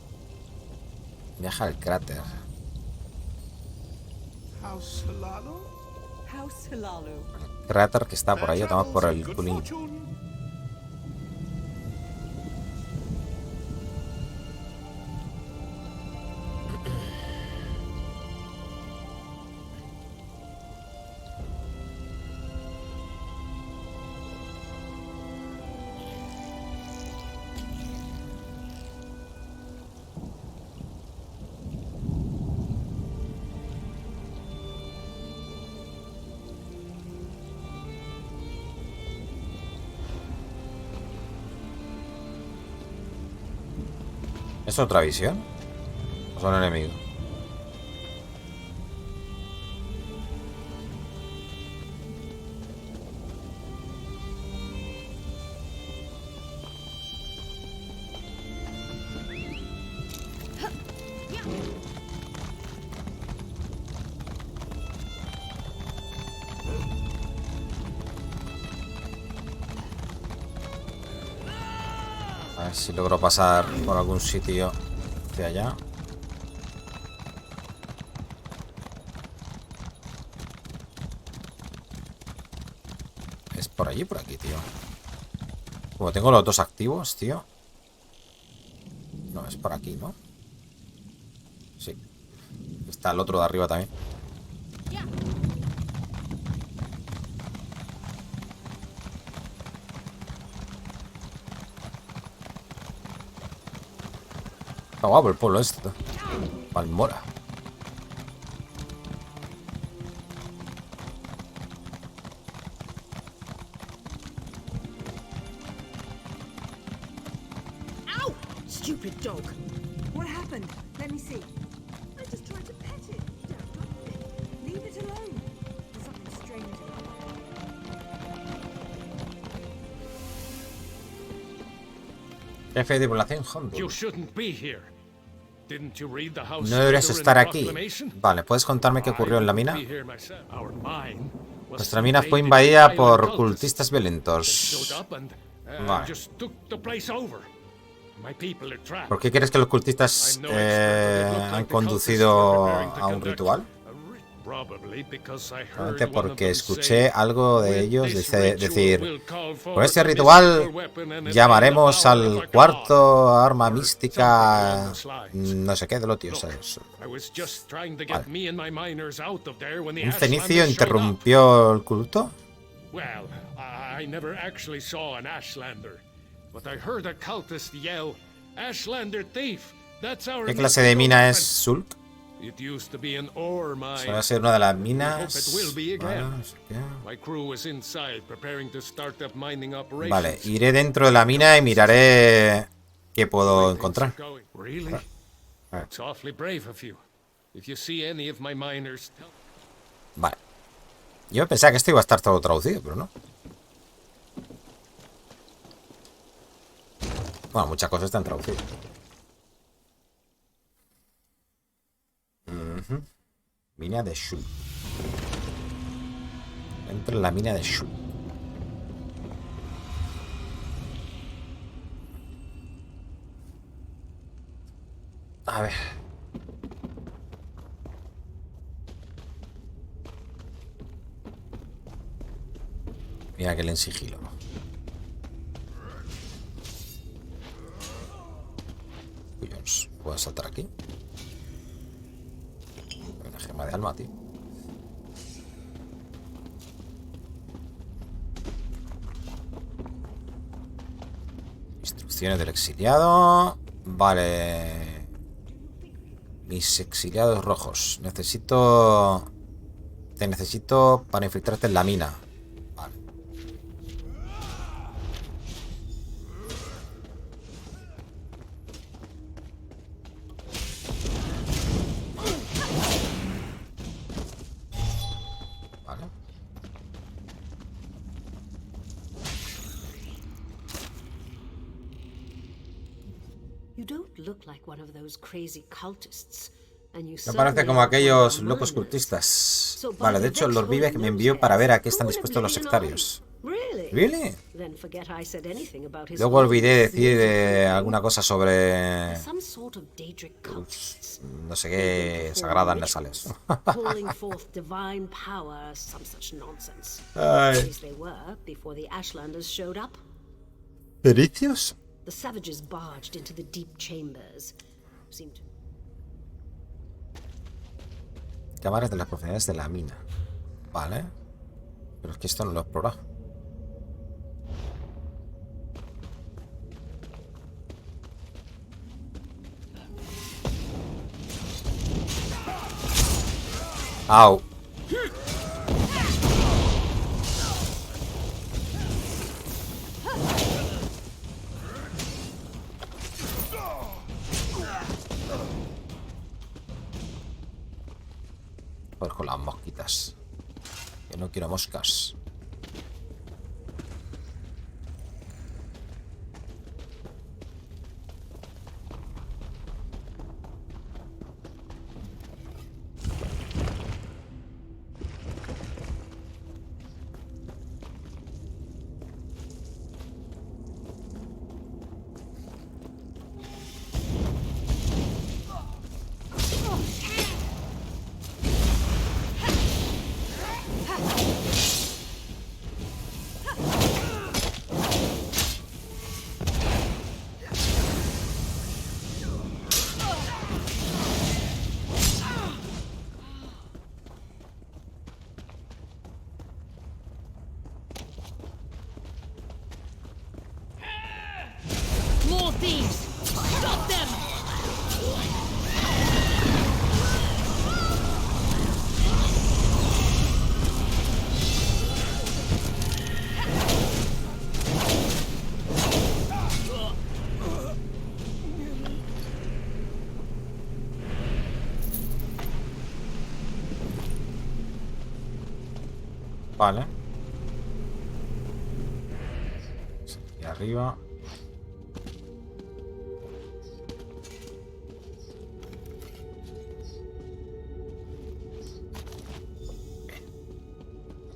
Viaja al cráter. House Halalo? House Halalo. Cráter que está por ahí, tomamos por el culín. ¿Es otra visión? ¿O son enemigos? A ver si logro pasar por algún sitio de allá. Es por allí, por aquí, tío. Como tengo los dos activos, tío. No, es por aquí, ¿no? Sí. Está el otro de arriba también. Está guapo el pueblo este. Palmora. Ow! Stupid dog. What happened? Let me see. I just tried to pet it. Leave it alone. There's something strange about it. Jefe de población, Hondo. You shouldn't be here. No deberías estar aquí. Vale, ¿puedes contarme qué ocurrió en la mina? Nuestra mina fue invadida por cultistas violentos. Vale. ¿Por qué crees que los cultistas han conducido a un ritual? Solamente porque escuché algo de ellos decir: con este ritual llamaremos al cuarto arma mística no sé qué de los dioses. Vale. ¿Un cenicio interrumpió el culto? ¿Qué clase de mina es Sulk? Suele ser una de las minas. Vale, iré dentro de la mina y miraré qué puedo encontrar. Vale. Yo pensaba que esto iba a estar todo traducido, pero no. Bueno, muchas cosas están traducidas. Mina de Shul. Entro en la mina de Shul. A ver. Mira que le en sigilo. Cuyons, ¿puedo saltar aquí? Una gema de alma, tío. Instrucciones del exiliado. Vale. Mis exiliados rojos. Te necesito para infiltrarte en la mina. Vale. Vale. You don't look like one of those crazy cultists. Me parece como aquellos locos cultistas. Vale, de hecho, Lord Vivek me envió para ver a qué están dispuestos los sectarios. ¿Really? Luego olvidé decir alguna cosa sobre... no sé qué sagradas nasales. ¿Pericios? The savages barged into the deep chambers. Cámaras de las profundidades de la mina. Vale. Pero es que esto no lo he explorado. Au. Con las mosquitas. Que no quiero moscas. Vale. Y arriba.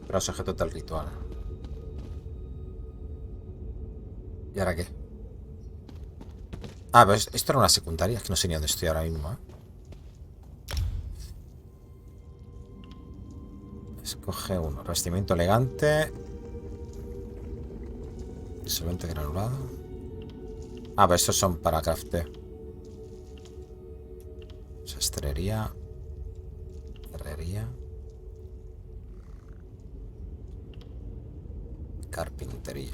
Pero se objetos del ritual. ¿Y ahora qué? Ah, pero esto era una secundaria. Es que no sé ni dónde estoy ahora mismo, ¿eh? Coge uno. Revestimiento elegante. Disolvente granulado. Ah, pero estos son para crafteo. Sastrería. Herrería. Carpintería.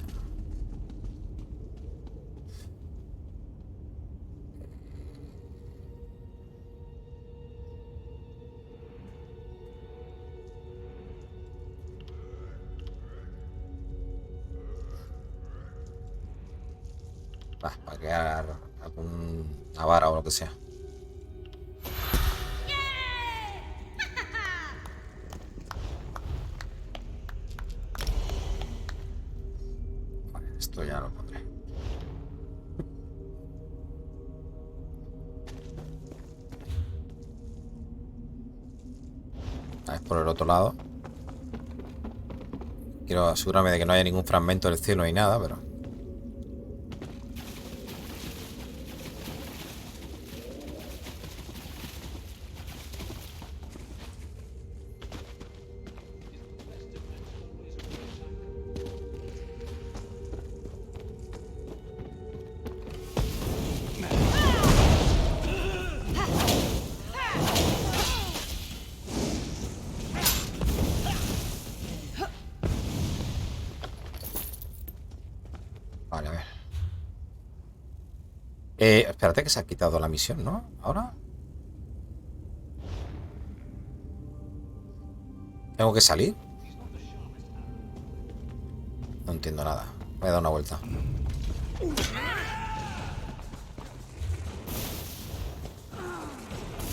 Para crear alguna vara o lo que sea. Vale, esto ya lo pondré. A ver, por el otro lado. Quiero asegurarme de que no haya ningún fragmento del cielo ni nada, pero... Vale, a ver. Espérate que se ha quitado la misión, ¿no? ¿Ahora? ¿Tengo que salir? No entiendo nada. Voy a dar una vuelta.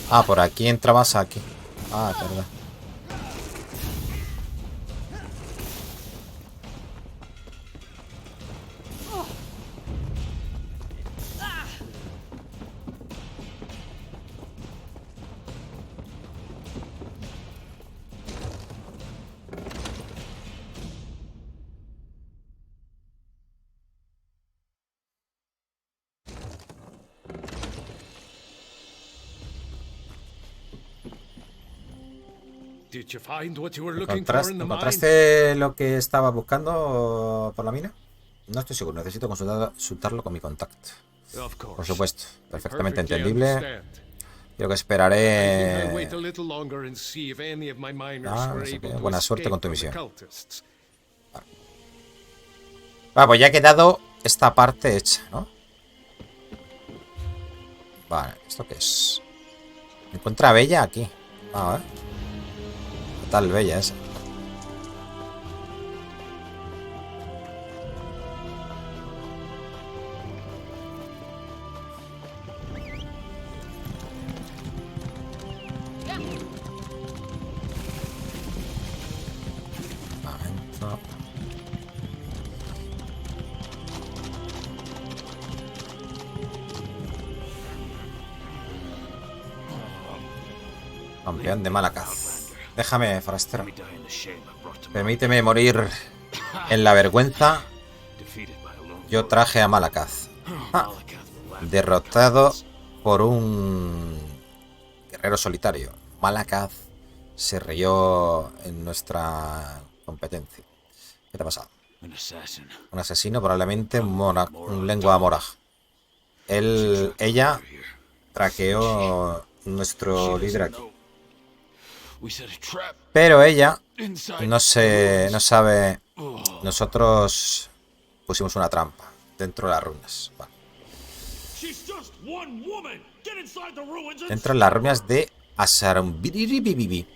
Ah, por aquí entrabas aquí. Ah, perdón. ¿Encontraste lo que estaba buscando por la mina? No estoy seguro, necesito consultarlo con mi contacto. Por supuesto, perfectamente entendible. Creo que esperaré... no sé qué. Buena suerte con tu misión. Vale, pues ya ha quedado esta parte hecha, ¿no? Vale, ¿esto qué es? Encuentra Bella aquí. Ah, tal Bella esa. Campeón de Malakaz. Déjame, forastero. Permíteme morir en la vergüenza. Yo traje a Malakaz. Derrotado por un guerrero solitario. Malakaz se rió en nuestra competencia. ¿Qué te ha pasado? Un asesino, probablemente un lengua moraj. Ella traqueó nuestro líder aquí. Pero ella no sabe. Nosotros pusimos una trampa dentro de las ruinas. Vale. Dentro de las ruinas de Asarambiribibibi.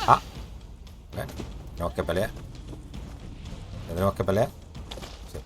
Ah. Bueno, tenemos que pelear. ¿Tendremos que pelear? Sí.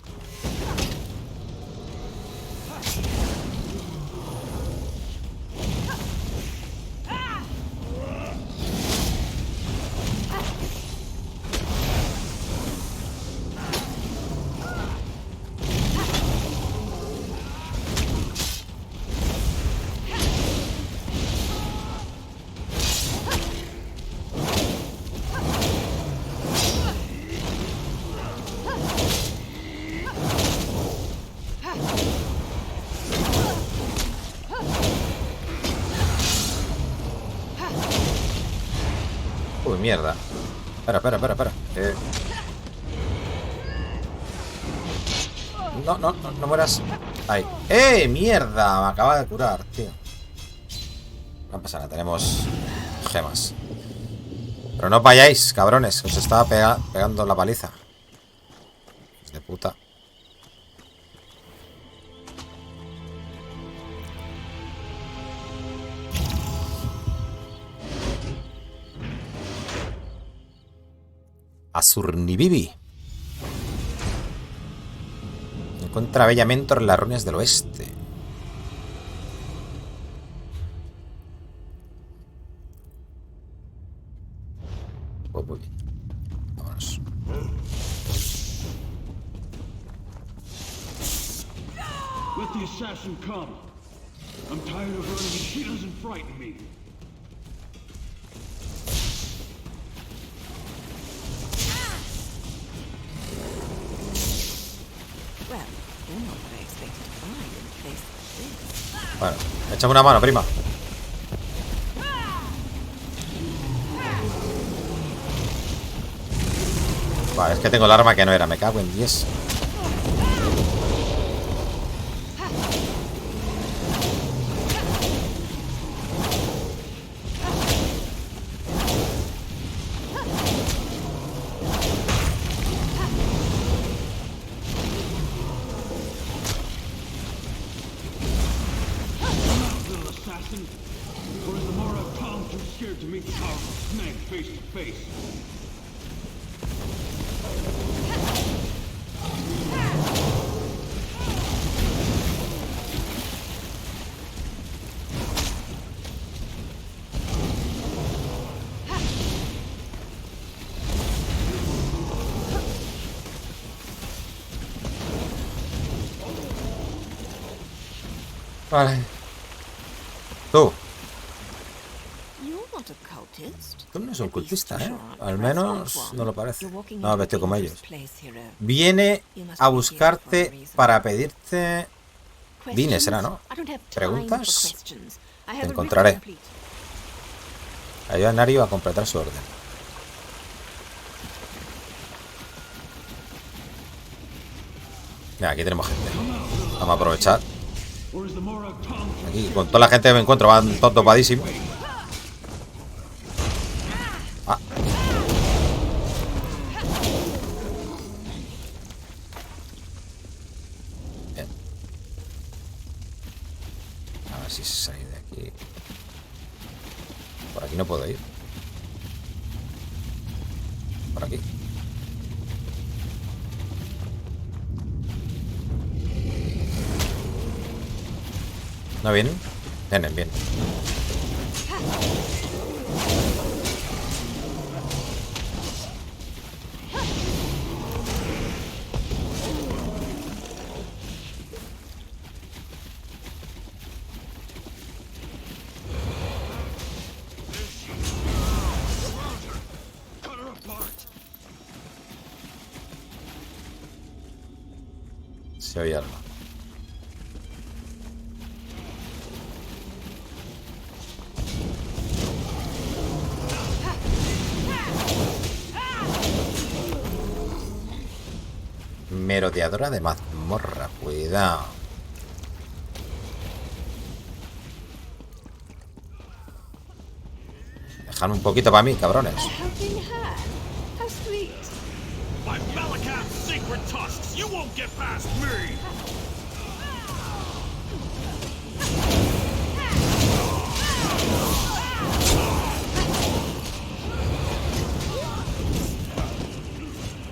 Mierda. Espera. No mueras. Ahí. Mierda. Me acaba de curar, tío. No pasa nada, tenemos gemas. Pero no vayáis, cabrones. Os estaba pegando la paliza. De puta. Azurnibibi. Encuentra bellamente en las ruinas del oeste. Muy bien. Vámonos. Let the assassin come. I'm tired of running and she doesn't frighten me. Bueno, échame una mano, prima. Vale, es que tengo el arma que no era. Me cago en 10. Vale. Tú. Tú no eres un cultista, ¿eh? Al menos no lo parece. No, vete como ellos. Viene a buscarte para pedirte... Vine, será, ¿no? ¿Preguntas? Te encontraré. Ayuda a Nario a completar su orden. Mira, aquí tenemos gente. Vamos a aprovechar. Aquí, con toda la gente que me encuentro, van todos topadísimos. Ah. Bien. A ver si se sale de aquí. Por aquí no puedo ir. Por aquí. ¿No vienen? Vienen, bien. Se oye algo. Merodeadora de mazmorra, cuidado. Dejadme un poquito para mí, cabrones.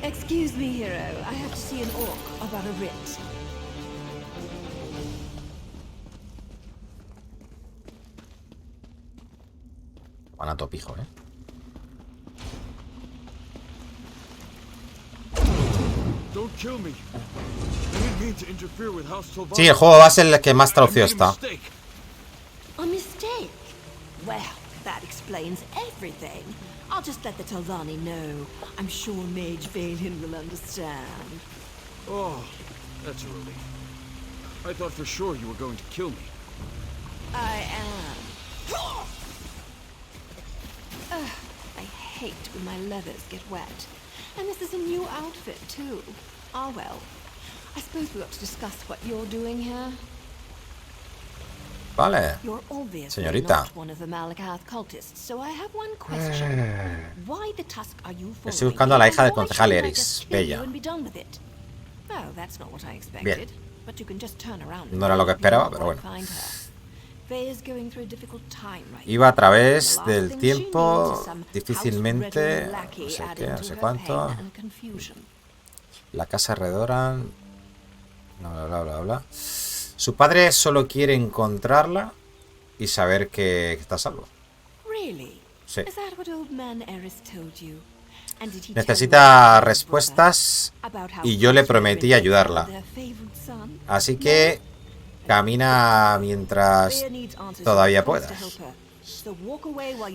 Excuse me, hero. I have to see an orc about a writ. Van a topijo, ¿eh? Sí, el juego va a ser el que más traducido está. A mistake? Well, that explains everything. I'll just let the Talvani know. I'm sure Mage Valian will understand. Oh, that's a relief. I thought for sure you were going to kill me. I am. I hate when my leathers get wet. And this is a new outfit too. Ah well. I suppose we ought to discuss what you're doing here. Vale. You're obviously Señorita. not one of the Malakath cultists, so I have one question. Why the tusk are you following? Estoy buscando a la hija del And why concejal shouldn't I Eris, just kill you Bella. and be done with it? Well, that's not what I expected. Bien. But you can just turn around. No era lo que esperaba, pero bueno. Iba a través del tiempo, difícilmente, no sé qué, no sé cuánto. La casa alrededor, bla, bla, bla, bla. Su padre solo quiere encontrarla y saber que está a salvo. Sí. Necesita respuestas y yo le prometí ayudarla. Así que camina mientras todavía puedas.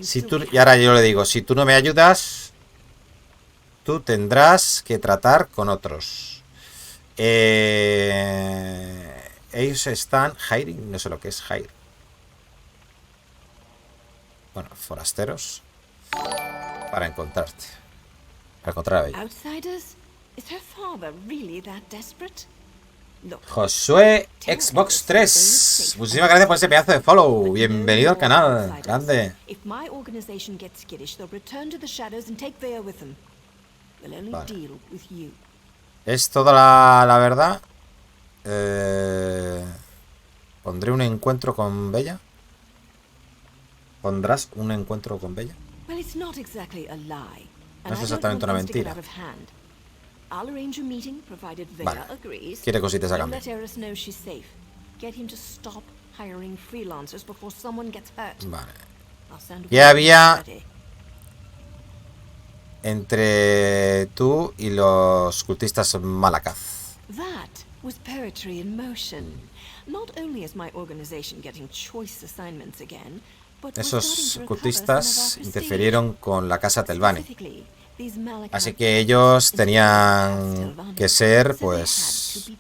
Si tú, y ahora yo le digo, si tú no me ayudas, tú tendrás que tratar con otros. Ellos están hiring, no sé lo que es hire. Bueno, forasteros para encontrarte. Para encontrar a Bella. Josué Xbox 3. Muchísimas gracias por ese pedazo de follow. Bienvenido al canal. Grande. Vale. Es toda la verdad. Pondré un encuentro con Bella. ¿Pondrás un encuentro con Bella? No es exactamente una mentira. Vale. Quiere cositas a cambio. Vale. ¿Qué había entre tú y los cultistas Malakath? Esos cultistas interfirieron con la casa Telvanni. Así que ellos tenían que ser, pues,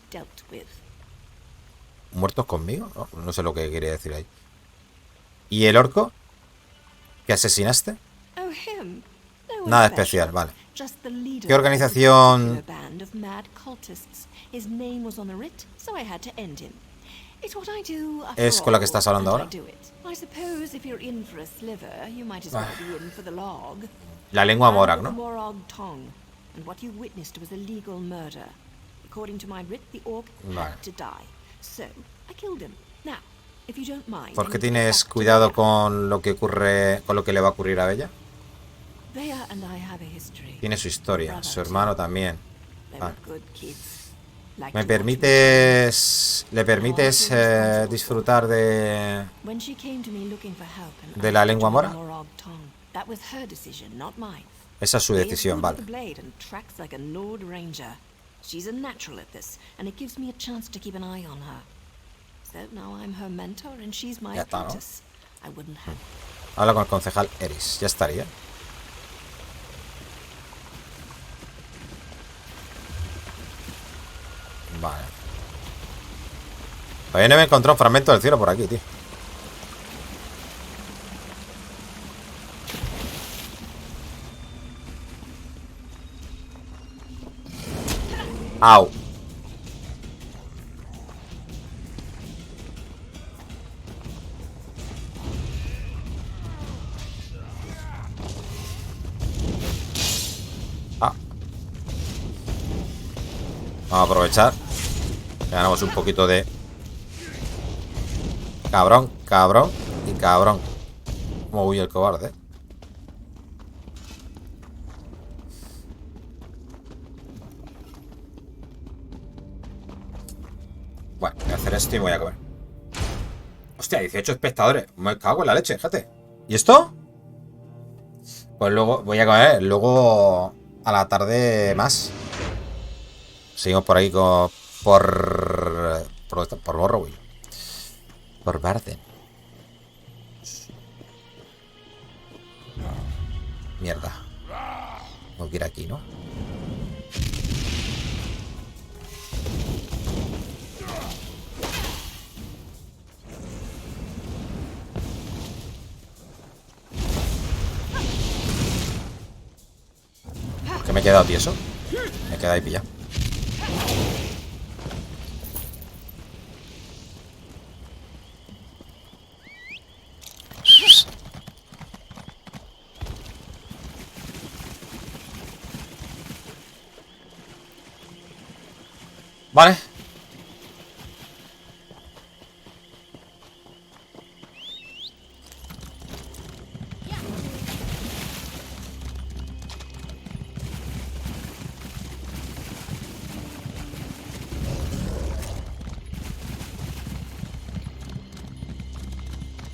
muertos conmigo. No sé lo que quería decir ahí. ¿Y el orco que asesinaste? Nada especial, vale. ¿Qué organización es con la que estás hablando ahora? La lengua Morag, ¿no? Vale. ¿Por qué tienes cuidado con lo que ocurre, con lo que le va a ocurrir a Bella? Tiene su historia, su hermano también. Vale. ¿Le permites disfrutar de la lengua mora? Esa es su decisión, vale. Ya está, ¿no? Habla con el concejal Eris, ya estaría. Vale. Todavía no me encontré un fragmento del cielo por aquí, tío. Au. Ah. Vamos a aprovechar. Ganamos un poquito de... Cabrón, cabrón y cabrón. Cómo huye el cobarde. Bueno, voy a hacer esto y voy a comer. Hostia, 18 espectadores. Me cago en la leche, fíjate. ¿Y esto? Pues luego voy a comer. Luego a la tarde más. Seguimos por ahí por Morrowind. Por Barden. Mierda. Tengo que ir aquí, ¿no? Me he quedado tieso. Me he quedado ahí pillado. Vale.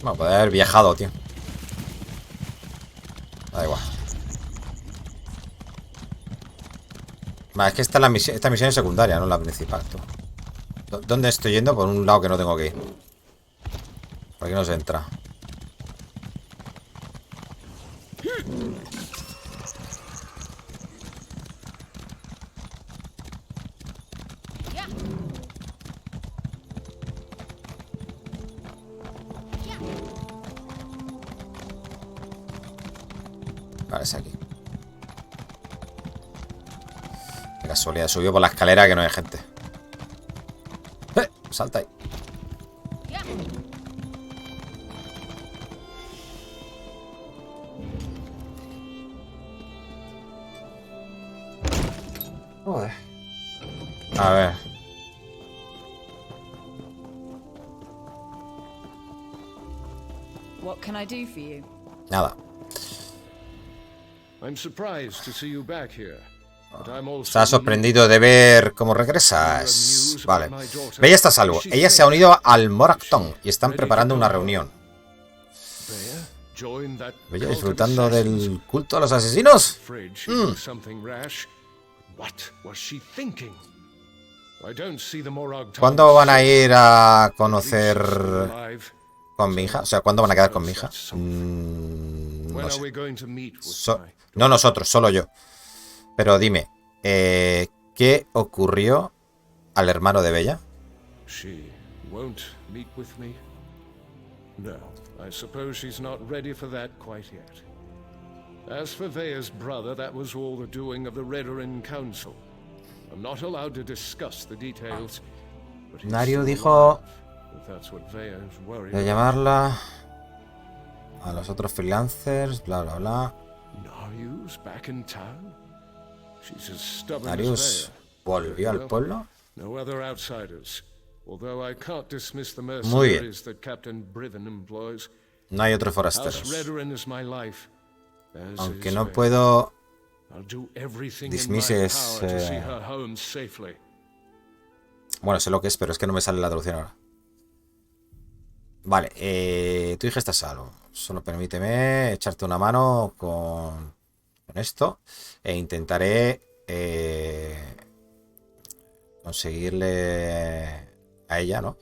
Bueno, puede haber viajado, tío. Da igual. Vale, es que esta misión es secundaria, no la principal, tú. ¿Dónde estoy yendo? Por un lado que no tengo que ir. Por aquí no se entra. Vale, es aquí. De casualidad, subió por la escalera que no hay gente. Salta ahí. Joder. A ver. What can I do for you? Nada. I'm surprised to see you back here. Estás sorprendido de ver cómo regresas. Vale. Bella está a salvo. Ella se ha unido al Morrowind y están preparando una reunión. Bella disfrutando del culto a los asesinos. ¿Cuándo van a ir a conocer con mi hija? O sea, ¿cuándo van a quedar con mi hija? No sé. No nosotros, solo yo. Pero dime, ¿qué ocurrió al hermano de Bella? No, I suppose she's not ready for that quite yet. As for Vea's brother, that was all the doing of the RADEON Council. I'm not allowed to discuss the details. Nario dijo de llamarla a los otros freelancers, bla bla bla. Narius volvió al pueblo. Muy bien. No hay otros forasteros. Aunque no puedo... Dismisses... Bueno, sé lo que es, pero es que no me sale la traducción ahora. Vale, tu hija está a salvo. Solo permíteme echarte una mano con esto. E intentaré conseguirle a ella, ¿no?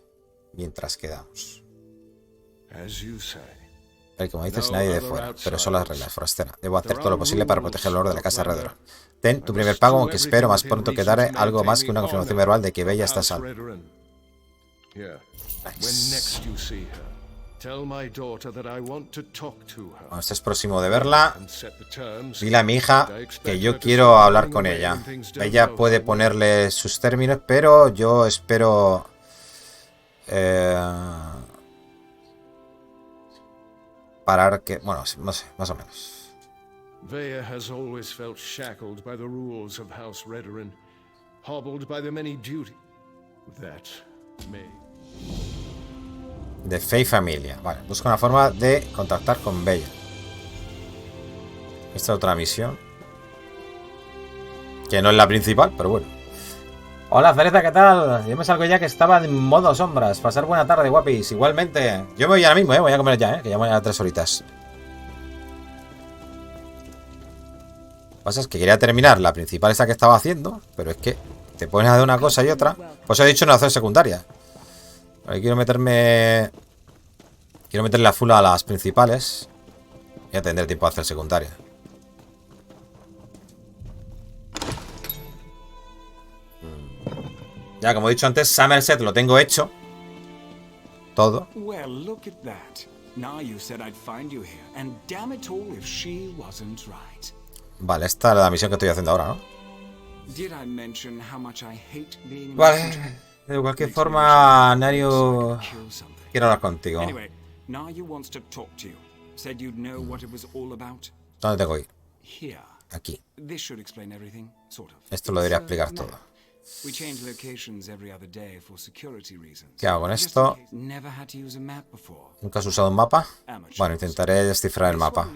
Mientras quedamos. Como dices, nadie de fuera, pero son las reglas, forastera. Debo hacer todo lo posible para proteger el honor de la casa RADEON. Ten tu primer pago, aunque espero más pronto que daré algo más que una confirmación verbal de que Bella está a salvo. Nice. Cuando estés próximo de verla, dile a mi hija que yo quiero hablar con ella. Ella puede ponerle sus términos, pero yo espero... parar que... Bueno, no sé, más o menos. Vea has always felt shackled by the rules of House RADEON, hobbled by the many duties that may... De fe y familia. Vale, busca una forma de contactar con Bella. Esta es otra misión. Que no es la principal, pero bueno. Hola, Cereza, ¿qué tal? Yo me salgo ya que estaba en modo sombras. Pasar buena tarde, guapis. Igualmente. Yo me voy ahora mismo, voy a comer ya, que ya me voy a 3 horitas. Lo que pasa es que quería terminar la principal esta que estaba haciendo, pero es que te pones a hacer una cosa y otra. Pues he dicho no hacer secundaria. Vale, quiero meterle a full a las principales. Y a tener tiempo a hacer secundaria. Ya, como he dicho antes, Somerset lo tengo hecho. Todo. Well, look at that. Now you said I'd find you here, and damn it all if she wasn't right. Vale, esta es la misión que estoy haciendo ahora, ¿no? Vale, de cualquier forma, Nario, quiero hablar contigo. ¿Dónde tengo que ir? Aquí. Esto lo debería explicar todo. ¿Qué hago con esto? ¿Nunca has usado un mapa? Bueno, intentaré descifrar el mapa.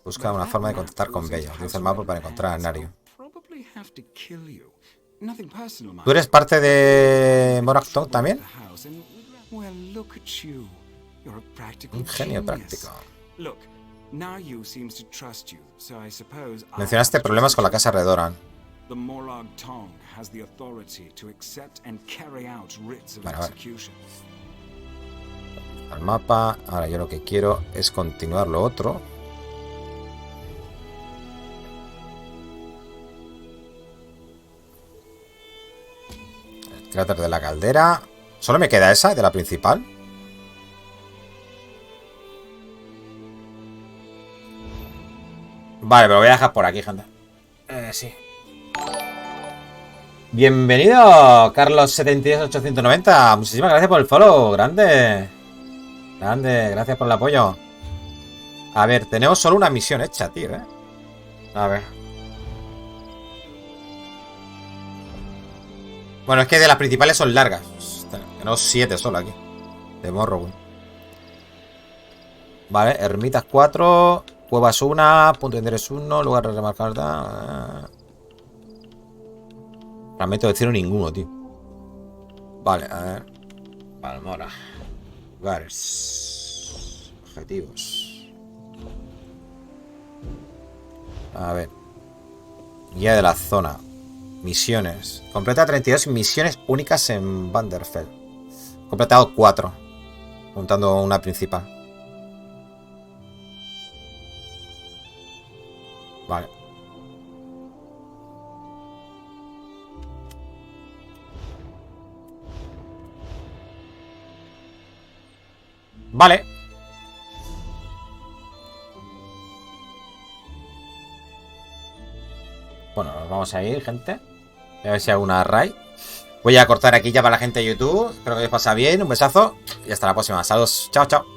Busca una forma de contactar con Bella. Utiliza el mapa para encontrar a Nario. ¿Tú eres parte de Morrowind también? Un genio práctico. Mencionaste problemas con la casa RADEON. Vale. Al mapa. Ahora yo lo que quiero es continuar lo otro. El cráter de la caldera. ¿Solo me queda esa de la principal? Vale, pero voy a dejar por aquí, gente. Sí. Bienvenido, Carlos72890. Muchísimas gracias por el follow. Grande. Grande, gracias por el apoyo. A ver, tenemos solo una misión hecha, tío, A ver. Bueno, es que de las principales son largas. Tenemos 7 solo aquí. De Morrowind. Vale, ermitas 4. Cuevas 1. Punto de interés 1. Lugar de remarcar. Fragmento de cielo ninguno, tío. Vale, a ver. Palmora. Lugares. Objetivos. A ver. Guía de la zona. Misiones. Completa 32 misiones únicas en Vanderfell. Completado 4. Juntando una principal. Vale. Vale. Bueno, nos vamos a ir, gente. A ver si hago una raid. Voy a cortar aquí ya para la gente de YouTube. Espero que os pase bien. Un besazo. Y hasta la próxima. Saludos. Chao, chao.